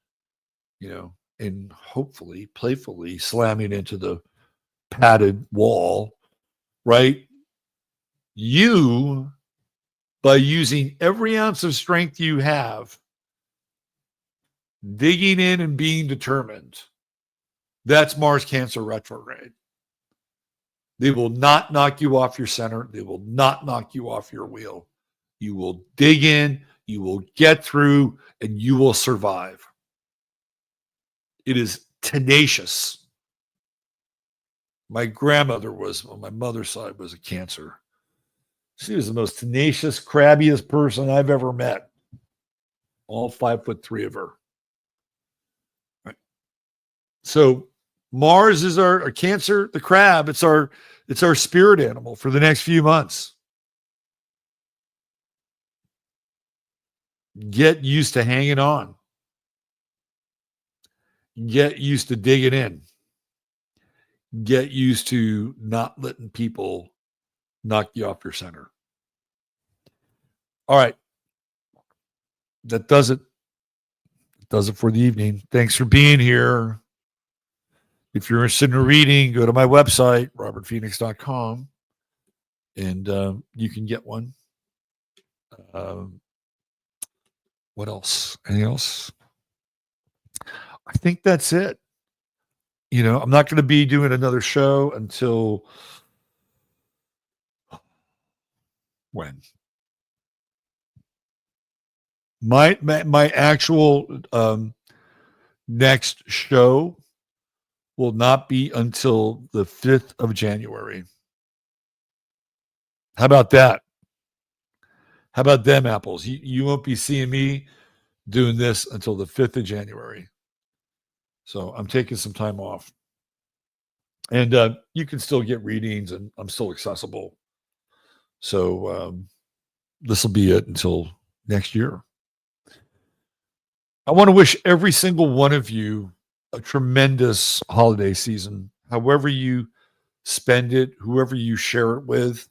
and hopefully, playfully slamming into the padded wall, right? You, by using every ounce of strength you have, digging in and being determined, that's Mars Cancer retrograde. They will not knock you off your center. They will not knock you off your wheel. You will dig in, you will get through, and you will survive. It is tenacious. My grandmother on my mother's side was a Cancer. She was the most tenacious, crabbiest person I've ever met. All 5'3" of her. Right. So Mars is our Cancer, the crab. It's our spirit animal for the next few months. Get used to hanging on. Get used to digging in. Get used to not letting people knock you off your center. All right. That does it. Does it for the evening. Thanks for being here. If you're interested in reading, go to my website, robertphoenix.com, and you can get one. What else? Anything else? I think that's it. I'm not going to be doing another show until when? My actual next show will not be until the 5th of January. How about that? How about them apples? You won't be seeing me doing this until the 5th of January. So I'm taking some time off. And you can still get readings, and I'm still accessible. So this will be it until next year. I want to wish every single one of you a tremendous holiday season. However you spend it, whoever you share it with,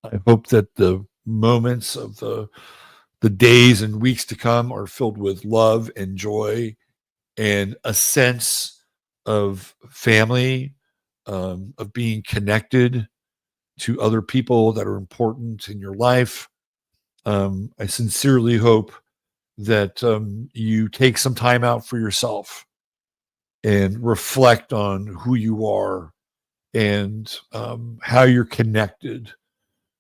I hope that the moments of the days and weeks to come are filled with love and joy and a sense of family, of being connected to other people that are important in your life. I sincerely hope that you take some time out for yourself and reflect on who you are and how you're connected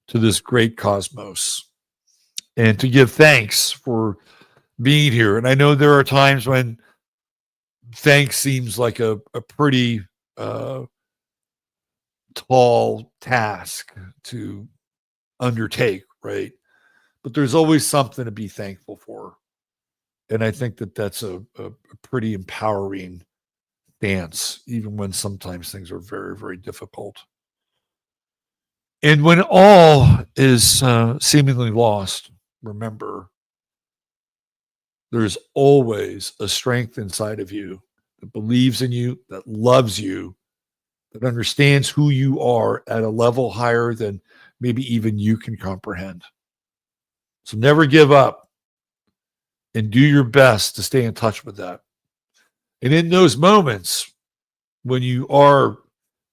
to this great cosmos, and to give thanks for being here. And I know there are times when thanks seems like a pretty tall task to undertake, right? But there's always something to be thankful for. And I think that that's a pretty empowering stance, even when sometimes things are very, very difficult. And when all is seemingly lost, remember there's always a strength inside of you that believes in you, that loves you, that understands who you are at a level higher than maybe even you can comprehend. So never give up and do your best to stay in touch with that. And in those moments when you are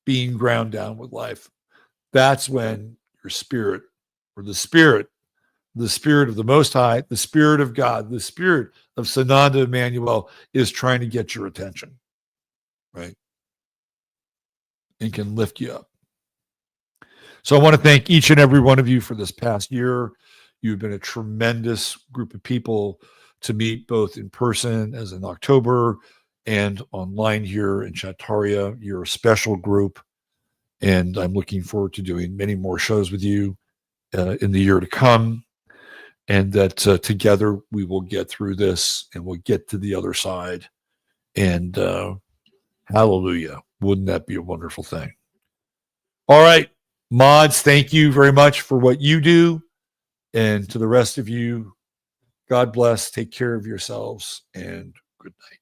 being ground down with life, that's when your spirit, or the spirit of the Most High, the Spirit of God, the Spirit of Sananda Emmanuel is trying to get your attention, right? And can lift you up. So I want to thank each and every one of you for this past year. You've been a tremendous group of people to meet, both in person as in October and online here in Chattaria. You're a special group, and I'm looking forward to doing many more shows with you in the year to come, and that together we will get through this and we'll get to the other side. And hallelujah. Wouldn't that be a wonderful thing? All right, mods, thank you very much for what you do. And to the rest of you, God bless. Take care of yourselves, and good night.